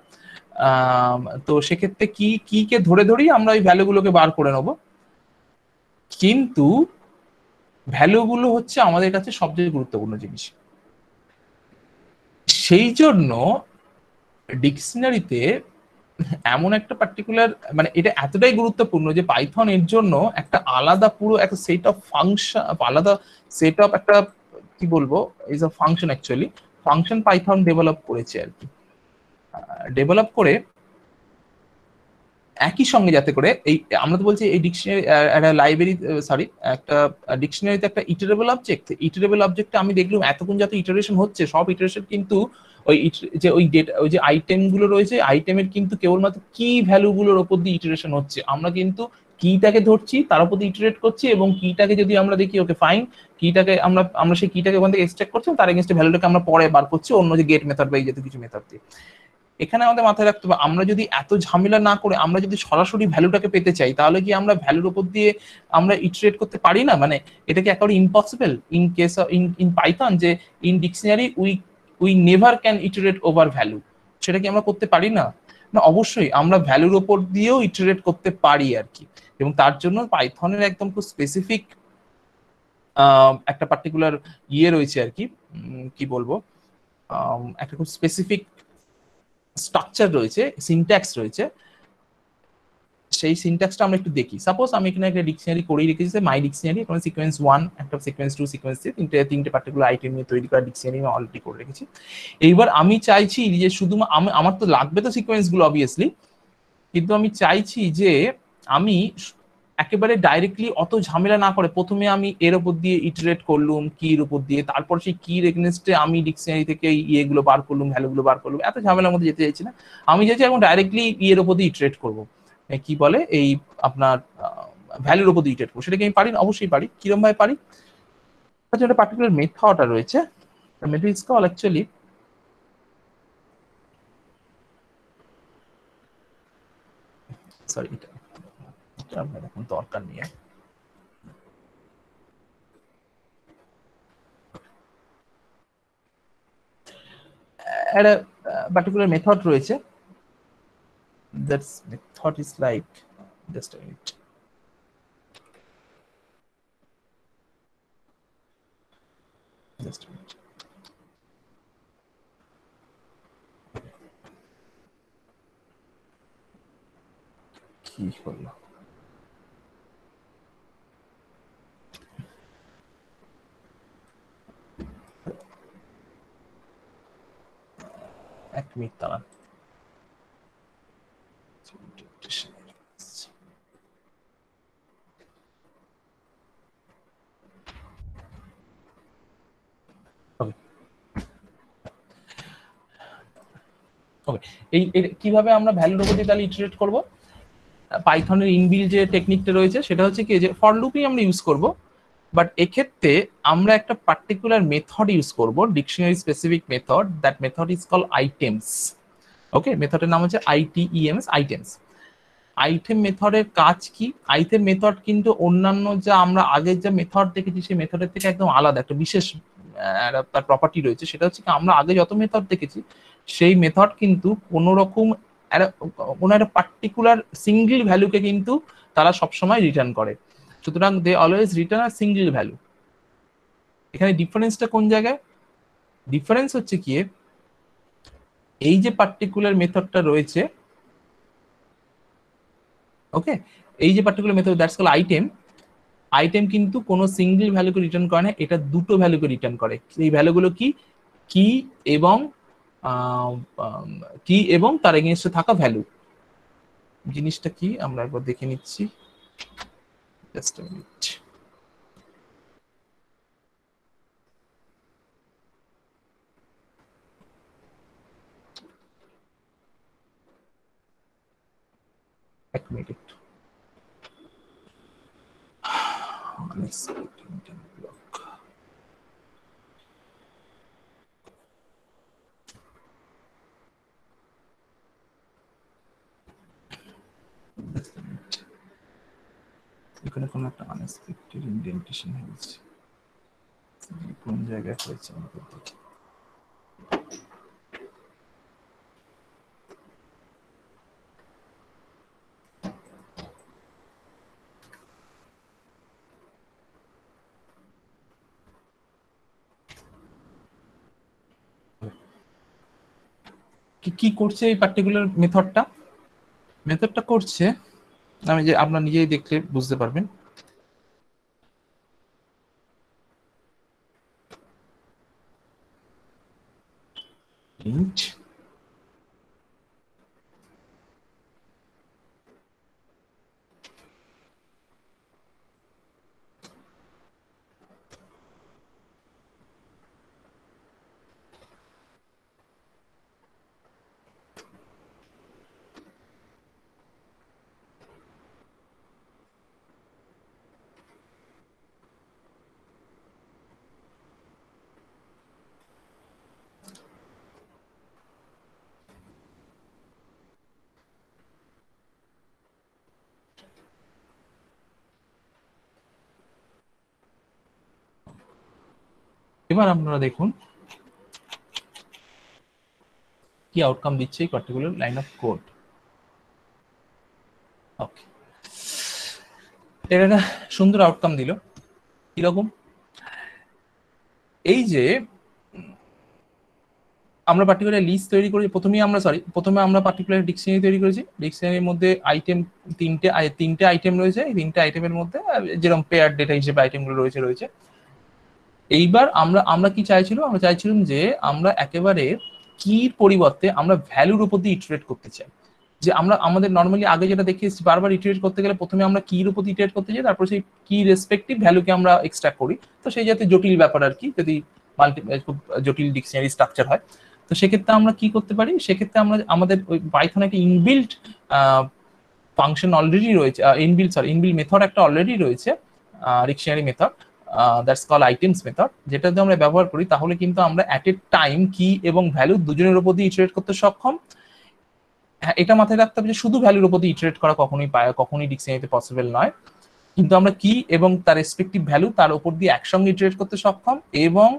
তো সেক্ষেত্রে কি কে ধরে ধরেই আমরা ওই ভ্যালুগুলোকে বার করে নেব, কিন্তু ভ্যালুগুলো হচ্ছে আমাদের কাছে সবচেয়ে গুরুত্বপূর্ণ জিনিস। সেই জন্য ডিকশনারিতে এমন একটা পার্টিকুলার, মানে এটা এতটাই গুরুত্বপূর্ণ যে পাইথন এর জন্য একটা আলাদা পুরো একটা সেট অফ ফাংশন, আলাদা সেট অফ একটা কি বলবো is a function, actually function Python develop করেছে আর কি। ডেভেলপ করে একই সঙ্গে যাতে করে এই আমরা তো বলছি এই ডিকশনারি একটা লাইব্রেরি, সরি একটা ডিকশনারিতে একটা ইটারেবল অবজেক্ট, ইটারেবল অবজেক্টে আমি দেখলাম এতক্ষণ যত ইটারেশন হচ্ছে, সব ইটারেশন কিন্তু ওই যে ওই ডেটা, ওই যে আইটেম গুলো রয়েছে, আইটেমের কিন্তু কেবলমাত্র কি ভ্যালু গুলোর উপর দিয়ে ইটারেশন হচ্ছে। আমরা কিন্তু কিটাকে ধরছি, তার উপর দিয়ে ইটারেট করছি, এবং কিটাকে যদি আমরা দেখি ওকে ফাইন, কিটাকে আমরা সেই কিটাকে ওখান থেকে এক্সট্রাক্ট করছি, তার এগেইনস্টে ভ্যালুটাকে আমরা পরে বার করছি অন্য যে গেট মেথড বা এই জাতীয় কিছু মেথড দিয়ে। এখানে আমাদের মাথায় রাখতে হবে, আমরা যদি এত ঝামেলা না করে আমরা যদি সরাসরি ভ্যালুটাকে পেতে চাই, তাহলে কি আমরা ভ্যালুর উপর দিয়ে আমরা ইটারেট করতে পারি না? মানে এটা কি একেবারে impossible in case in Python, যে in dictionary we never can iterate over value, সেটা কি আমরা করতে পারি না? না, অবশ্যই আমরা ভ্যালুর উপর দিয়েও ইটারেট করতে পারি আর কি। এবং তার জন্য পাইথনের একদম খুব স্পেসিফিক একটা পার্টিকুলার ইয়ে রয়েছে আর কি, কি বলবো, একটা খুব স্পেসিফিক স্ট্রাকচার রয়েছে, সিনট্যাক্স রয়েছে। সেই সিনট্যাক্সটা আমরা একটু দেখি। সাপোজ আমি এখানে একটা ডিকশনারি করেই রেখেছি, মাই ডিকশনারি, এখানে সিকোয়েন্স 1, একটা সিকোয়েন্স 2, সিকোয়েন্স 3, তিনটে পার্টিকুলার আইটেম নিয়ে তৈরি করা ডিকশনারি আমি অলরেডি করে রেখেছি। এইবার আমি চাইছি যে শুধু আমার তো লাগবে তো সিকোয়েন্স গুলো অবভিয়াসলি, কিন্তু আমি চাইছি যে আমি একেবারে ডাইরেক্টলি অত ঝামেলা না করে প্রথমে আমি এর উপর দিয়ে ইটারেট করলুম কির উপর দিয়ে, তারপর সেই কির এগেইনস্টে আমি ডিকশনারি থেকে ইয়েগুলো বার করলুম, ভ্যালুগুলো বার করলুম, এত ঝামেলার মধ্যে যেতে চাইছি না। আমি চাইছি এখন ডাইরেক্টলি ইয়ের উপর দিয়ে ইটারেট করবো, কি বলে এই আপনার ভ্যালুর উপর দিয়ে ইটারেট করবো। সেটা কি আমি পারি? অবশ্যই পারি। কিরকম ভাবে পারি? তার জন্য পার্টিকুলার মেথড রয়েছে, method is call actually sorry, এটা আপনার এখন দরকার নেই। একটা পার্টিকুলার মেথড রয়েছে, that's method is like, just a minute, just a minute. কি হলো? এক মিনিট দাঁড়ান। এই কিভাবে আমরা ভ্যালুর উপর দিয়ে তাহলে ইটারেট করব? পাইথনের ইনবিল্ট যে টেকনিকটা রয়েছে সেটা হচ্ছে কি, যে ফর লুপই আমরা ইউজ করব, বাট এক্ষেত্রে আমরা একটা পার্টিকুলার মেথড ইউজ করব, dictionary specific method. That method is call items. Okay, মেথডের নাম হচ্ছে আইটিইএমএস, আইটেমস। আইটেম মেথডের কাজ কি? আইটেম মেথড কিন্তু অন্যান্য যা আমরা আগের যে মেথড দেখেছি সেই মেথডের থেকে একদম আলাদা, একটা বিশেষ তার প্রপার্টি রয়েছে। সেটা হচ্ছে কি, আমরা আগে যত মেথড দেখেছি সেই মেথড কিন্তু কোনো রকম কোনো একটা পার্টিকুলার সিঙ্গেল ভ্যালুকে কিন্তু তারা সবসময় রিটার্ন করে। সুতরাং they always return a single value. এখানে ডিফারেন্সটা কোন জায়গায়? ডিফারেন্স হচ্ছে কি, এই যে পার্টিকুলার মেথডটা রয়েছে, ওকে, এই যে particular method that's call item, item কিন্তু কোনো সিঙ্গেল ভ্যালুকে রিটার্ন করে না, এটা দুটো ভ্যালুকে রিটার্ন করে। এই ভ্যালুগুলো কি, কি এবং কি এবং তার এগেইনস্টে থাকা ভ্যালু। জিনিসটা কি আমরা একবার দেখে নিচ্ছি, জাস্ট আ মিনিট। এক মিনিট। এখানে কোনো একটা আনএক্সপেক্টেড ইনডেন্টেশন হয়েছে, কোন জায়গায় হয়েছে আমাদের দেখি। কি করছে এই পার্টিকুলার মেথডটা? মেথডটা করছে, আমি যে আপনারা নিজেই দেখলে বুঝতে পারবেন। int এবার আপনারা দেখুন কি আউটকাম দিচ্ছে এই পার্টিকুলার লাইন অফ কোড। ওকে, এটা একটা সুন্দর আউটকাম দিল। কিরকম? এই যে আমরা পার্টিকুলার লিস্ট তৈরি করেছি, প্রথমে আমরা পার্টিকুলার ডিকশনারি তৈরি করেছি। ডিকশনারির মধ্যে আইটেম তিনটে আইটেম রয়েছে। এই তিনটে আইটেমের মধ্যে যেরকম পেয়ার ডেটা হিসেবে আইটেমগুলো রয়েছে। এইবার আমরা কি চাইছিলাম? আমরা চাইছিলাম যে আমরা একেবারে কির পরিবর্তে আমরা ভ্যালুর উপর দিয়ে ইটারেট করতে চাই। যে আমাদের নর্মালি আগে যেটা দেখিয়েছি, বারবার ইটারেট করতে গেলে প্রথমে আমরা কির উপর ইটারেট করতে যাই, তারপর সেই কি রেসপেক্টিভ ভ্যালুকে আমরা এক্সট্রাক্ট করি। তো সেই যাতে জটিল ব্যাপার আর কি, যদি খুব জটিল ডিকশনারি স্ট্রাকচার হয়। তো সেক্ষেত্রে আমরা কি করতে পারি? সেক্ষেত্রে আমরা আমাদের ওই পাইথনে একটা ইনবিল্ট ফাংশন অলরেডি রয়েছে, ইনবিল্ট মেথড একটা অলরেডি রয়েছে, dictionary method, that's call items method. যেটা যদি আমরা ব্যবহার করি তাহলে কিন্তু আমরা অ্যাট এ টাইম কি এবং ভ্যালু দুজনের উপর দিয়ে ইটারেট করতে সক্ষম। হ্যাঁ, এটা মাথায় রাখতে হবে যে শুধু ভ্যালুর উপর ইটারেট করা কখনোই ডিকশনারিতে পসিবল নয়, কিন্তু আমরা কি এবং তার রেসপেক্টিভ ভ্যালু তার উপর দিয়ে একসঙ্গে ইটারেট করতে সক্ষম, এবং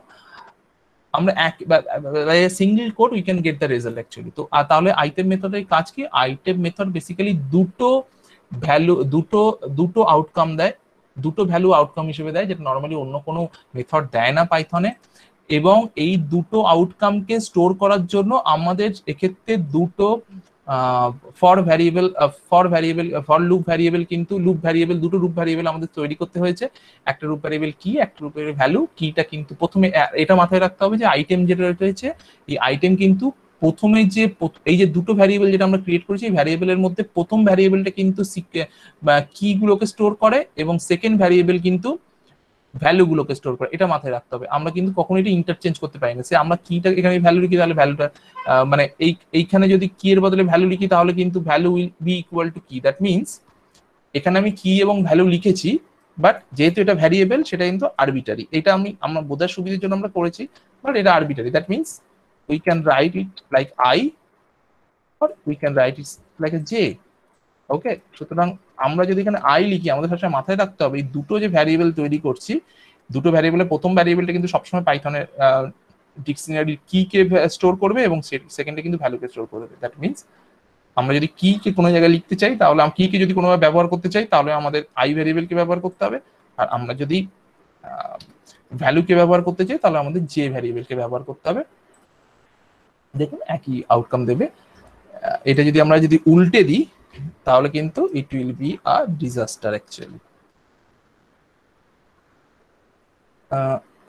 আমরা single quote we can get the result actually. তো তাহলে আইটেম মেথডের কাজ কি? আইটেম মেথড বেসিক্যালি ভ্যালু দুটো দুটো আউটকাম দেয়, দুটো ভ্যালু আউটকাম হিসেবে দেয়, যেটা নর্মালি অন্য কোনো মেথড দেয় না পাইথনে। এবং এই দুটো আউটকামকে স্টোর করার জন্য আমাদের এক্ষেত্রে দুটো ফর লুপ ভ্যারিয়েবল, কিন্তু দুটো লুপ ভ্যারিয়েবল আমাদের তৈরি করতে হয়েছে। একটা লুপ ভ্যারিয়েবল কি, একটা লুপ ভ্যারিয়েবল ভ্যালু। কিটা কিন্তু প্রথমে এটা মাথায় রাখতে হবে যে আইটেম যেটা রয়েছে, এই আইটেম কিন্তু প্রথমে যে এই যে দুটো ভ্যারিয়েবল যেটা আমরা ক্রিয়েট করেছি, এই ভ্যারিয়েবলের মধ্যে প্রথম ভ্যারিয়েবলটা কিন্তু কি গুলোকে স্টোর করে, এবং সেকেন্ড ভ্যারিয়েবল কিন্তু ভ্যালু গুলোকে স্টোর করে। এটা মাথায় রাখতে হবে। আমরা কিন্তু কখনো এটা ইন্টারচেঞ্জ করতে পারি না। সে আমরা কিটা এখানে ভ্যালু লিখি, তাহলে ভ্যালুটা মানে এইখানে যদি কি এর বদলে ভ্যালু লিখি, তাহলে কিন্তু value will be equal to কি। দ্যাট মিনস এখানে আমি কি এবং ভ্যালু লিখেছি, বাট যেহেতু এটা ভ্যারিয়েবল সেটা কিন্তু আরবিটারি। এটা আমরা বোঝার সুবিধার জন্য আমরা করেছি, বাট এটা arbitrary. That means we can write it like I, or we can write it like a j. ওকে, সুতরাং আমরা যদি এখানে আই লিখি, আমাদের সবসময় মাথায় রাখতে হবে এই দুটো যে ভ্যারিয়েবল তৈরি করছি, দুটো ভ্যারিয়েবলের প্রথম ভ্যারিয়েবলটা কিন্তু সবসময় পাইথনের ডিকশনারি কি কে স্টোর করবে, এবং সেকেন্ডে কিন্তু ভ্যালুকে স্টোর করবে। দ্যাট মিনস আমরা যদি কি কে কোনো জায়গায় লিখতে চাই, তাহলে কি কে যদি কোনোভাবে ব্যবহার করতে চাই, তাহলে আমাদের আই ভ্যারিয়েবলকে ব্যবহার করতে হবে। আর আমরা যদি ভ্যালুকে ব্যবহার করতে চাই, তাহলে আমাদের জে ভ্যারিয়েবলকে ব্যবহার করতে হবে। দেখুন একই আউটকাম দেবে। এটা যদি আমরা উল্টে দিই, তাহলে কিন্তু it will be a disaster actually.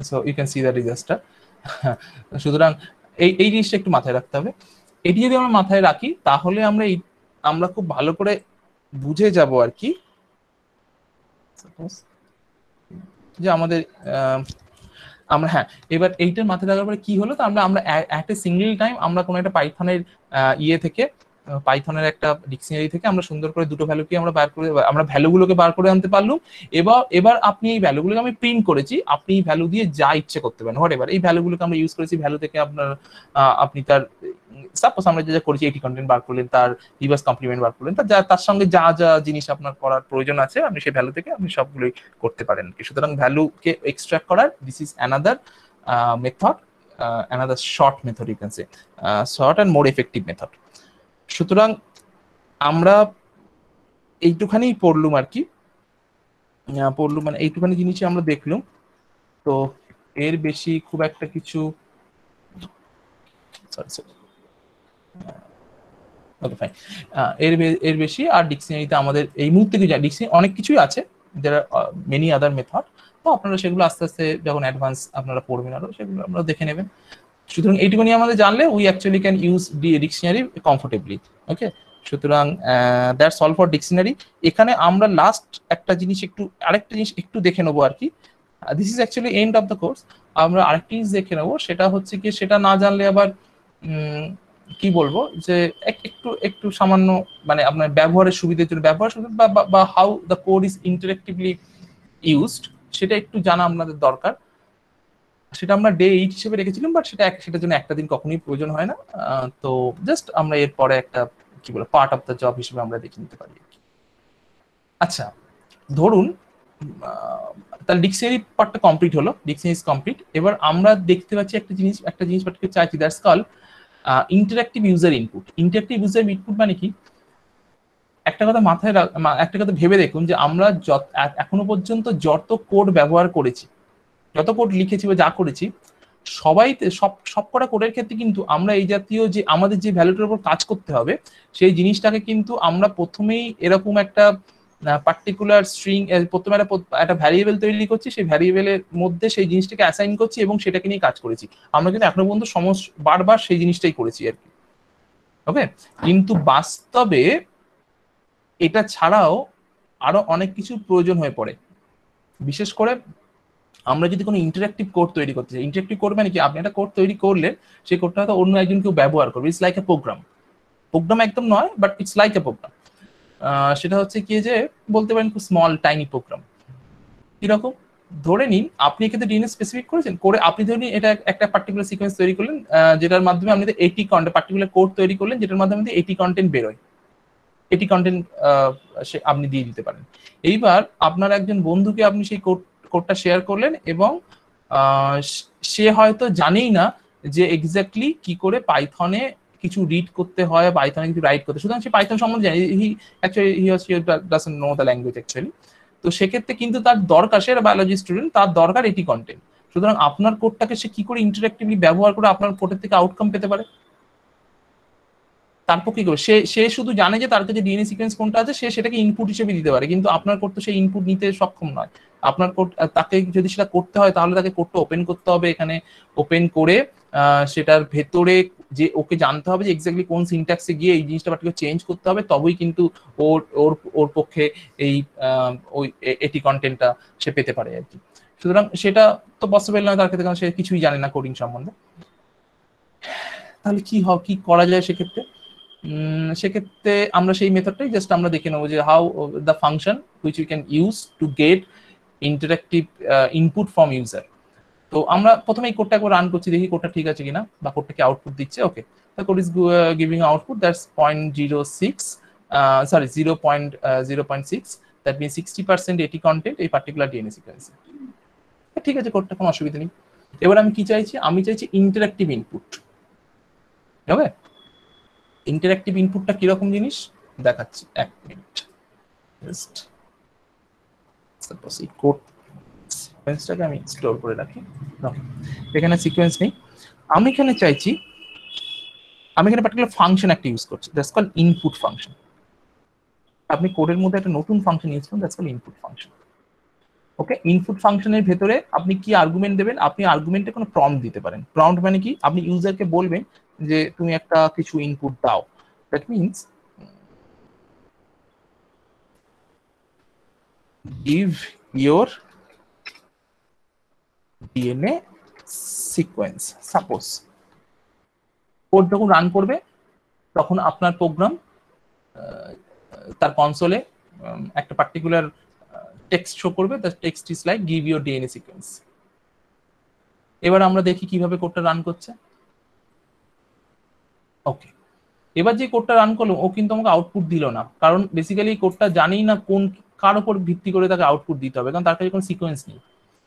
So you can see the disaster. সুতরাং এই জিনিসটা একটু মাথায় রাখতে হবে। এটি যদি আমরা মাথায় রাখি, তাহলে আমরা খুব ভালো করে বুঝে যাব আর কি, যে আমাদের আমরা হ্যাঁ, এবার এইটার মাথায় রাখার পরে কি হলো, তো আমরা একটা সিঙ্গেল টাইম আমরা কোনো একটা পাইথনের ইয়ে থেকে, পাইথনের একটা ডিকশনারি থেকে আমরা সুন্দর করে দুটো ভ্যালুকে আমরা ভ্যালুগুলোকে বার করে আনতে পারলাম। এবার আপনি এই ভ্যালুগুলোকে আমি প্রিন্ট করেছি, আপনি এই ভ্যালু দিয়ে যা ইচ্ছে করতে পারেন। হোয়াট এভার এই ভ্যালুগুলোকে আমরা ইউজ করেছি, ভ্যালু থেকে আপনি তার সাপোজ আমরা যা করেছি এটি কন্টেন্ট বার করলেন, তার রিভার্স কমপ্লিমেন্ট বার করলেন, তার সঙ্গে যা যা জিনিস আপনার করার প্রয়োজন আছে, আপনি সেই ভ্যালু থেকে আপনি সবগুলোই করতে পারেন। সুতরাং ভ্যালুকে এক্সট্রাক্ট করার this is another method, another short method, you can say short and more effective method. সুতরাং আমরা এইটুখানি পড়লুম আর কি, মানে এইটুখানি জিনিসই আমরা দেখলুম। তো এর বেশি খুব একটা কিছু এর বেশি আর ডিকশনারিতে আমাদের এই মুহূর্তে ডিকশনারি অনেক কিছুই আছে, যারা মেনি আদার মেথড। তো আপনারা সেগুলো আস্তে আস্তে যখন অ্যাডভান্স আপনারা পড়বেন আরো, সেগুলো আপনারা দেখে নেবেন। সুতরাং এইটুকুনি আমাদের জানলে we actually can use dictionary comfortably. Okay, সুতরাং দ্যাটস অল ফর ডিকশনারি। এখানে আমরা লাস্ট আরেকটা জিনিস একটু দেখে নেবো আর কি। This is actually end of the course. আমরা আরেকটা জিনিস দেখে নেবো, সেটা হচ্ছে কি, সেটা না জানলে আবার কি বলবো, যে একটু সামান্য মানে আপনার ব্যবহারের সুবিধার জন্য বা how the code is interactively used, সেটা একটু জানা আপনাদের দরকার। সেটা আমরা ডে 8 হিসেবে রেখেছিলাম, বাট সেটার জন্য একটা দিন কখনোই প্রয়োজন হয় না। তো জাস্ট আমরা এরপরে একটা কি বলে পার্ট অফ দ্য জব হিসেবে আমরা দেখে নিতে পারি। আচ্ছা, ধরুন তার ডিকশনারি পার্টটা কমপ্লিট হলো, ডিকশনারি ইজ কমপ্লিট। এবার আমরা দেখতে পাচ্ছি একটা জিনিস পার্টিকুলার চাইছি, that's call interactive user input. Interactive user input মানে কি? একটা কথা ভেবে দেখুন, যে আমরা এখনো পর্যন্ত যত কোড ব্যবহার করেছি, যত কোড লিখেছি বা যা করেছি, সবকটা কোডের ক্ষেত্রে কিন্তু আমরা এই জাতীয় যে আমাদের যে ভ্যালুটার উপর কাজ করতে হবে, সেই জিনিসটাকে কিন্তু আমরা প্রথমেই এরকম একটা পার্টিকুলার স্ট্রিং, প্রথমে একটা ভ্যারিয়েবল তৈরি করছি, সেই ভ্যারিয়েবলের মধ্যে সেই জিনিসটাকে অ্যাসাইন করছি এবং সেটাকে নিয়ে কাজ করেছি। আমরা কিন্তু এখনো পর্যন্ত বারবার সেই জিনিসটাই করেছি আর কি। ওকে, কিন্তু বাস্তবে এটা ছাড়াও আরো অনেক কিছু প্রয়োজন হয়ে পড়ে। বিশেষ করে আমরা যদি কোনো ইন্টারঅ্যাক্টিভ কোড তৈরি করতে চাই, ইন্টারঅ্যাক্টিভ কোড মানে কি, আপনি একটা কোড তৈরি করলেন, সেই কোডটা হয়তো অন্য একজন কেউ ব্যবহার করবে। ইটস লাইক এ প্রোগ্রাম একদম নয়, but it's like a program. সেটা হচ্ছে কি, যে বলতে পারেন খুব স্মল টাইনি প্রোগ্রাম। কিরকম? ধরে নিন আপনি এক্ষেত্রে ডিএনএ স্পেসিফিক করেছেন, করে আপনি ধরে নিন এটা একটা পার্টিকুলার সিকোয়েন্স তৈরি করলেন, যেটার মাধ্যমে আপনি 80 কন্টেন্ট পার্টিকুলার কোড তৈরি করলেন, যেটার মাধ্যমে 80 কন্টেন্ট বেরোয়, 80 কন্টেন্ট আপনি দিয়ে দিতে পারেন। এইবার আপনার একজন বন্ধুকে আপনি সেই কোডটা শেয়ার করলেন, এবং সে হয়তো জানেই না যে এক্স্যাক্টলি কি করে পাইথনে কিছু রিড করতে হয়, পাইথনে কিছু রাইট করতে, সুতরাং সে পাইথন সম্বন্ধে জানে, হি actually he or she doesn't know the language actually. তো সেক্ষেত্রে কিন্তু তার দরকার, সে বায়োলজি স্টুডেন্ট, তার দরকার 80 কন্টেন্ট। সুতরাং আপনার কোডটাকে সে কি করে ইন্টারঅ্যাক্টিভলি ব্যবহার করে আপনার কোডের থেকে আউটকাম পেতে পারে, তারপর কি করবে, সে শুধু জানে যে তার কাছে ডিএনএ সিকোয়েন্স কোনটা আছে, সে সেটাকে ইনপুট হিসেবে দিতে পারে, কিন্তু আপনার কোড তো সেই ইনপুট নিতে সক্ষম নয়। আপনার কোড, তাকে যদি সেটা করতে হয় তাহলে তাকে কোডটা ওপেন করতে হবে, এখানে ওপেন করে সেটার ভেতরে যে ওকে জানতে হবে যে এক্স্যাক্টলি কোন সিনট্যাক্সে গিয়ে এই জিনিসটা পার্টিকুলার চেঞ্জ করতে হবে, তবেই কিন্তু ওর ওর ওর পক্ষে এই ওই এটি কন্টেন্টটা সে পেতে পারে আর কি। সুতরাং সেটা তো পসিবল নয় তার ক্ষেত্রে, কারণ সে কিছুই জানে না কোডিং সম্বন্ধে। তাহলে কি করা যায় সেক্ষেত্রে? সেক্ষেত্রে আমরা সেই মেথডটাই জাস্ট আমরা দেখে নেবো যে how the function which you can use to get interactive input from user. তো আমরা প্রথমে এই কোডটা একবার রান করছি, দেখি কোডটা ঠিক আছে কিনা, বা কোডটা কি আউটপুট দিচ্ছে। ওকে, the code is giving output that's 0.06 sorry 0.06, that means 60% এটি কন্টেন্ট এই পার্টিকুলার ডিএনএ সিকোয়েন্সে। ঠিক আছে, কোডটা কোনো অসুবিধা নেই। এবার আমি কি চাইছি, আমি চাইছি ইন্টারঅ্যাক্টিভ ইনপুট। ওকে, ইন্টারঅ্যাক্টিভ ইনপুটটা কিরকম জিনিস দেখাচ্ছি, এক মিনিট। জাস্ট সাপোজ এই কোড সিকোয়েন্সটাকে আমি স্টোর করে রাখি, এখানে সিকোয়েন্স নেই, আমি এখানে চাইছি, আমি এখানে পার্টিকুলার ফাংশন একটা ইউজ করছি, দ্যাটস কল্ড ইনপুট ফাংশন। আপনি কোডের মধ্যে একটা নতুন ফাংশন ইউজ করুন, that's called input function. Okay, input ফাংশনের ভেতরে আপনি কি আর্গুমেন্ট দেবেন, আপনি আর্গুমেন্টে কোনো প্রম্পট দিতে পারেন। প্রম্পট মানে কি, আপনি ইউজারকে বলবেন যে তুমি একটা কিছু ইনপুট দাও, that means give your DNA sequence। Suppose code যখন রান করবে তখন আপনার প্রোগ্রাম তার কনসোলে একটা পার্টিকুলার টেক্সট শো করবে, the text is like give your DNA sequence. এবার আমরা দেখি কিভাবে কোডটা রান করছে। ওকে, এবার যে কোডটা রান করলো ও কিন্তু আমাকে আউটপুট দিল না, কারণ বেসিক্যালি কোডটা জানেই না কোন কার উপর ভিত্তি করে তাকে আউটপুট দিতে হবে, কারণ তার কাছে কোনো সিকোয়েন্স নেই।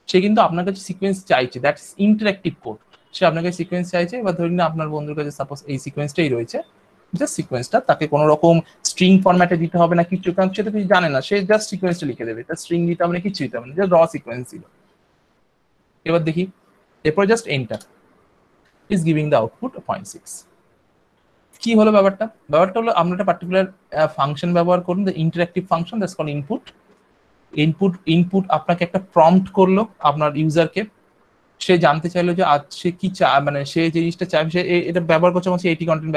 সে কিন্তু আপনার কাছে সিকোয়েন্স চাইছে, দ্যাটস ইন্টারঅ্যাক্টিভ কোড। সে আপনার কাছে সিকোয়েন্স চাইছে, এবার ধরে নিন আপনার বন্ধুর কাছে সাপোজ এই সিকোয়েন্সটাই রয়েছে, জাস্ট সিকোয়েন্সটা, তাকে কোনো রকম স্ট্রিং ফরম্যাটে দিতে হবে না কিছু, কারণ সেটা কিছু জানে না, সে জাস্ট সিকোয়েন্সটা লিখে দেবে, তার স্ট্রিং দিতে হবে না, কিছু দিতে হবে না, জাস্ট র সিকোয়েন্স ছিল। এবার দেখি, এরপর just enter, is giving the output 0.6। কি হলো ব্যাপারটা হলো আমরা একটা পার্টিকুলার ফাংশন ব্যবহার করুন, the interactive function, that's called input. Input আপনাকে একটা প্রম্পট করলো আপনার ইউজারকে, সে জানতে চাইলো যে আজ সে কি মানে সে যে জিনিসটা চায়, সে এটা ব্যবহার করছে, মানে এটি কন্টেন্ট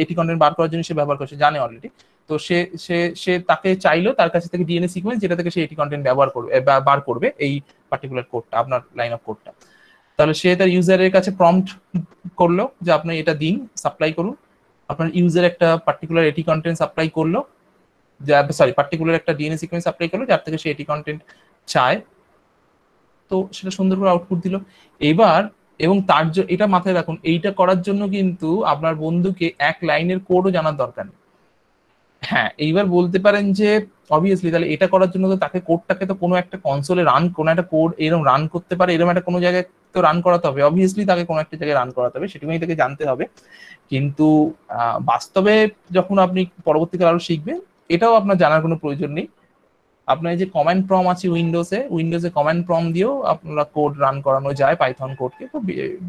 এটি কন্টেন্ট বার করার জন্য সে ব্যবহার করছে, জানে অলরেডি। তো সে সে সে তাকে চাইলো তার কাছে থেকে ডিএনএ সিকোয়েন্স, যেটা থেকে সে এটি কন্টেন্ট ব্যবহার করবে, বার করবে এই পার্টিকুলার কোডটা, আপনার লাইন অফ কোডটা। তাহলে সে তার ইউজারের কাছে প্রম্পট করলো যে আপনি এটা দিন, সাপ্লাই করুন। আপনার ইউজার একটা পার্টিকুলার এটি কন্টেন্ট সাপ্লাই করলো, পার্টিকুলার একটা ডিএনএ সিকোয়েন্স সাপ্লাই করলো যার থেকে সে এটি কন্টেন্ট চায়, তো সেটা সুন্দর করে আউটপুট দিল। এবার এবং তার এটা মাথায় রাখুন, এইটা করার জন্য কিন্তু আপনার বন্ধুকে এক লাইনের কোডও জানার দরকার নেই। হ্যাঁ, এইবার বলতে পারেন যে অবভিয়াসলি তাহলে এটা করার জন্য তো তাকে কোডটাকে তো কোনো একটা কনসোলে রান, কোনো একটা কোড এরকম রান করতে পারে, এরকম একটা কোনো জায়গায় তো রান করাতে হবে, অবভিয়াসলি তাকে কোনো একটা জায়গায় রান করাতে হবে, সেটুকুই তাকে জানতে হবে। কিন্তু বাস্তবে যখন আপনি পরবর্তীকালে আরো শিখবেন, এটাও আপনার জানার কোনো প্রয়োজন নেই। আপনার যে কমান্ড প্রম্পট আছে উইন্ডোজে কমান্ড প্রম্পট দিয়েও আপনারা কোড রান করানো যায় পাইথন কোডকে, তো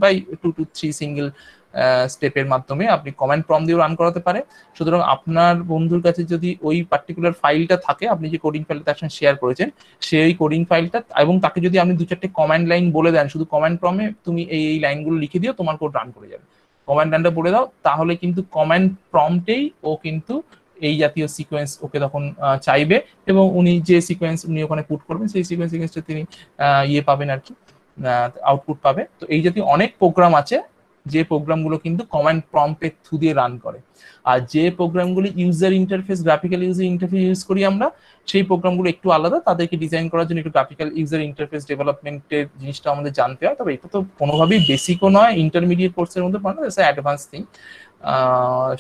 বাই 2 to 3 সিঙ্গেল স্টেপের মাধ্যমে আপনি কমান্ড প্রম্পট দিয়েও রান করাতে পারে। সুতরাং আপনার বন্ধুর কাছে যদি ওই পার্টিকুলার ফাইলটা থাকে, আপনি যে কোডিং ফাইলটা তার সঙ্গে শেয়ার করেছেন, সেই কোডিং ফাইলটা, এবং তাকে যদি আপনি 2-4টে কমান্ড লাইন বলে দেন, শুধু কমান্ড প্রম্পটে তুমি এই লাইনগুলো লিখে দিও, তোমার কোড রান করে যাবে, কমান্ড লাইনটা বলে দাও, তাহলে কিন্তু কমান্ড প্রম্পটেই ও কিন্তু এই জাতীয় সিকোয়েন্স ওকে তখন চাইবে, এবং উনি যে সিকোয়েন্স উনি ওখানে পুট করবেন সেই সিকোয়েন্সটা তিনি পাবেন আর কি, আউটপুট পাবে। তো এই জাতীয় অনেক প্রোগ্রাম আছে যে প্রোগ্রামগুলো কিন্তু কমান্ড প্রম্পটের থ্রু দিয়ে রান করে। আর যে প্রোগ্রামগুলি user interface, graphical user interface use করি আমরা, সেই প্রোগ্রামগুলো একটু আলাদা, তাদেরকে ডিজাইন করার জন্য একটু গ্রাফিক্যাল ইউজার ইন্টারফেস ডেভেলপমেন্টের জিনিসটা আমাদের জানতে হয়। তবে এটা তো কোনোভাবেই বেসিকও নয়, ইন্টারমিডিয়েট কোর্সের মধ্যে পড়ে না, অ্যাডভান্স থিং।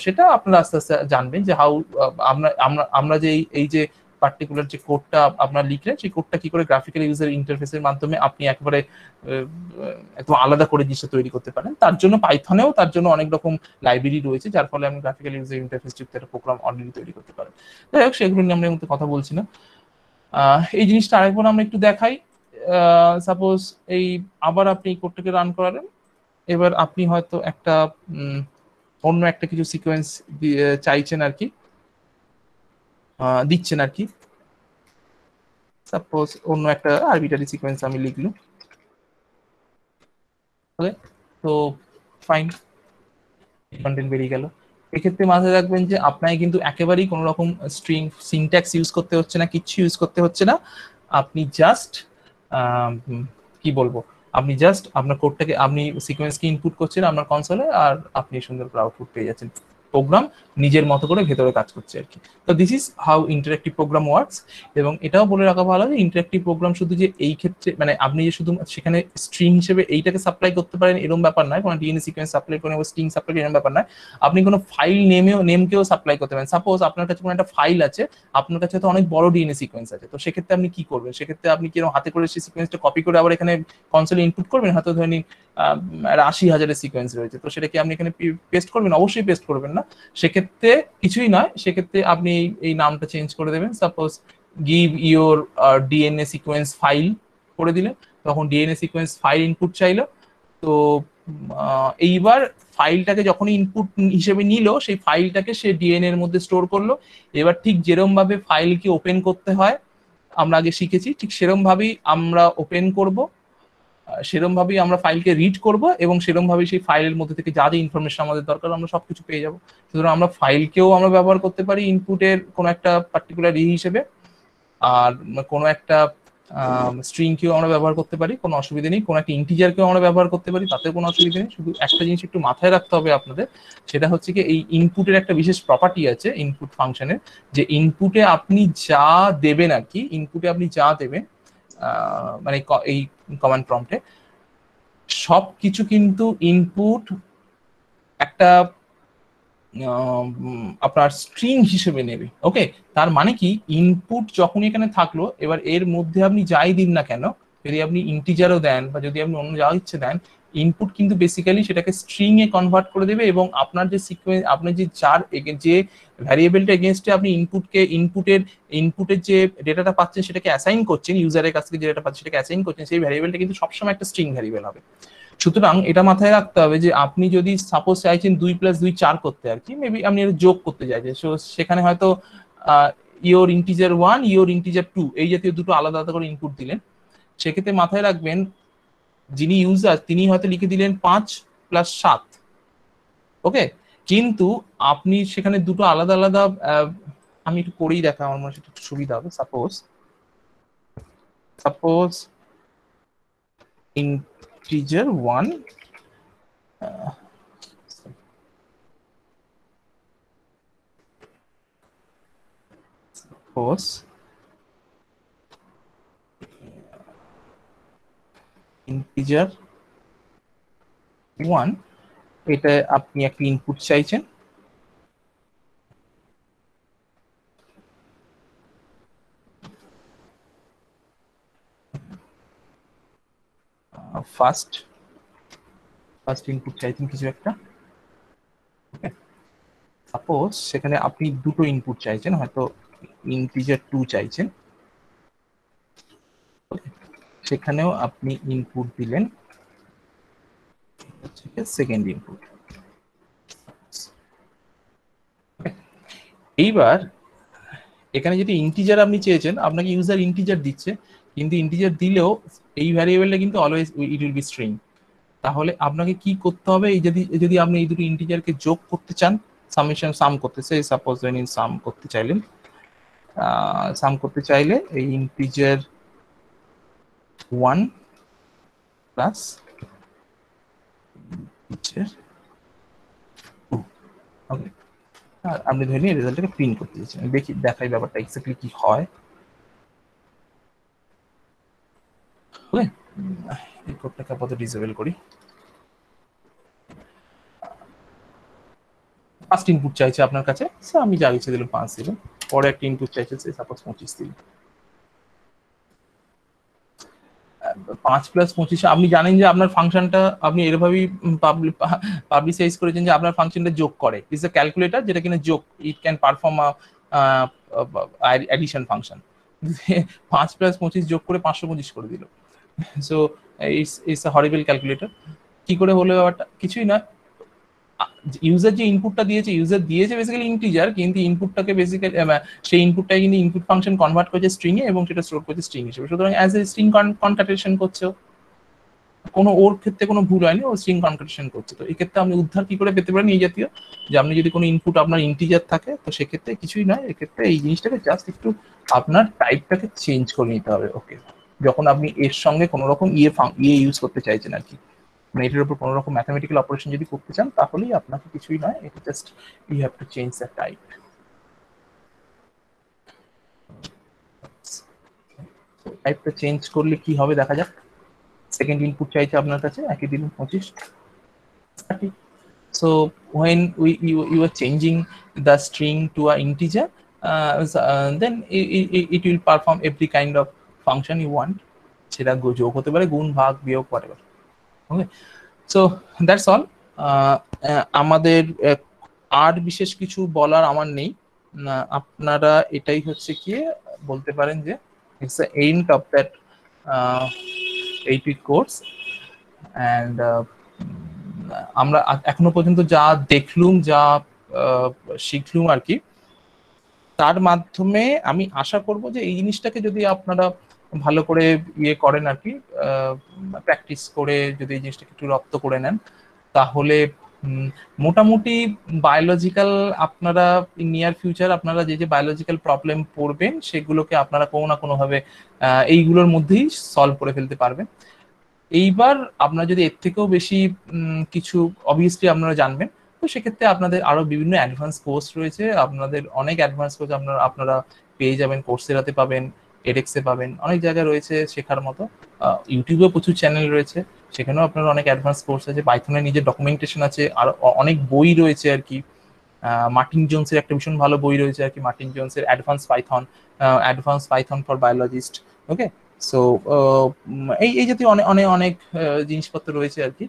সেটা আপনারা আস্তে আস্তে জানবেন যে হাউ আমরা আমরা আমরা যে এই যে পার্টিকুলার যে কোডটা আপনারা লিখলেন, সেই কোডটা কি করে গ্রাফিক্যাল ইউজার ইন্টারফেসের মাধ্যমে আপনি একেবারে একদম আলাদা করে জিনিসটা তৈরি করতে পারেন। তার জন্য পাইথনেও তার জন্য অনেক রকম লাইব্রেরি রয়েছে, যার ফলে আপনি গ্রাফিক্যাল ইউজার ইন্টারফেস যুক্ত একটা প্রোগ্রাম অলরেডি তৈরি করতে পারেন। যাই হোক, সেগুলো নিয়ে আমরা এই মুহূর্তে কথা বলছি না। এই জিনিসটা আরেকবার আমরা একটু দেখাই। সাপোজ এই আবার আপনি এই কোডটাকে রান করালেন, এবার আপনি হয়তো একটা অন্য একটা কিছু সিকোয়েন্স চাইছেন আর কি, দিচ্ছেন আর কি। সাপোজ অন্য একটা আরবিটারি সিকোয়েন্স আমি লিখলাম, ওকে, তো ফাইন, কন্টেন্ট বেরিয়ে গেল। এক্ষেত্রে মাথায় রাখবেন যে আপনাকে কিন্তু একেবারেই কোনো রকম স্ট্রিং সিনট্যাক্স ইউজ করতে হচ্ছে না, কিচ্ছু ইউজ করতে হচ্ছে না। আপনি জাস্ট কি বলবো, আপনি জাস্ট আপনার কোডটাকে, আপনি সিকোয়েন্সকে ইনপুট করছেন আপনার কনসোলে, আর আপনি সুন্দর করে আউটপুট পেয়ে যাচ্ছেন। প্রোগ্রাম নিজের মতো করে ভেতরে কাজ করছে আর কি। তো this is how interactive program works. এবং এটাও বলে রাখা ভালো যে ইন্টারেক্টিভ প্রোগ্রাম শুধু যে এই ক্ষেত্রে, মানে আপনি যে শুধু সেখানে স্ট্রিং হিসেবে এইটাকে সাপ্লাই করতে পারেন এরকম ব্যাপার নয়, কোনো ডিএনএ সিকোয়েন্স সাপ্লাই করেন, স্ট্রিং সাপ্লাই এরকম ব্যাপার নয়। আপনি কোনো ফাইল নেমকেও সাপ্লাই করতে পারেন। সাপোজ আপনার কাছে কোনো একটা ফাইল আছে, আপনার কাছে তো অনেক বড় ডিএনএ সিকোয়েন্স আছে, তো সেক্ষেত্রে আপনি কি করবেন? সেক্ষেত্রে আপনি কিরকম হাতে করে সেই সিকোয়েন্সটা কপি করে আবার এখানে কনসোলে ইনপুট করবেন? হয়তো ধরে নিন 80,000-এর সিকোয়েন্স রয়েছে, তো সেটা কি আপনি এখানে পেস্ট করবেন? অবশ্যই পেস্ট করবেন না। সেক্ষেত্রে কিছুই নয়, সেক্ষেত্রে আপনি এই নামটা চেঞ্জ করে দেবেন। Suppose give your DNA sequence file করে দিলেন, তখন ডিএনএ সিকোয়েন্স ফাইল ইনপুট চাইলো। তো এইবার ফাইলটাকে যখনই ইনপুট হিসেবে নিল, সেই ফাইলটাকে সে ডিএনএ এর মধ্যে স্টোর করলো। এবার ঠিক যেরকম ভাবে ফাইলকে ওপেন করতে হয় আমরা আগে শিখেছি, ঠিক সেরকম ভাবেই আমরা ওপেন করব, সেরকম ভাবেই আমরা ফাইলকে রিড করব, এবং সেরকম ভাবেই সেই ফাইলের মধ্যে থেকে যা যা ইনফরমেশন আমাদের দরকার আমরা সবকিছু পেয়ে যাব। সুতরাং আমরা ফাইলকেও আমরা ব্যবহার করতে পারি ইনপুটের কোনো একটা পার্টিকুলার হিসেবে, আর কোনো একটা স্ট্রিংকেও আমরা ব্যবহার করতে পারি, কোনো অসুবিধা নেই। কোনো একটা ইন্টিজারকেও আমরা ব্যবহার করতে পারি, তাতে কোনো অসুবিধা নেই। শুধু একটা জিনিস একটু মাথায় রাখতে হবে আপনাদের, সেটা হচ্ছে কি এই ইনপুটের একটা বিশেষ প্রপার্টি আছে ইনপুট ফাংশনের, যে ইনপুটে আপনি যা দেবেন আর কি, ইনপুটে আপনি যা দেবেন মানে এই কমান্ড প্রম্পটে সব কিছু কিন্তু ইনপুট একটা আপনার স্ট্রিং হিসেবে নেবে। ওকে, তার মানে কি ইনপুট যখন এখানে থাকলো, এবার এর মধ্যে আপনি যাই দিন না কেন, যদি আপনি ইন্টিজারও দেন বা যদি আপনি অন্য যা ইচ্ছে দেন, ইনপুট কিন্তু বেসিক্যালি সেটাকে স্ট্রিং এ কনভার্ট করে দেবে, এবং আপনার যে সিকোয়েন্স, আপনি যে যে ভ্যারিয়েবলটা এগেইনস্টে আপনি ইনপুটের যে ডেটাটা পাচ্ছেন সেটাকে অ্যাসাইন করছেন, ইউজারের কাছ থেকে যে ডেটা পাচ্ছেন সেটাকে অ্যাসাইন করছেন, সেই ভ্যারিয়েবলটা কিন্তু সবসময় একটা স্ট্রিং ভ্যারিয়েবল হবে। সুতরাং এটা মাথায় রাখতে হবে যে আপনি যদি সাপোজ চাইছেন 2+2 4 করতে আর কি, মেবি আপনি যোগ করতে চাইছেন, সেখানে হয়তো ইওর ইন্টিজার 1 ইওর ইন্টিজার 2 এই জাতীয় দুটো আলাদা আলাদা করে ইনপুট দিলেন। সেক্ষেত্রে মাথায় রাখবেন যিনি ইউজার তিনি হয়তো লিখে দিলেন 5+7, ওকে, কিন্তু আপনি সেখানে দুটো আলাদা আলাদা, আমি একটু করেই দেখা, আমার মনে হয় একটু সুবিধা হবে। সাপোজ integer 1 suppose integer 1, এটা আপনি একটা ইনপুট চাইছেন, ফার্স্ট ইনপুট চাইছেন কিছু একটা। সাপোজ সেখানে আপনি দুটো ইনপুট চাইছেন, হয়তো ইন্টিজার 2 চাইছেন, সেখানেও আপনি ইনপুট দিলেন সেকেন্ড ইনপুট। এইবার এখানে যদি ইন্টিজার আপনি চেয়েছেন, আপনাকে ইউজার ইন্টিজার দিচ্ছে, কিন্তু ইন্টিজার দিলেও এই ভ্যারিয়েবলটা কিন্তু always it will B string. তাহলে আপনাকে কি করতে হবে, এই যদি আপনি এই দুটো ইন্টিজারকে যোগ করতে চান, সাম করতে চাই, সাপোজ সাম করতে চাইলেন, সাম করতে চাইলে এই ইন্টিজার 1 প্লাস ওকে, আর আপনি ধরে নিয়ে রেজাল্টটাকে প্রিন্ট করতে চাইছেন। দেখি দেখাই ব্যাপারটা এক্স্যাক্টলি কি হয়। ওকে, এই কোডটাকে আপাতত ডিসেবল করি। ফার্স্ট ইনপুট চাইছে আপনার কাছে, আমি যা ইচ্ছে দিলাম 5 দিলাম। পরে একটা ইনপুট চাইছে সাপোজ 25 দিলাম। 5 + 25, আপনি জানেন যে আপনার ফাংশনটা আপনি এরভাবেই পাবলিসাইজ করেছেন যে আপনার ফাংশনটা যোগ করে। ইটস আ ক্যালকুলেটর যেটা কিনা যোগ, it can perform addition function. 5 + 25 যোগ করে 525 করে দিল। So it's a horrible calculator. কি করে হলো ব্যাপারটা? কিছুই না, ইউজার যে ইনপুটটা দিয়েছে, ইউজার দিয়েছে বেসিক্যালি ইন্টিজার, কিন্তু ইনপুটটাকে বেসিক্যালি সেই ইনপুটটাই কিন্তু ইনপুট ফাংশন কনভার্ট করেছে স্ট্রিং এ এবং সেটা স্টোর করছে স্ট্রিং হিসেবে। সুতরাং অ্যাজ এ স্ট্রিং কনকাটেশন করছে, কোনো ওর ক্ষেত্রে কোনো ভুল হয়নি, ও স্ট্রিং কনকাটেশন করছে। তো এই ক্ষেত্রে আপনি উদ্ধার কি করে পেতে পারেন এই জাতীয়, যে আপনি যদি কোনো ইনপুট আপনার ইন্টিজার থাকে, তো সেক্ষেত্রে কিছুই নয়, এক্ষেত্রে এই জিনিসটাকে জাস্ট একটু আপনার টাইপটাকে চেঞ্জ করে নিতে হবে। ওকে, যখন আপনি এর সঙ্গে কোনো রকম ইয়ে ইউজ করতে চাইছেন আর কি, মানে এটার উপর কোনো রকম ম্যাথমেটিক্যাল অপারেশন যদি করতে চান, তাহলেই আপনাকে কিছুই নয়, এটা just you have to change the type. টাইপটা চেঞ্জ করলে কি হবে দেখা যাক। সেকেন্ড ইনপুট চাইছে আপনার কাছে, একই দিন 25। So when you are changing the string to a integer, then it will perform every kind of function you want. সেটা যোগ হতে পারে, গুণ, ভাগ, বিয়োগ, whatever. Okay, so that's all. আমাদের আর বিশেষ কিছু বলার আমার নেই। আপনারা এটাই হচ্ছে কি বলতে পারেন যে it's the end of that 8-week course, and আমরা এখনো পর্যন্ত যা দেখলুম, যা শিখলুম আর কি, তার মাধ্যমে আমি আশা করব যে এই জিনিসটাকে যদি আপনারা ভালো করে ইয়ে করেন আর কি, প্র্যাকটিস করে যদি এই জিনিসটাকে একটু রপ্ত করে নেন, তাহলে মোটামুটি বায়োলজিক্যাল আপনারা নিয়ার ফিউচার আপনারা যে যে বায়োলজিক্যাল প্রবলেম পড়বেন, সেগুলোকে আপনারা কোনো না কোনোভাবে এইগুলোর মধ্যেই সলভ করে ফেলতে পারবেন। এইবার আপনারা যদি এর থেকেও বেশি কিছু অবভিয়াসলি আপনারা জানবেন, তো সেক্ষেত্রে আপনাদের আরো বিভিন্ন অ্যাডভান্স কোর্স রয়েছে, আপনাদের অনেক অ্যাডভান্স কোর্স আপনারা পেয়ে যাবেন, কোর্সেরাতে পাবেন, এডেক্সে পাবেন, অনেক জায়গায় রয়েছে শেখার মতো। ইউটিউবে প্রচুর চ্যানেল রয়েছে, সেখানেও আপনার অনেক অ্যাডভান্স কোর্স আছে, পাইথনের নিজের ডকুমেন্টেশন আছে, আর অনেক বই রয়েছে আর কি। মার্টিন জোনসের একটা ভীষণ ভালো বই রয়েছে আর কি, মার্টিন জোনসের advance Python for biologist. Okay, so এই জাতীয় অনেক অনেক অনেক জিনিসপত্র রয়েছে আর কি।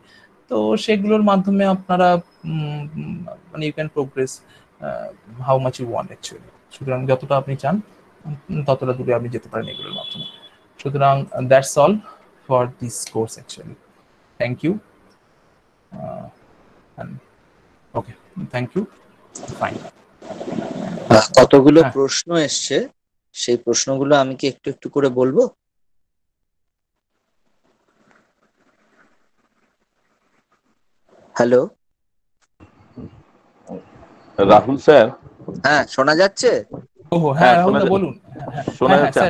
তো সেগুলোর মাধ্যমে আপনারা মানে you can progress how much you want actually. সুতরাং যতটা আপনি চান ততটা দূরে আপনি যেতে পারেন এগুলোর মাধ্যমে। সুতরাং that's all for this course actually. Thank you. Okay, thank you, fine. কতগুলো প্রশ্ন এসছে, সেই প্রশ্নগুলো আমি কি একটু একটু করে বলবো? Hello Rahul sir. হ্যাঁ, শোনা যাচ্ছে? ওহো, হ্যাঁ রাহুল দা বলুন। শোনা যাচ্ছে।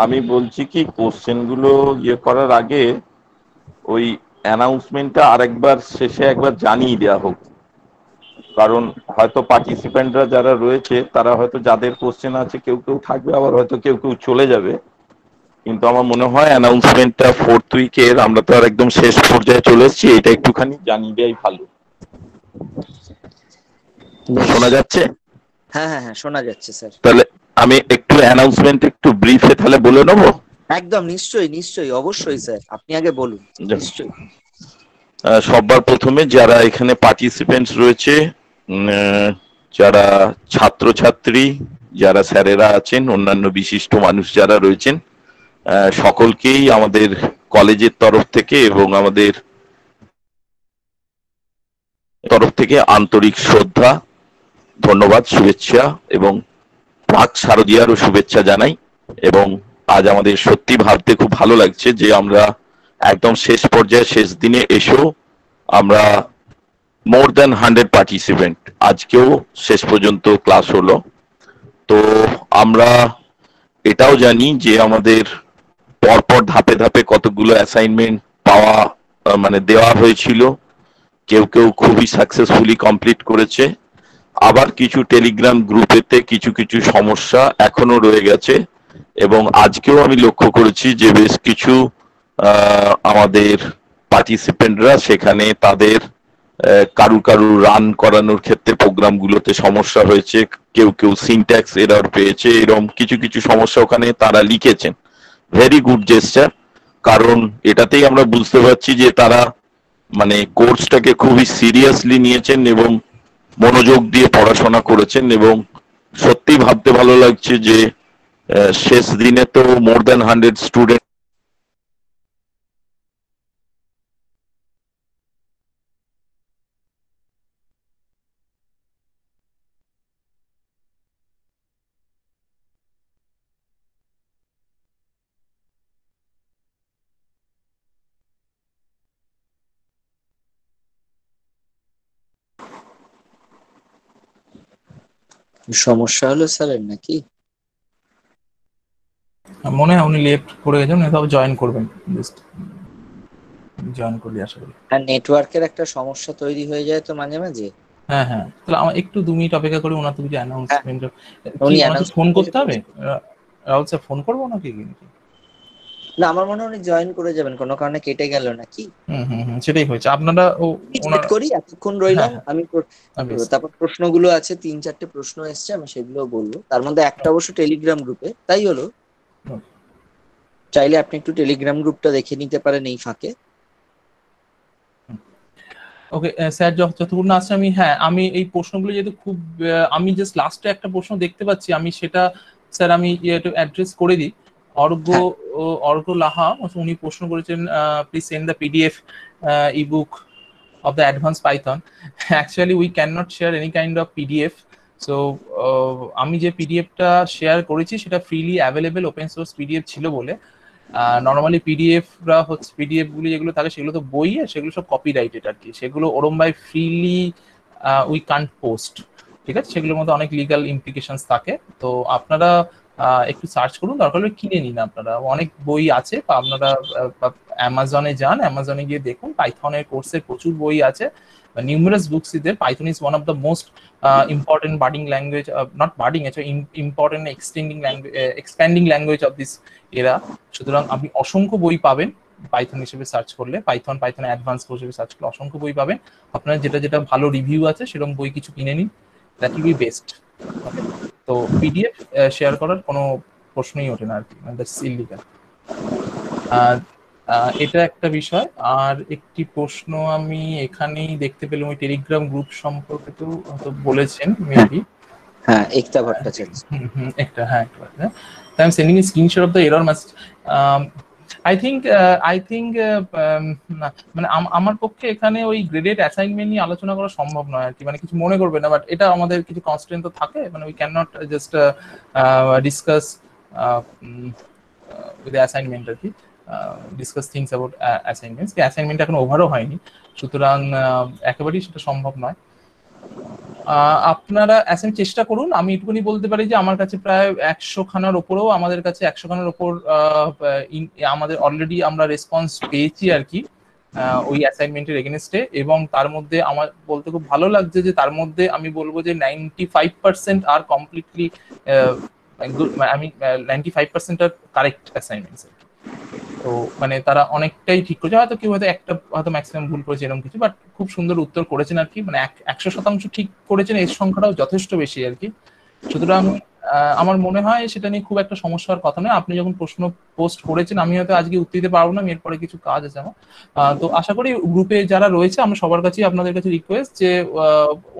আমি বলছি কি, কোশ্চেন গুলো ইয়ে করার আগে ওই অ্যানাউন্সমেন্টটা আরেকবার শেষে একবার জানিয়ে দেওয়া হোক, কারণ হয়তো পার্টিসিপেন্টরা যারা রয়েছে তারা হয়তো যাদের কোশ্চেন আছে কেউ কেউ থাকবে, আবার হয়তো কেউ কেউ চলে যাবে, কিন্তু আমার মনে হয় অ্যানাউন্সমেন্টটা 4th উইকের, আমরা তো আর একদম শেষ পর্যায়ে চলে এসেছি, এটা একটুখানি জানিয়ে দেওয়াই ভালো। শোনা যাচ্ছে? হ্যাঁ হ্যাঁ হ্যাঁ, শোনা যাচ্ছে স্যার। তাহলে আমি একটু অ্যানাউন্সমেন্ট একটু ব্রিফে তাহলে বলে নেবো। একদম নিশ্চয়ই নিশ্চয়ই, অবশ্যই স্যার, আপনি আগে বলুন। নিশ্চয়ই। সবার প্রথমে যারা এখানে পার্টিসিপেন্টস রয়েছে, যারা ছাত্রছাত্রী, যারা স্যারেরা আছেন, অন্যান্য বিশিষ্ট মানুষ যারা রয়েছেন, সকলকেই আমাদের কলেজের তরফ থেকে এবং আমাদের তরফ থেকে আন্তরিক শ্রদ্ধা, ধন্যবাদ, শুভেচ্ছা এবং প্রাক শারদীয়ারও শুভেচ্ছা জানাই। এবং আজ আমাদের সত্যি ভাবতে খুব ভালো লাগছে যে আমরা একদম শেষ পর্যায়ে, শেষ দিনে এসেও আমরা মোর দ্যান 100 পার্টিসিপেন্ট, আজকেও শেষ পর্যন্ত ক্লাস হলো। তো আমরা এটাও জানি যে আমাদের পরপর ধাপে ধাপে কতগুলো অ্যাসাইনমেন্ট দেওয়া হয়েছিল, কেউ কেউ খুবই সাকসেসফুলি কমপ্লিট করেছে, আবার কিছু টেলিগ্রাম গ্রুপেতে কিছু কিছু সমস্যা এখনো রয়ে গেছে, এবং আজকেও আমি লক্ষ্য করেছি যে বেশ কিছু আমাদের পার্টিসিপেন্টরা সেখানে তাদের কারু কারু রান করানোর ক্ষেত্রে প্রোগ্রামগুলোতে সমস্যা হয়েছে, কেউ কেউ সিনট্যাক্স এরর পেয়েছে, এরকম কিছু কিছু সমস্যা ওখানে তারা লিখেছেন। ভেরি গুড জেস্টার, কারণ এটাতেই আমরা বুঝতে পারছি যে তারা মানে কোর্সটাকে খুবই সিরিয়াসলি নিয়েছেন এবং মনোযোগ দিয়ে পড়াশোনা করেছেন, এবং সত্যি ভাবতে ভালো লাগছে যে শেষ দিনে তো মোর দ্যান 100 স্টুডেন্ট সমস্যা হলো স্যারের নাকি? মনে হয় উনি লেফট করে গেছেন, উনি তাও জয়েন করবেন, জয়েন করলে আশা করি। আর নেটওয়ার্কের একটা সমস্যা তৈরি হয়ে যায় তো মাঝে মাঝে। হ্যাঁ হ্যাঁ, তাহলে আমার একটু 2 মিনিট অপেক্ষা করে ওনার তো কিছু অ্যানাউন্সমেন্ট কি উনি ওনাকে ফোন announcement করতে হবে? রাহুল স্যার ফোন করবো নাকি? না, আমার মনে হয় উনি জয়েন করে যাবেন, কোনো কারণে কেটে গেল নাকি। সেটাই হয়েছে। আপনারা ওয়েট করি, এতক্ষণ হ্যাঁ রইলাম হ্যাঁ আমি। তারপর প্রশ্নগুলো আছে, 3-4টে প্রশ্ন এসছে, আমি সেগুলো বলবো। তার মধ্যে একটা অবশ্য টেলিগ্রাম গ্রুপে, তাই হলো। চাইলে আপনি একটু টেলিগ্রাম গ্রুপটা দেখে নিতে পারেন এই ফাঁকে। ওকে স্যার, যতক্ষণ না আসছে আমি এই প্রশ্নগুলো যেহেতু খুব আমি জাস্ট লাস্টে একটা প্রশ্ন দেখতে পাচ্ছি, আমি সেটা স্যার আমি একটু অ্যাড্রেস করে দিই। হ্যাঁ। অর্ঘ্য লাহা উনি প্রশ্ন করেছেন, please send the PDF ebook of the advanced Python. Actually we cannot share any kind of PDF, so আমি যে পিডিএফটা শেয়ার করেছি সেটা freely available open source PDF ছিল বলে। নর্মালি পিডিএফরা হচ্ছে, পিডিএফ গুলি যেগুলো থাকে সেগুলো তো বই, সেগুলো সব কপিরাইটেড আর কি, সেগুলো ওরম by freely we can't post, ঠিক আছে? সেগুলোর মধ্যে অনেক লিগাল ইমপ্লিকেশনস থাকে। তো আপনারা একটু সার্চ করুন, দরকার হলে কিনে নিন। আপনারা অনেক বই আছে, বা আপনারা অ্যামাজনে যান, অ্যামাজনে গিয়ে দেখুন পাইথনের কোর্সের প্রচুর বই আছে, numerous books is there. Python is one of the most important budding language, not budding, actually important expanding language of this era. সুতরাং আপনি অসংখ্য বই পাবেন পাইথন হিসেবে সার্চ করলে, পাইথন অ্যাডভান্স কোর্স হিসেবে সার্চ করলে অসংখ্য বই পাবেন। আপনার যেটা যেটা ভালো রিভিউ আছে সেরকম বই কিছু কিনে নিন, দ্যাট উইল বি বেস্ট। ওকে, তো পিডিএফ শেয়ার করার কোনো প্রশ্নই ওঠে না আর কি, মানে দ্যাটস ইলিগাল। এটা একটা বিষয়। আর একটি প্রশ্ন আমি এখানেই দেখতে পেলাম, ওই টেলিগ্রাম গ্রুপ সম্পর্কে তো বলেছেন মেবি। হ্যাঁ, একতা ভট্টাচার্য। একটা I'm sending a screenshot of the error message. I think মানে আমার পক্ষে এখানে ওই গ্রেডেড অ্যাসাইনমেন্ট নিয়ে আলোচনা করা সম্ভব নয় আর কি, মানে কিছু মনে করবে না, বাট এটা আমাদের কিছু কনস্ট্রেন্ট তো থাকে, মানে we can not just discuss with assignment আর কি, discuss things about assignments. Assignment এখন ওভারও হয়নি, সুতরাং একেবারেই সেটা সম্ভব নয়। আপনারা অ্যাসাইন চেষ্টা করুন। আমি এটুকুনি বলতে পারি যে আমার কাছে প্রায় 100 খানার ওপরেও, আমাদের কাছে 100 খানার ওপর আমাদের অলরেডি আমরা রেসপন্স পেয়েছি আর কি ওই অ্যাসাইনমেন্টের এগেনস্টে, এবং তার মধ্যে আমার বলতে খুব ভালো লাগছে যে তার মধ্যে আমি বলবো যে 95% আর কমপ্লিটলি, আমি 95% আর কারেক্ট অ্যাসাইনমেন্টস। তো মানে তারা অনেকটাই ঠিক করেছে, হয়তো কেউ হয়তো একটা হয়তো ম্যাক্সিমাম ভুল করেছে এরকম কিছু, বাট খুব সুন্দর উত্তর করেছেন আর কি, মানে 100% ঠিক করেছেন, এর সংখ্যাটাও যথেষ্ট বেশি আর কি। সুতরাং আমার মনে হয় সেটা নিয়ে খুব একটা সমস্যার কথা নয়। আপনি যখন প্রশ্ন পোস্ট করেছেন, আমি হয়তো আজকে উত্তর দিতে পারবো না, এরপরে কিছু কাজ আছে আমার। তো আশা করি গ্রুপে যারা রয়েছে আমরা সবার কাছেই আপনাদের কাছে রিকোয়েস্ট যে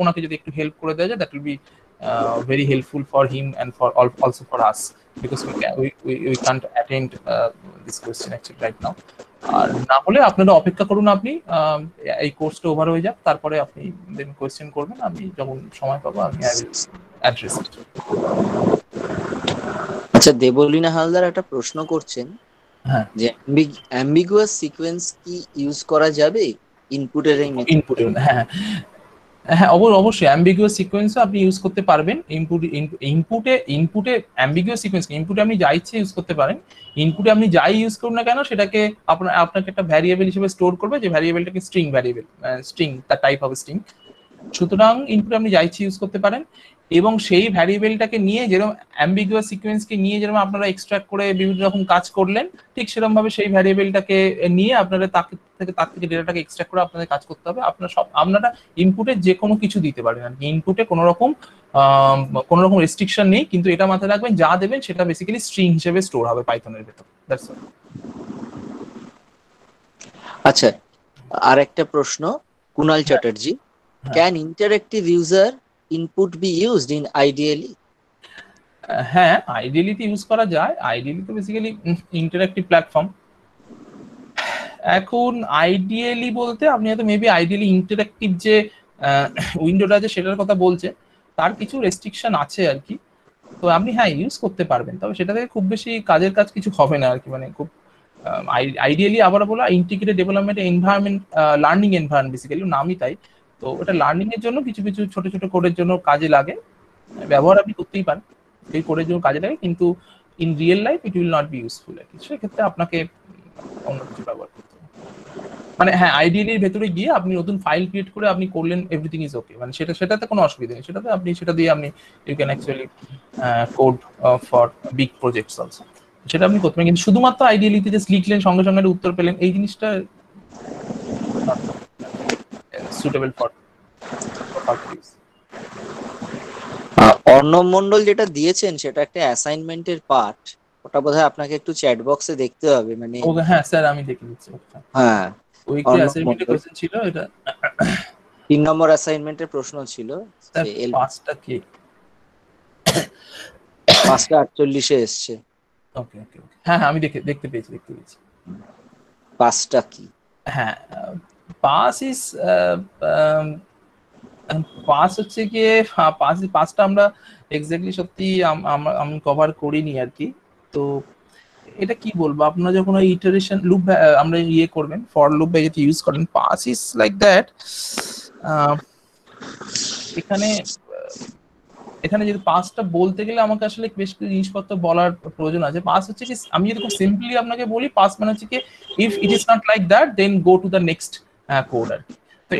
ওনাকে যদি একটু হেল্প করে দেওয়া যায়, that will B very helpful for him and for also for us, because we can't attend this question actually right now. আর না হলে আপনারা অপেক্ষা করুন, আপনি এই কোর্সটা ওভার হয়ে যাক, তারপরে আপনি দেন কোয়েশ্চেন করবেন, আমি যখন সময় পাবো আমি অ্যাড্রেস। আচ্ছা, দেবলীনা হালদার একটা প্রশ্ন করছেন, হ্যাঁ, যে অ্যাম্বিগুয়াস সিকোয়েন্স কি ইউজ করা যাবে ইনপুটের এই ইনপুটে? হ্যাঁ হ্যাঁ, অবশ্যই অ্যাম্বিগুয়াস সিকোয়েন্সও আপনি ইউজ করতে পারবেন। ইনপুটে অ্যাম্বিগুয়াস সিকোয়েন্স, ইনপুটে আপনি যা ইচ্ছে ইউজ করতে পারেন। ইনপুটে আপনি যাই ইউজ করুন না কেন, সেটাকে আপনাকে একটা ভ্যারিয়েবল হিসেবে স্টোর করবে, যে ভ্যারিয়েবলটাকে স্ট্রিং ভ্যারিয়েবল, স্ট্রিং, তার টাইপ হবে স্ট্রিং। সুতরাং ইনপুট আপনি যা ইচ্ছে ইউজ করতে পারেন, এবং সেই ভ্যারিয়েবলটাকে নিয়ে যেরকম অ্যাম্বিগুয়াস সিকোয়েন্সকে নিয়ে যেরকম আপনারা এক্সট্রাক্ট করে বিভিন্ন রকম কাজ করলেন, ঠিক সেরকম ভাবে সেই ভ্যারিয়েবলটাকে নিয়ে আপনারা তার থেকে ডেটাটাকে এক্সট্রাক্ট করে আপনাদের কাজ করতে হবে। আপনারা ইনপুটে যে কোনো কিছু দিতে পারেন আর কি, ইনপুটে কোনো রকম রেস্ট্রিকশন নেই, কিন্তু এটা মাথায় রাখবেন যা দেবেন সেটা বেসিক্যালি স্ট্রিং হিসেবে স্টোর হবে পাইথনের ভেতর। That's all. আচ্ছা, আর একটা প্রশ্ন, Kunal Chatterjee, can interactive user input be used in ideally? হ্যাঁ, আইডিয়ালিতে ইউজ করা যায়। আইডিয়ালি তো বেসিক্যালি ইন্টারঅ্যাক্টিভ প্ল্যাটফর্ম। এখন আইডিয়ালি বলতে আপনি হয়তো মেবি আইডিয়ালি ইন্টারঅ্যাক্টিভ যে উইন্ডোটা আছে সেটার কথা বলছে, তার কিছু রেস্ট্রিকশন আছে আর কি। তো আপনি হ্যাঁ ইউজ করতে পারবেন, তবে সেটা থেকে খুব বেশি কাজের কাজ কিছু হবে না আর কি। মানে খুব আইডিয়ালি আবার বলা integrated development environment, learning environment basically নামই তাই। তো ওটা লার্নিং এর জন্য কিছু কিছু ছোট ছোট কোডের জন্য কাজে লাগে, ব্যবহার আপনি করতেই পারেন, এই কোডের জন্য কাজে লাগে, কিন্তু in real life it will not be useful আর কি। সেক্ষেত্রে আপনাকে অন্য কিছু ব্যবহার করতে হবে। মানে হ্যাঁ, আইডিয়ালির ভেতরে গিয়ে আপনি নতুন ফাইল ক্রিয়েট করে আপনি করলেন, এভরিথিং ইজ ওকে, মানে সেটাতে কোনো অসুবিধা নেই। সেটা দিয়ে আপনি you can actually code for big projects also, সেটা আপনি করতে পারেন। কিন্তু শুধুমাত্র আইডিয়ালিতে জাস্ট লিখলেন সঙ্গে সঙ্গে উত্তর পেলেন, এই জিনিসটা suitable for use. Arnab Mondal যেটা দিয়েছেন সেটা একটা অ্যাসাইনমেন্টের পার্ট, ওটা বোধহয় আপনাকে একটু চ্যাট বক্সে দেখতে হবে। মানে ওকে, হ্যাঁ স্যার আমি দেখে দিচ্ছি। হ্যাঁ, ওই যে অর্ণব অ্যাসাইনমেন্টে মন্ডল কোশ্চেন ছিল এটা 3 নম্বর অ্যাসাইনমেন্টের প্রশ্ন ছিল স্যার, যে 5টা কি? 5:48 এসছে। ওকে ওকে ওকে, হ্যাঁ হ্যাঁ আমি দেখতে পেয়েছি। 5টা কি? হ্যাঁ, পাস ইজ পাস হচ্ছে গিয়ে পাঁচটা আমরা এক্স্যাক্টলি সত্যি আমি কভার করিনি আর কি। তো এটা কি বলবো, আপনারা যখন ওই ইটারেশন লুপ আমরা ইয়ে করবেন, ফর লুপ বা যেটা ইউজ করেন, পাস ইজ লাইক দ্যাট। এখানে যদি পাসটা বলতে গেলে আমাকে আসলে বেশ কিছু জিনিসপত্র বলার প্রয়োজন আছে। পাস হচ্ছে কি, আমি যদি খুব সিম্পলি আপনাকে বলি, পাস মানে হচ্ছে কি if it is not like that then go to the next code আর কি। তো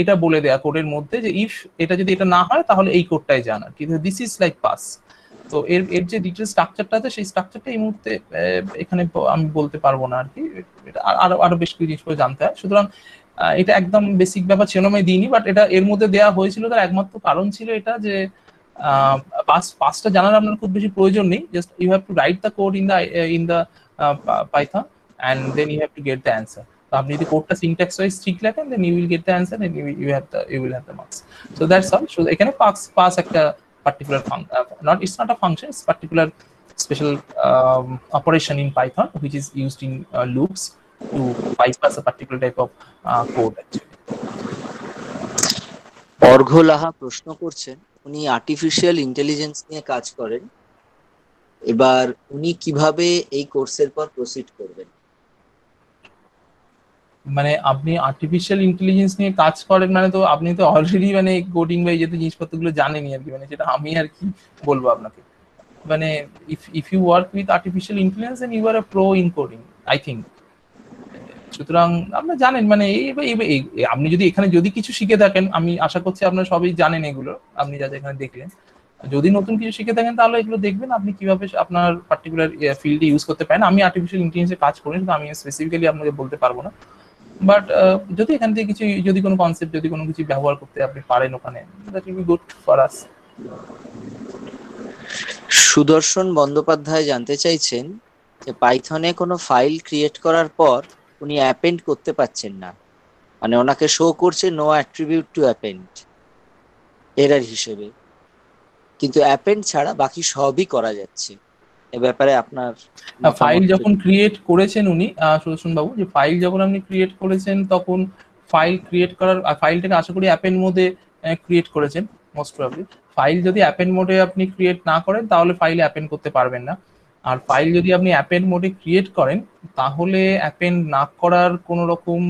এটা বলে দেয়া কোডের মধ্যে যে ইফ এটা যদি এটা না হয় তাহলে এই কোডটাই জান আর কি। This is like pass. তো এর যে ডিটেল স্ট্রাকচারটা আছে সেই স্ট্রাকচারটা এই মুহূর্তে এখানে আমি বলতে পারবো না আর কি। আরো বেশ কিছু জিনিস করে জানতে হয়। সুতরাং এটা একদম বেসিক ব্যাপার ছিল আমি দিইনি, বাট এটা এর মধ্যে দেওয়া হয়েছিল। তার একমাত্র কারণ ছিল এটা যে পাসটা জানার আপনার খুব বেশি প্রয়োজন নেই, just you have to write the code in the Python and then you have to get the answer. তো আপনি যদি কোডটা সিনট্যাক্স ওয়াইজ ঠিক লেখেন then you will get the answer and you will have the marks. So that's all. So এখানে pass একটা particular it's not a function, it's particular special operation in Python which is used in loops to bypass a particular type of code actually. অর্ঘ্য লাহা প্রশ্ন করছেন, উনি artificial intelligence নিয়ে কাজ করেন, এবার উনি কিভাবে এই কোর্সের পর প্রসিড করবেন? মানে আপনি আর্টিফিশিয়াল ইন্টেলিজেন্স নিয়ে কাজ করেন মানে তো আপনি তো অলরেডি মানে কোডিং বা এই জাতীয় জিনিসপত্রগুলো জানেনই আর কি। মানে সেটা আমি আর কি বলবো আপনাকে। মানে if you work with artificial intelligence then you are a pro in coding I think. সুতরাং আপনারা জানেন মানে আপনি যদি এখানে যদি কিছু শিখে থাকেন, আমি আশা করছি আপনারা সবই জানেন এগুলো, আপনি যা এখানে দেখলেন। যদি নতুন কিছু শিখে থাকেন তাহলে এগুলো দেখবেন আপনি কিভাবে আপনার পার্টিকুলার ফিল্ডে ইউজ করতে পারেন। আমি আর্টিফিশিয়াল ইন্টেলিজেন্সে কাজ করি, কিন্তু আমি স্পেসিফিক্যালি আপনাকে বলতে পারবো না। বাট যদি এখান থেকে কিছু, যদি কোনো কনসেপ্ট, যদি কোনো কিছু ব্যবহার করতে আপনি পারেন ওখানে, that will be good for us. Sudarshan Bandyopadhyay জানতে চাইছেন যে পাইথনে কোনো ফাইল ক্রিয়েট করার পর উনি অ্যাপেন্ড করতে পারছেন না, মানে ওনাকে শো করছে no attribute to append error হিসেবে, কিন্তু অ্যাপেন্ড ছাড়া বাকি সবই করা যাচ্ছে। এ ব্যাপারে আপনার ফাইল যখন ক্রিয়েট করেছেন উনি, সুদর্শন বাবু, যে ফাইল যখন আপনি ক্রিয়েট করেছেন তখন ফাইল ক্রিয়েট করার ফাইলটাকে আশা করি অ্যাপেন্ড মোডে ক্রিয়েট করেছেন মোস্ট প্রবাবলি। ফাইল যদি অ্যাপেন্ড মোডে আপনি ক্রিয়েট না করেন তাহলে ফাইল অ্যাপেন্ড করতে পারবেন না। আর ফাইল যদি আপনি অ্যাপেন্ড মোডে ক্রিয়েট করেন তাহলে অ্যাপেন্ড না করার কোনো রকম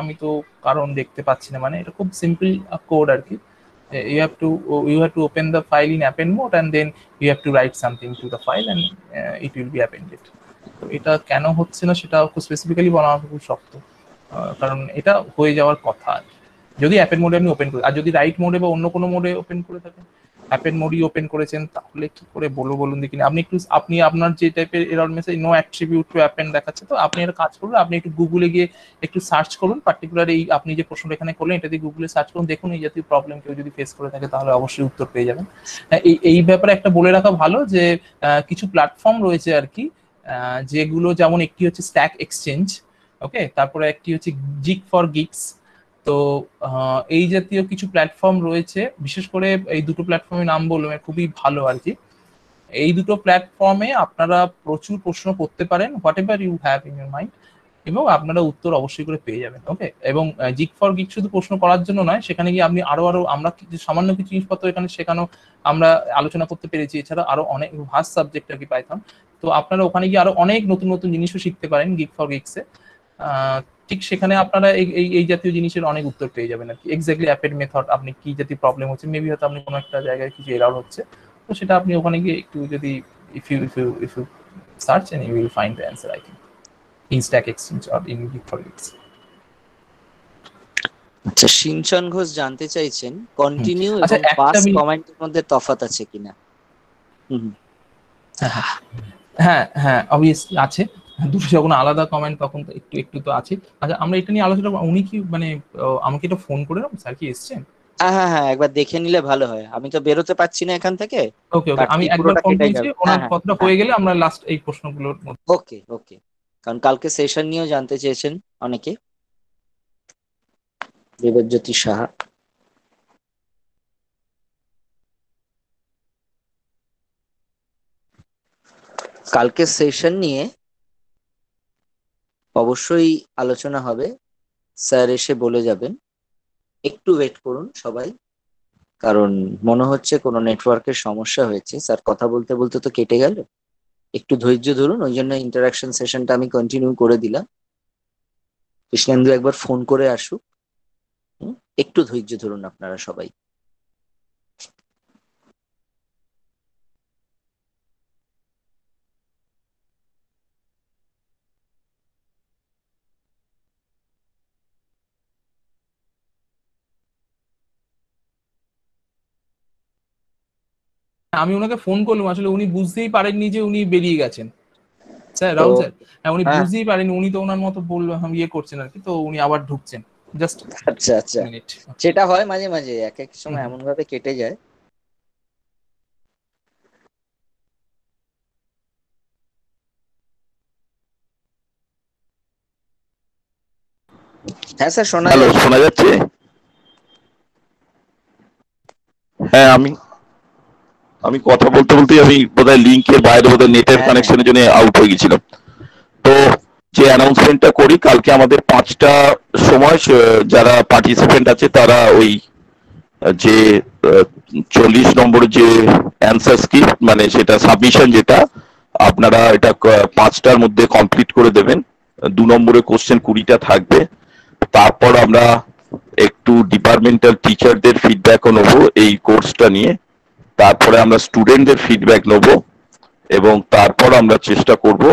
আমি তো কারণ দেখতে পাচ্ছি না। মানে এটা খুব সিম্পল কোড আর কি। you have to open the file in append mode and then you have to write something to the file and it will be appended. তো এটা কেন হচ্ছে না সেটা খুব স্পেসিফিক্যালি বলা আমার খুব শক্ত, কারণ এটা হয়ে যাওয়ার কথা। যদি অ্যাপের মোডে আপনি ওপেন করে, আর যদি রাইট মোডে বা অন্য কোনো মোডে ওপেন করে থাকেন, অ্যাপের মোডই ওপেন করেছেন, তাহলে কি করে বলবো বলুন দেখি। আপনি আপনার যে টাইপের error message no attribute to append দেখাচ্ছে, তো আপনি একটা কাজ করুন, আপনি একটু গুগলে গিয়ে একটু সার্চ করুন, পার্টিকুলার এই আপনি যে প্রশ্নটা এখানে করলেন এটা দিয়ে গুগলে সার্চ করুন, দেখুন এই জাতীয় প্রবলেম কেউ যদি ফেস করে থাকে তাহলে অবশ্যই উত্তর পেয়ে যাবেন। এই ব্যাপারে একটা বলে রাখা ভালো যে কিছু প্ল্যাটফর্ম রয়েছে আর কি, যেগুলো যেমন একটি হচ্ছে স্ট্যাক এক্সচেঞ্জ, ওকে, তারপরে একটি হচ্ছে জিগ ফর গিগস। তো এই জাতীয় কিছু প্ল্যাটফর্ম রয়েছে, বিশেষ করে এই দুটো প্ল্যাটফর্মের নাম বললাম, খুবই ভালো আর কি। এই দুটো প্ল্যাটফর্মে আপনারা প্রচুর প্রশ্ন করতে পারেন, whatever you have in your mind, এবং আপনারা উত্তর অবশ্যই করে পেয়ে যাবেন, ওকে। এবং জিগ ফর গিগ শুধু প্রশ্ন করার জন্য নয়, সেখানে গিয়ে আপনি আরো আমরা সামান্য কিছু জিনিসপত্র এখানে শেখানো আমরা আলোচনা করতে পেরেছি, এছাড়া আরো অনেক ভাস্ট সাবজেক্ট আর কি পাইথন। তো আপনারা ওখানে গিয়ে আরো অনেক নতুন নতুন জিনিসও শিখতে পারেন গিগ ফর গিগসে। ঠিক সেখানে আপনারা এই জাতীয় জিনিসের অনেক উত্তর পেয়ে যাবেন আর কি। এক্স্যাক্টলি অ্যাপের মেথড, আপনি কি জাতীয় প্রবলেম হচ্ছে, মেবি হয়তো আপনি কোনো একটা জায়গায় কিছু এরর হচ্ছে, তো সেটা আপনি ওখানে গিয়ে একটু যদি if you search and you will find the answer, I think, in Stack Exchange or in Git4Git. আচ্ছা, সিঞ্চন ঘোষ জানতে চাইছেন কন্টিনিউ আচ্ছা, এবং একটা পাস কমেন্টের মধ্যে তফাৎ আছে কিনা। হ্যাঁ হ্যাঁ, অবভিয়াসলি আছে, দুটো যখন আলাদা কমেন্ট তখন তো একটু একটু তো আছে। আচ্ছা, আমরা এটা নিয়ে আলোচনা, উনি কি মানে আমাকে এটা ফোন করে না, স্যার কি এসছেন? হ্যাঁ হ্যাঁ, একবার দেখে নিলে ভালো হয়, আমি তো বেরোতে পারছি না এখান থেকে। ওকে ওকে, আমি একবার ফোন করেছি, ওনার কথাটা হয়ে গেলে আমরা লাস্ট এই প্রশ্নগুলোর মধ্যে। ওকে ওকে, কারণ কালকে সেশন নিয়েও জানতে চেয়েছেন অনেকে। দেবজ্যোতি সাহা। কালকে সেশন নিয়ে অবশ্যই আলোচনা হবে, স্যার এসে বলে যাবেন। একটু ওয়েট করুন সবাই, কারণ মনে হচ্ছে কোনো নেটওয়ার্কের সমস্যা হয়েছে। স্যার কথা বলতে বলতে তো কেটে গেল, একটু ধৈর্য ধরুন। ওই জন্য ইন্টারাকশন সেশনটা আমি কন্টিনিউ করে দিলাম। কৃষ্ণেন্দু একবার ফোন করে আসুক, একটু ধৈর্য ধরুন আপনারা সবাই। আমি ওনাকে ফোন করলাম, আসলে উনি বুঝতেই পারেননি যে উনি বেরিয়ে গেছেন, স্যার রাহুল স্যার। হ্যাঁ, উনি বুঝতেই পারেননি, উনি তো ওনার মতো বললো ইয়ে করছেন আর কি, তো উনি আবার ঢুকছেন জাস্ট। আচ্ছা আচ্ছা, সেটা হয় মাঝে মাঝে, এক এক সময় এমন ভাবে কেটে যায়। হ্যাঁ স্যার, শোনা হ্যালো, যাচ্ছে। শোনা যাচ্ছে? হ্যাঁ, আমি কথা বলতে বলতে আমি বোধহয় লিঙ্কের বাইরে, বোধহয় নেটের কানেকশনের জন্য আউট হয়ে গেছিলাম। তো যে অ্যানাউন্সমেন্টটা করি, কালকে আমাদের 5টা সময় যারা পার্টিসিপেন্ট আছে তারা ওই যে 40 নম্বর যে অ্যান্সার স্ক্রিপ্ট, মানে সেটা সাবমিশন, যেটা আপনারা এটা 5টার মধ্যে কমপ্লিট করে দেবেন। 2 নম্বরে কোশ্চেন 20টা থাকবে। তারপর আমরা একটু ডিপার্টমেন্টাল টিচারদের ফিডব্যাকও নেবো এই কোর্সটা নিয়ে। তারপরে আমরা স্টুডেন্টদের ফিডব্যাক নেব, এবং তারপর আমরা চেষ্টা করব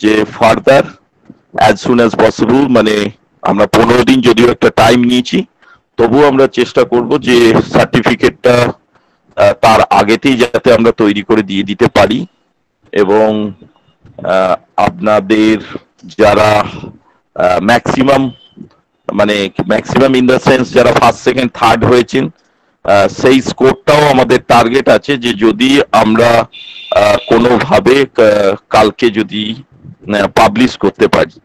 যে further as soon as possible, মানে আমরা 15 দিন যদিও একটা টাইম নিয়েছি, তবুও আমরা চেষ্টা করব যে সার্টিফিকেটটা তার আগেতেই যাতে আমরা তৈরি করে দিয়ে দিতে পারি। এবং আপনাদের যারা ম্যাক্সিমাম ইন দ্য সেন্স যারা ফার্স্ট সেকেন্ড থার্ড হয়েছেন, সেই স্কোরটাও আমাদের টার্গেট আছে যে যদি আমরা কোনোভাবে কালকে যদি পাবলিশ করতে পারি।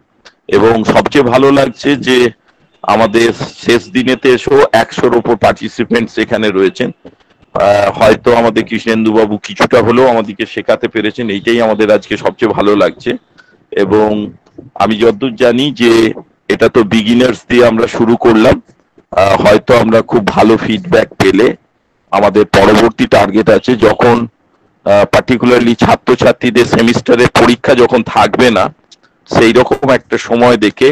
এবং সবচেয়ে ভালো লাগছে যে আমাদের শেষ দিনেতে এসেও 100-র উপর পার্টিসিপেন্টস এখানে রয়েছেন। হয়তো আমাদের কৃষ্ণেন্দু বাবু কিছুটা হলেও আমাদেরকে শেখাতে পেরেছেন, এইটাই আমাদের আজকে সবচেয়ে ভালো লাগছে। এবং আমি যতদূর জানি যে এটা তো বিগিনার্স দিয়ে আমরা শুরু করলাম, হয়তো আমরা খুব ভালো ফিডব্যাক পেলে আমাদের পরবর্তী টার্গেট আছে, যখন পার্টিকুলারলি ছাত্রছাত্রীদের সেমিস্টারের পরীক্ষা যখন থাকবে না, সেই রকম একটা সময় দেখে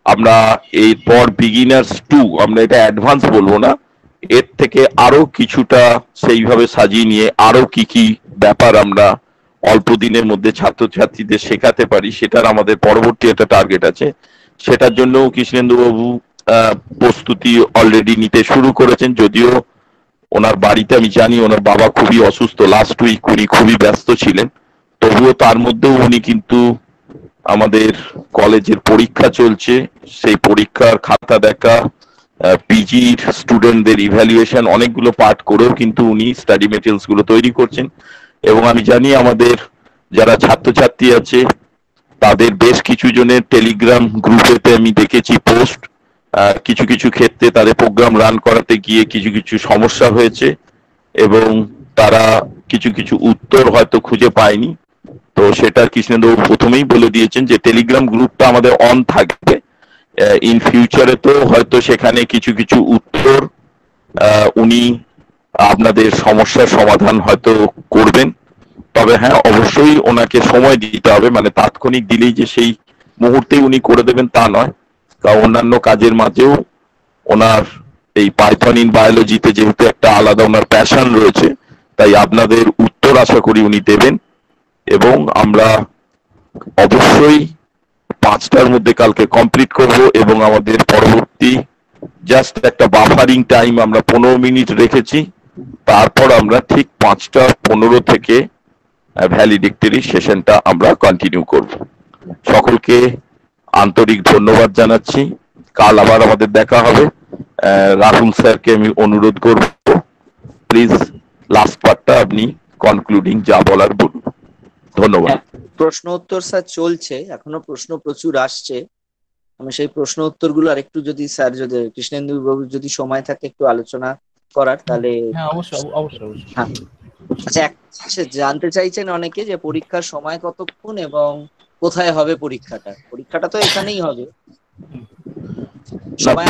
আমরা এরপর বিগিনার্স 2, আমরা এটা অ্যাডভান্স বলবো না, এর থেকে আরো কিছুটা সেইভাবে সাজিয়ে নিয়ে আরো কি কি ব্যাপার আমরা অল্প দিনের মধ্যে ছাত্রছাত্রীদের শেখাতে পারি, সেটার আমাদের পরবর্তী একটা টার্গেট আছে। সেটার জন্য কৃষ্ণেন্দু বাবু প্রস্তুতি অলরেডি নিতে শুরু করেছেন। যদিও ওনার বাড়িতে আমি জানি ওনার বাবা খুবই অসুস্থ, লাস্ট উইক উনি খুবই ব্যস্ত ছিলেন, তবুও তার মধ্যেও উনি কিন্তু আমাদের কলেজের পরীক্ষা চলছে, সেই পরীক্ষার খাতা দেখা, পিজির স্টুডেন্টদের ইভ্যালুয়েশন, অনেকগুলো পার্ট করেও কিন্তু উনি স্টাডি মেটেরিয়ালস গুলো তৈরি করছেন। এবং আমি জানি আমাদের যারা ছাত্রছাত্রী আছে তাদের বেশ কিছু জনের টেলিগ্রাম গ্রুপেতে আমি দেখেছি পোস্ট, কিছু কিছু ক্ষেত্রে তাদের প্রোগ্রাম রান করাতে গিয়ে কিছু কিছু সমস্যা হয়েছে এবং তারা কিছু কিছু উত্তর হয়তো খুঁজে পায়নি। তো সেটা কৃষ্ণেন্দ্র প্রথমেই বলে দিয়েছেন যে টেলিগ্রাম গ্রুপটা আমাদের অন থাকবে, ইন ফিউচারে তো হয়তো সেখানে কিছু কিছু উত্তর উনি আপনাদের সমস্যার সমাধান হয়তো করবেন। তবে হ্যাঁ, অবশ্যই ওনাকে সময় দিতে হবে, মানে তাৎক্ষণিক দিলেই যে সেই মুহূর্তেই উনি করে দেবেন তা নয়, কারণ অন্যান্য কাজের মাঝেও ওনার এই পাইথন ইন বায়োলজিতে যেহেতু একটা আলাদা ওনার প্যাশন রয়েছে, তাই আপনাদের উত্তর আশা করি উনি দেবেন। এবং আমরা অবশ্যই 5টার মধ্যে কালকে কমপ্লিট করব এবং আমাদের পরবর্তী জাস্ট একটা বাফারিং টাইম আমরা 15 মিনিট রেখেছি, তারপর আমরা ঠিক 5:15 থেকে ভ্যালিডিক্টরি সেশনটা আমরা কন্টিনিউ করব। সকলকে আন্তরিক ধন্যবাদ জানাচ্ছি। কাল আবার আমাদের দেখা হবে। রাহুল স্যারকে আমি অনুরোধ করব, প্লিজ লাস্ট পার্টটা আপনি কনক্লুডিং যা বলার বলুন। ধন্যবাদ। প্রশ্ন উত্তর স্যার চলছে, এখনো প্রশ্ন প্রচুর আসছে। আমি সেই প্রশ্ন উত্তরগুলো আরেকটু যদি স্যার, যদি কৃষ্ণেন্দু বাবু যদি সময় থাকে একটু আলোচনা করার, তাহলে। হ্যাঁ, অবশ্যই অবশ্যই। হ্যাঁ, আচ্ছা, জানতে চাইছেন অনেকে যে পরীক্ষার সময় কতক্ষণ এবং কোথায় হবে পরীক্ষাটা? পরীক্ষাটা তো এখানেই হবে।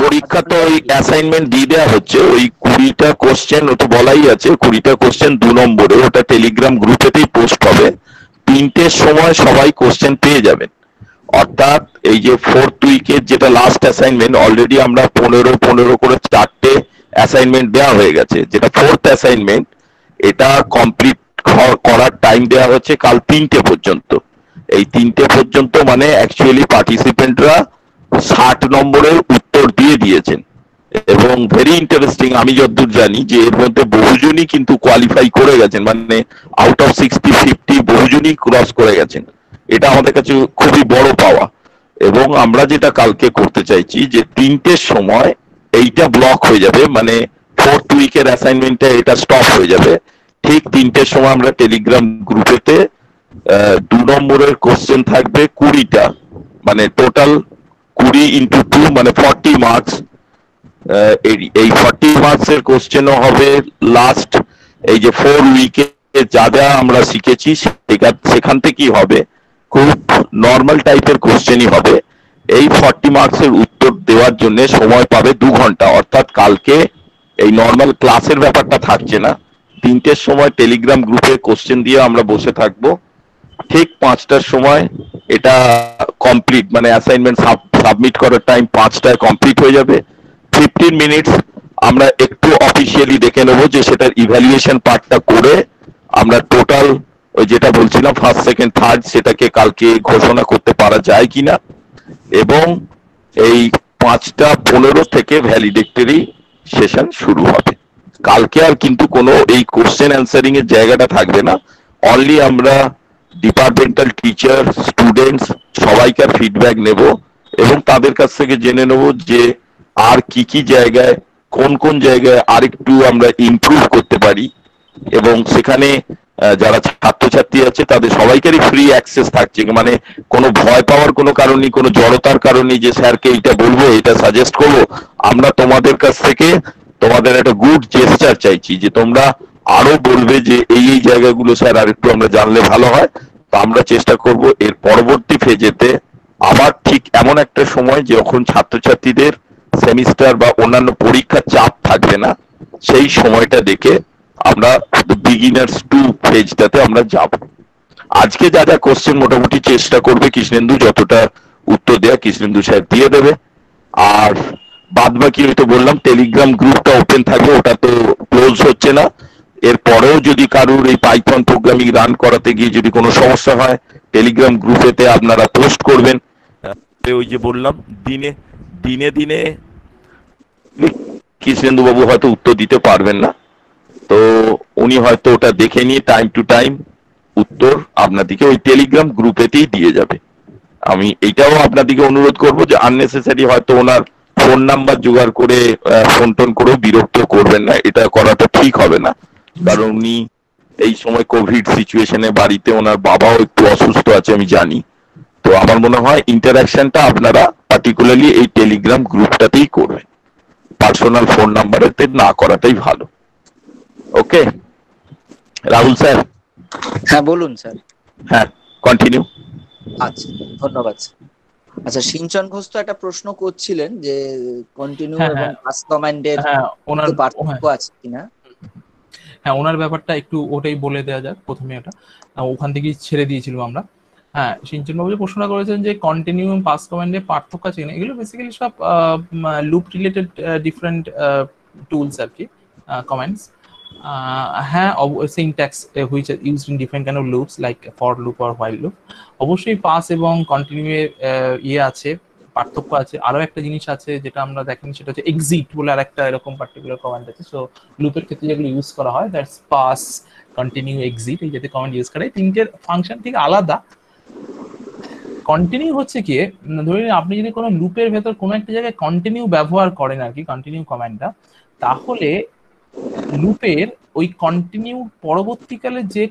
পরীক্ষা তো ওই অ্যাসাইনমেন্ট দিয়ে দেওয়া হচ্ছে, ওই 20টা কোশ্চেন, ও তো বলাই আছে 20টা কোশ্চেন 2 নম্বরে, ওটা টেলিগ্রাম গ্রুপেতেই পোস্ট হবে। 3টের সময় সবাই কোশ্চেন পেয়ে যাবেন। অর্থাৎ এই যে 4th উইকের যেটা লাস্ট অ্যাসাইনমেন্ট, অলরেডি আমরা 15 করে 4টে অ্যাসাইনমেন্ট দেওয়া হয়ে গেছে। যেটা 4th অ্যাসাইনমেন্ট, এটা কমপ্লিট করার টাইম দেওয়া হচ্ছে কাল 3টে পর্যন্ত। এই 3টে পর্যন্ত মানে অ্যাকচুয়ালি পার্টিসিপেন্টরা 60 নম্বরের উত্তর দিয়ে দিয়েছেন। এবং ভেরি ইন্টারেস্টিং, আমি যতদূর জানি যে এর মধ্যে বহুজনই কিন্তু কোয়ালিফাই করে গেছেন, মানে আউট অফ 60-50 বহুজনই ক্রস করে গেছেন। এটা আমাদের কাছে খুবই বড় পাওয়া। এবং আমরা যেটা কালকে করতে চাইছি যে 3টের সময় এইটা ব্লক হয়ে যাবে, মানে 4th উইকের অ্যাসাইনমেন্টটা এটা স্টপ হয়ে যাবে। ঠিক 3টের সময় আমরা টেলিগ্রাম গ্রুপেতে 2 নম্বরের কোশ্চেন থাকবে 20টা, মানে টোটাল 20 into 2 মানে 40 মার্কস। এই 40 মার্কসের কোশ্চেনও হবে লাস্ট এই যে 4 উইকে যা যা আমরা শিখেছি সেখান থেকেই হবে, খুব নর্মাল টাইপের কোশ্চেনই হবে। এই 40 মার্কসের উত্তর দেওয়ার জন্য সময় পাবে 2 ঘন্টা। অর্থাৎ কালকে এই নর্মাল ক্লাসের ব্যাপারটা থাকছে না, 3টের সময় টেলিগ্রাম গ্রুপে কোশ্চেন দিয়ে আমরা বসে থাকবো। ঠিক 5টার সময় এটা কমপ্লিট, মানে অ্যাসাইনমেন্ট সাবমিট করার টাইম 5টায় কমপ্লিট হয়ে যাবে। 15 মিনিটস আমরা একটু অফিসিয়ালি দেখে নেবো যে সেটার ইভ্যালুয়েশন পার্টটা করে আমরা টোটাল ওই যেটা বলছিলাম ফার্স্ট সেকেন্ড থার্ড সেটাকে কালকে ঘোষণা করতে পারা যায় কিনা। এবং এই 5:15 থেকে ভ্যালিডিক্টরি সেশন শুরু হবে। কালকে আর কিন্তু কোনো এই কোশ্চেন অ্যান্সারিং এর জায়গাটা থাকবে না, অনলি আমরা ডিপার্টমেন্টাল টিচার, স্টুডেন্টস সবাইকার ফিডব্যাক নেব এবং তাদের কাছ থেকে জেনে নেব যে আর কি কি জায়গায়, কোন কোন জায়গায় আরেকটু আমরা ইমপ্রুভ করতে পারি। এবং সেখানে যারা ছাত্রছাত্রী আছে তাদের সবাইকারই ফ্রি অ্যাক্সেস থাকছে, মানে কোনো ভয় পাওয়ার কোনো কারণ নেই, কোনো জড়তার কারণ নেই যে স্যারকে এটা বলবো, এটা সাজেস্ট করবো। আমরা তোমাদের কাছ থেকে তোমাদের একটা গুড জেস্টার চাইছি যে তোমরা আরো বলবে যে এই এই জায়গাগুলো স্যার আর একটু আমরা জানলে ভালো হয়। তো আমরা চেষ্টা করব এর পরবর্তী ফেজেতে আবার ঠিক এমন একটা সময় যখন ছাত্রছাত্রীদের সেমিস্টার বা অন্যান্য পরীক্ষার চাপ থাকবে না, সেই সময়টা দেখে আমরা বিগিনার্স 2 ফেজটাতে আমরা যাব। আজকে যা যা কোশ্চেন মোটামুটি চেষ্টা করবে কৃষ্ণেন্দু যতটা উত্তর দেয়া কৃষ্ণেন্দু স্যার দিয়ে দেবে। আর বাদ বাকি হয়তো বললাম টেলিগ্রাম গ্রুপটা ওপেন থাকবে, ওটা তো ক্লোজ হচ্ছে না। এরপরেও যদি কারুর এই পাইথন প্রোগ্রামিং রান করাতে গিয়ে যদি কোনো সমস্যা হয় টেলিগ্রাম গ্রুপেতে আপনারা পোস্ট করবেন। ওই যে বললাম দিনে দিনে কৃষ্ণেন্দু বাবু হয়তো উত্তর দিতে পারবেন না, তো উনি হয়তো ওটা দেখে নিয়ে টাইম টু টাইম উত্তর আপনাদেরকে ওই টেলিগ্রাম গ্রুপেতেই দিয়ে যাবে। আমি এইটাও আপনাদেরকে অনুরোধ করব যে আননেসেসারি হয়তো ওনার ফোন নাম্বার জোগাড় করে ফোন টোন করেও বিরক্ত করবেন না, এটা করাটা ঠিক হবে না। কারণ উনি এই সময় কোভিড সিচুয়েশনে বাড়িতে ওনার বাবাও একটু অসুস্থ আছে আমি জানি। তো আমার মনে হয় ইন্টারাকশনটা আপনারা পার্টিকুলারলি এই টেলিগ্রাম গ্রুপটাতেই করবেন, পার্সোনাল ফোন নাম্বারেতে না করাটাই ভালো। ওকে রাহুল স্যার? হ্যাঁ বলুন স্যার। হ্যাঁ, কন্টিনিউ। আচ্ছা, ধন্যবাদ স্যার। আচ্ছা, সিঞ্চন ঘোষ তো একটা প্রশ্ন করছিলেন যে কন্টিনিউ হ্যাঁ এবং হ্যাঁ পাস কমান্ডের হ্যাঁ ওনার পার্থক্য আছে কিনা। হ্যাঁ ওনার ব্যাপারটা একটু ওটাই বলে দেওয়া যাক প্রথমে। এটা ওখান থেকেই ছেড়ে দিয়েছিলাম আমরা। হ্যাঁ, সিঞ্চন বাবু যে প্রশ্নটা করেছেন যে কন্টিনিউ এবং পাস কমান্ডে পার্থক্য আছে কিনা, এগুলো বেসিক্যালি সব লুপ রিলেটেড ডিফারেন্ট টুলস আর কি, কমান্ডস। হ্যাঁ, syntax which are used in different kind of loops like for loop or while loop. অবশ্যই পাস এবং কন্টিনিউ এর ইয়ে আছে, পার্থক্য আছে। আরো একটা জিনিস আছে যেটা আমরা দেখিনি, সেটা হচ্ছে এক্সিট বলে আরেকটা এরকম পার্টিকুলার কমান্ড আছে। সো লুপের ক্ষেত্রে যেগুলো ইউজ করা হয়, দ্যাটস পাস, কন্টিনিউ, এক্সিট, এই জাতীয় কমান্ড ইউজ করে। তিনটের ফাংশন ঠিক আলাদা। কন্টিনিউ হচ্ছে কি, ধরে নিন আপনি যদি কোনো লুপের ভেতর কোনো একটা জায়গায় কন্টিনিউ ব্যবহার করেন আর কি, কন্টিনিউ কমান্ডটা, তাহলে লুপের ওই কন্টিনিউ পরবর্তীকালে যে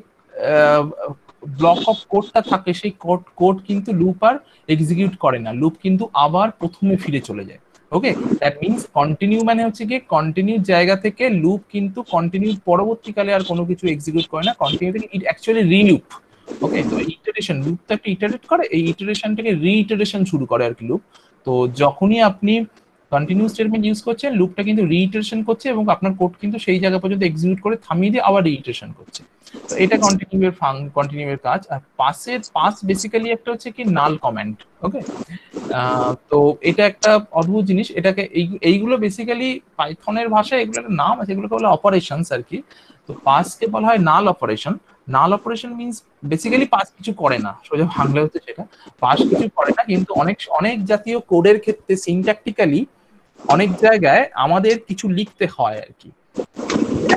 ব্লক অফ কোডটা থাকে, সেই কোড কিন্তু লুপ আর এক্সিকিউট করে না, লুপ কিন্তু আবার প্রথমে ফিরে চলে যায়। ওকে, দ্যাট মিনস কন্টিনিউ মানে হচ্ছে কি, কন্টিনিউ জায়গা থেকে লুপ কিন্তু কন্টিনিউ পরবর্তীকালে আর কোনো কিছু এক্সিকিউট করে না, কন্টিনিউ থেকে ইট অ্যাকচুয়ালি রিলুপ। ওকে, তো ইটারেশন, লুপ তো একটা ইটারেট করে, এই ইটারেশন থেকে রিইটারেশন শুরু করে আর কি লুপ। তো যখনই আপনি কন্টিনিউ স্টেটমেন্ট ইউজ করছেন, লুপটা কিন্তু রিইটারেশন করছে এবং আপনার কোড কিন্তু সেই জায়গা পর্যন্ত এক্সিকিউট করে থামিয়ে দিয়ে আবার রিইটারেশন করছে। তো এটা কন্টিনিউ এর কাজ। আর পাস বেসিক্যালি একটা হচ্ছে কি নাল কমান্ড। ওকে, তো এটা একটা অদ্ভুত জিনিস। এটাকে এইগুলো বেসিক্যালি পাইথনের ভাষায় এগুলো একটা নাম আছে, এগুলোকে বলে অপারেশনস আর কি। তো পাসকে বলা হয় নাল অপারেশন। নাল অপারেশন মিনস বেসিক্যালি পাস কিছু করে না, সোজা বাংলা হচ্ছে সেটা। পাস কিছু করে না, কিন্তু অনেক অনেক জাতীয় কোডের ক্ষেত্রে সিনট্যাকটিক্যালি অনেক জায়গায় আমাদের কিছু লিখতে হয় আর কি।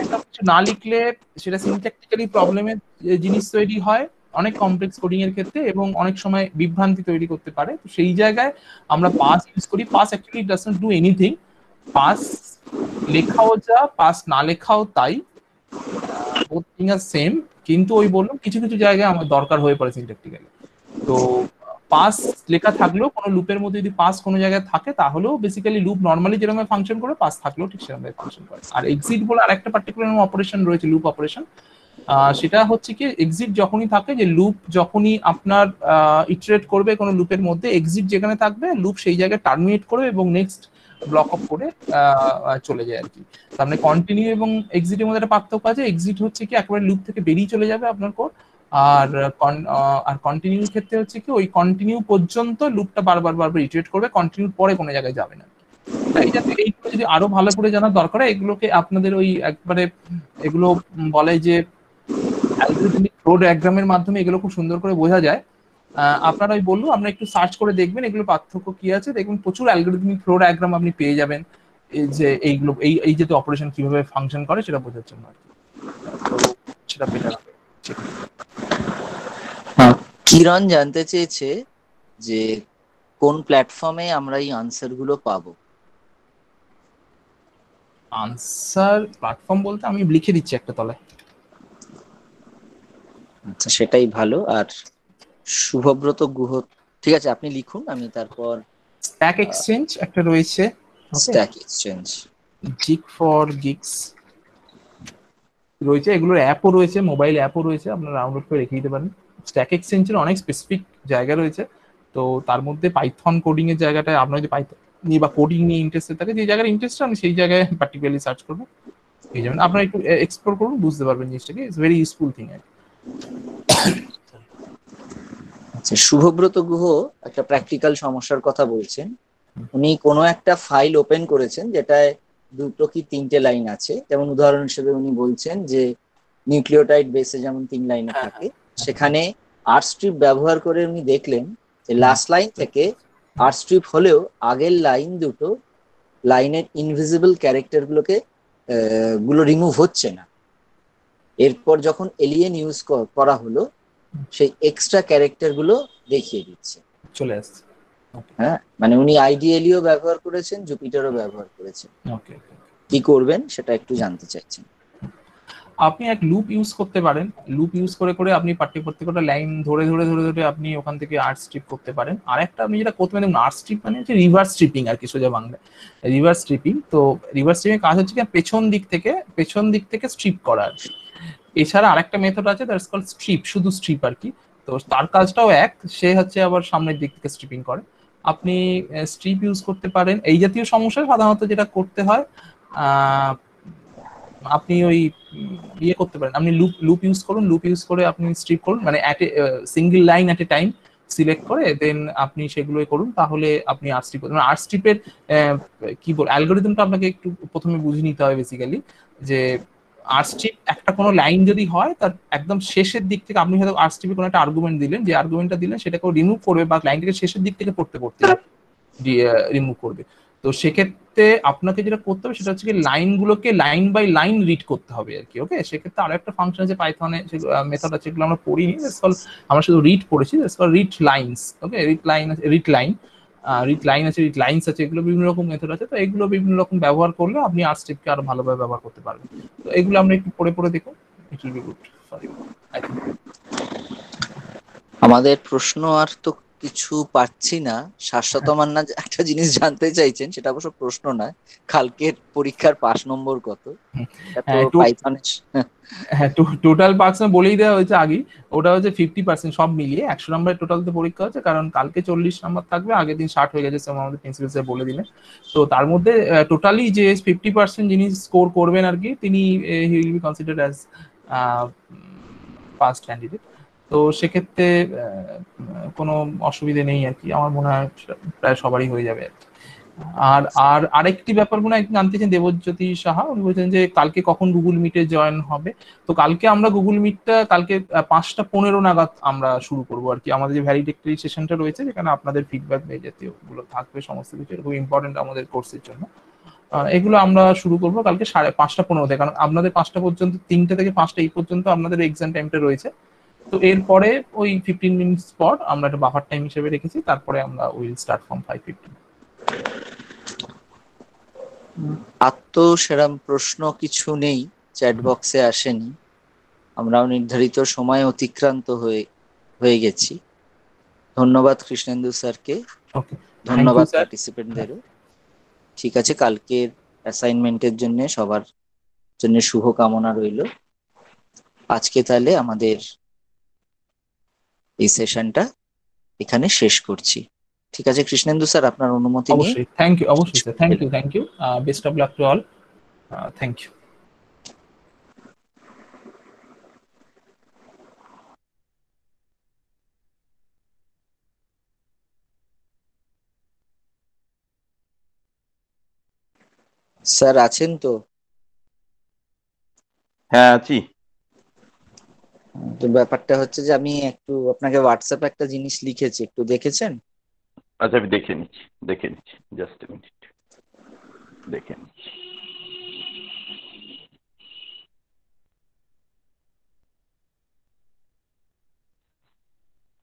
একটা কিছু না লিখলে সেটা সিনট্যাকটিক্যালি প্রবলেমের জিনিস তৈরি হয় অনেক কমপ্লেক্স কোডিং এর ক্ষেত্রে, এবং অনেক সময় বিভ্রান্তি তৈরি করতে পারে। তো সেই জায়গায় আমরা পাস ইউজ করি। Pass actually does not do anything. Pass লেখাও যা, পাস না লেখাও তাই, বোথ থিং আর সেম। কিন্তু ওই বললাম কিছু কিছু জায়গায় আমার দরকার হয়ে পড়ে সিনট্যাকটিক্যালি। তো পাস লেখা থাকলেও কোনো লুপের মধ্যে যদি পাস কোনো জায়গায় থাকে, তাহলেও বেসিক্যালি লুপ নর্মালি যেরকম ফাংশন করে, পাস থাকলেও ঠিক সেরকম ফাংশন করে। আর এক্সিট বলে আরেকটা পার্টিকুলার অপারেশন রয়েছে, লুপ অপারেশন। সেটা হচ্ছে কি, এক্সিট যখনই থাকে, যে লুপ যখনই আপনার ইটারেট করবে কোনো লুপের মধ্যে, এক্সিট যেখানে থাকবে লুপ সেই জায়গায় টার্মিনেট করবে এবং নেক্সট ব্লক অফ করে চলে যায় আর কি। তার মানে কন্টিনিউ এবং এক্সিটের মধ্যে একটা পার্থক্য আছে। এক্সিট হচ্ছে কি একেবারে লুপ থেকে বেরিয়ে চলে যাবে আপনার কোড, আর কন্টিনিউর ক্ষেত্রে হচ্ছে কি ওই কন্টিনিউ পর্যন্ত লুপটা বারবার ইটারেট করবে, কন্টিনিউর পরে কোনো জায়গায় যাবে না। এই যাতে এইগুলো যদি আরো ভালো করে জানার দরকার হয়, এগুলোকে আপনাদের ওই একবারে এগুলো বলে যে অ্যালগরিদমিক ফ্লো ডায়াগ্রামের মাধ্যমে এগুলো খুব সুন্দর করে বোঝা যায়। আপনারা ওই বললো, আপনারা একটু সার্চ করে দেখবেন এগুলো পার্থক্য কি আছে, দেখুন প্রচুর অ্যালগরিদমিক ফ্লো ডায়াগ্রাম আপনি পেয়ে যাবেন, এই যে এইগুলো এই যে অপারেশন কিভাবে ফাংশন করে সেটা বোঝার জন্য আর কি। তো সেটা বেটার হবে। কিরণ জানতে চেয়েছে যে কোন প্ল্যাটফর্মে আমরা এই আনসার গুলো পাবো। আনসার প্ল্যাটফর্ম বলতে আমি লিখে দিচ্ছি একটা তলায়। আচ্ছা, সেটাই ভালো। আর শুভব্রত গুহ, ঠিক আছে আপনি লিখুন, আমি তারপর স্ট্যাক এক্সচেঞ্জ একটা রয়েছে, স্ট্যাক এক্সচেঞ্জ, জিগ ফর গিগস রয়েছে, এগুলোর অ্যাপও রয়েছে, মোবাইল অ্যাপও রয়েছে, আপনারা ডাউনলোড করে রেখে দিতে পারেন। স্ট্যাক এক্সচেঞ্জের অনেক স্পেসিফিক জায়গা রয়েছে, তো তার মধ্যে পাইথন কোডিং এর জায়গাটায় আপনার যদি পাইথন নিয়ে বা কোডিং নিয়ে ইন্টারেস্টেড থাকে, যে জায়গায় ইন্টারেস্টেড আমি সেই জায়গায় পার্টিকুলারলি সার্চ করবো, পেয়ে যাবেন। আপনারা একটু এক্সপ্লোর করুন, বুঝতে পারবেন জিনিসটাকে। It's very useful thing. আচ্ছা, শুভব্রত গুহ একটা প্র্যাকটিক্যাল সমস্যার কথা বলছেন। উনি কোনো একটা ফাইল ওপেন করেছেন যেটায় দুটো কি তিনটে লাইন আছে, যেমন উদাহরণ হিসেবে উনি বলছেন যে নিউক্লিওটাইড বেসে যেমন 3 লাইনে থাকে, সেখানে আর স্ট্রিপ ব্যবহার করে উনি দেখলেন যে লাস্ট লাইন থেকে আর স্ট্রিপ হলেও আগের লাইন দুটো লাইনের ইনভিজিবল ক্যারেক্টার গুলো রিমুভ হচ্ছে না। এরপর যখন এলিয়েন ইউজ করা হলো, সেই এক্সট্রা ক্যারেক্টার গুলো দেখিয়ে দিচ্ছে। চলে আসছে। হ্যাঁ, মানে উনি আইডিয়ালিও ব্যবহার করেছেন, জুপিটারও ব্যবহার করেছেন। ওকে, কি করবেন সেটা একটু জানতে চাইছেন। আপনি এক লুপ ইউজ করতে পারেন। লুপ ইউজ করে করে আপনি প্রত্যেকটা লাইন ধরে ধরে ধরে ধরে আপনি ওখান থেকে আর্ট স্ট্রিপ করতে পারেন। আর একটা আপনি যেটা করতে পারেন, আর্ট স্ট্রিপ মানে হচ্ছে রিভার্স স্ট্রিপিং আর কি, সোজা বাংলায় রিভার্স স্ট্রিপিং। তো রিভার্স স্ট্রিপিং কাজ হচ্ছে কি পেছন দিক থেকে স্ট্রিপ করা আর কি। এছাড়া আরেকটা মেথড আছে, দ্যাটস কল্ড স্ট্রিপ, শুধু স্ট্রিপ আর কি। তো তার কাজটাও এক, সে হচ্ছে আবার সামনের দিক থেকে স্ট্রিপিং করে। আপনি স্ট্রিপ ইউজ করতে পারেন। এই জাতীয় সমস্যা সাধারণত যেটা করতে হয়, আপনি ওই ইয়ে করতে পারেন, আপনি লুপ ইউজ করুন, লুপ ইউজ করে আপনি স্ট্রিপ করুন, মানে single line at a time select করে দেন আপনি সেগুলোই করুন, তাহলে আপনি আর্ট স্ট্রিপ করবেন। আর্ট স্ট্রিপের কি বল অ্যালগোরিদমটা আপনাকে একটু প্রথমে বুঝে নিতে হবে বেসিক্যালি, যে আর্ট স্ট্রিপ একটা কোনো লাইন যদি হয় তার একদম শেষের দিক থেকে আপনি হয়তো আর্ট স্ট্রিপে কোনো একটা আর্গুমেন্ট দিলেন, যে আর্গুমেন্টটা দিলেন সেটাকে রিমুভ করবে বা লাইনটাকে শেষের দিক থেকে পড়তে রিমুভ করবে। তো সেক্ষেত্রে আপনাকে যেটা করতে হবে সেটা হচ্ছে কি লাইনগুলোকে লাইন বাই লাইন রিড করতে হবে আর কি। ওকে, সেক্ষেত্রে আরো একটা ফাংশন আছে পাইথনে, মেথড আছে, যেগুলো আমরা পড়িনি, আমরা শুধু রিড পড়েছি, রিড লাইনস। ওকে, রিড লাইন আছে, রিড লাইনস আছে, এগুলো বিভিন্ন রকম মেথড আছে। তো এগুলো বিভিন্ন রকম ব্যবহার করলে আপনি আর্ট স্ট্রিপকে আরো ভালোভাবে ব্যবহার করতে পারবেন। তো এগুলো আমরা একটু পড়ে পড়ে দেখুন, it will be good for you, I think. আমাদের প্রশ্ন আর তো কিছু পাচ্ছি না। শাশ্বত মান্না একটা জিনিস জানতে চাইছেন, সেটা অবশ্য প্রশ্ন নয়, কালকের পরীক্ষার পাস নম্বর কত? তো পাইথন হ্যাঁ, টোটাল মার্কস বলেই দেওয়া হয়েছে আগেই, ওটা হচ্ছে 50% সব মিলিয়ে 100 নম্বরের টোটালতে পরীক্ষা হচ্ছে, কারণ কালকে 40 নম্বর থাকবে, আগের দিন 60 হয়ে গেছে, আমাদের প্রিন্সিপাল স্যার বলে দিলেন। তো তার মধ্যে টোটালি যে 50% যিনি স্কোর করবেন আর কি, তিনি he will be considered as first candidate. তো সেক্ষেত্রে কোনো অসুবিধে নেই আর কি, আমার মনে হয় প্রায় সবারই হয়ে যাবে আর কি। আর আর আরেকটি ব্যাপার মনে হয় জানতে চান দেবজ্যোতি সাহা, উনি বলছেন যে কালকে কখন গুগল মিটে জয়েন হবে। তো কালকে আমরা গুগল মিটটা কালকে 5:15 নাগাদ আমরা শুরু করবো আর কি। আমাদের যে ভ্যালিডেক্টরি সেশনটা রয়েছে, যেখানে আপনাদের ফিডব্যাক এই জাতীয় গুলো থাকবে, সমস্ত কিছু খুব ইম্পর্টেন্ট আমাদের কোর্সের জন্য। এগুলো আমরা শুরু করবো কালকে 5:15 থেকে, কারণ আপনাদের 5টা পর্যন্ত, 3টে থেকে 5টা এই পর্যন্ত আপনাদের এক্সাম টাইমটা রয়েছে। তো এরপরে ওই 15 মিনিটস পর আমরা একটা বাফার টাইম হিসেবে রেখেছি, তারপরে আমরা উইল স্টার্ট ফ্রম 5:15। আর তো সেরকম প্রশ্ন কিছু নেই, চ্যাট বক্সে আসেনি। আমরাও নির্ধারিত সময় অতিক্রান্ত হয়ে গেছি। ধন্যবাদ কৃষ্ণেন্দু স্যারকে, ধন্যবাদ পার্টিসিপেন্টদেরও। ঠিক আছে, কালকের অ্যাসাইনমেন্টের জন্য সবার জন্য শুভ কামনা রইল। আজকে তাহলে আমাদের এই সেশনটা এখানে শেষ করছি। ঠিক আছে কৃষ্ণেন্দু স্যার, আপনার অনুমতি নিয়ে। অবশ্যই, থ্যাংক ইউ, অবশ্যই sir, thank you, best of luck to all, thank you. Sir আছেন তো? হ্যাঁ আছি। তো ব্যাপারটা হচ্ছে যে আমি একটু আপনাকে হোয়াটসঅ্যাপে একটা জিনিস লিখেছি, একটু দেখেছেন? আচ্ছা, আমি দেখে নিচ্ছি, জাস্ট মিনিট, দেখে নিচ্ছি।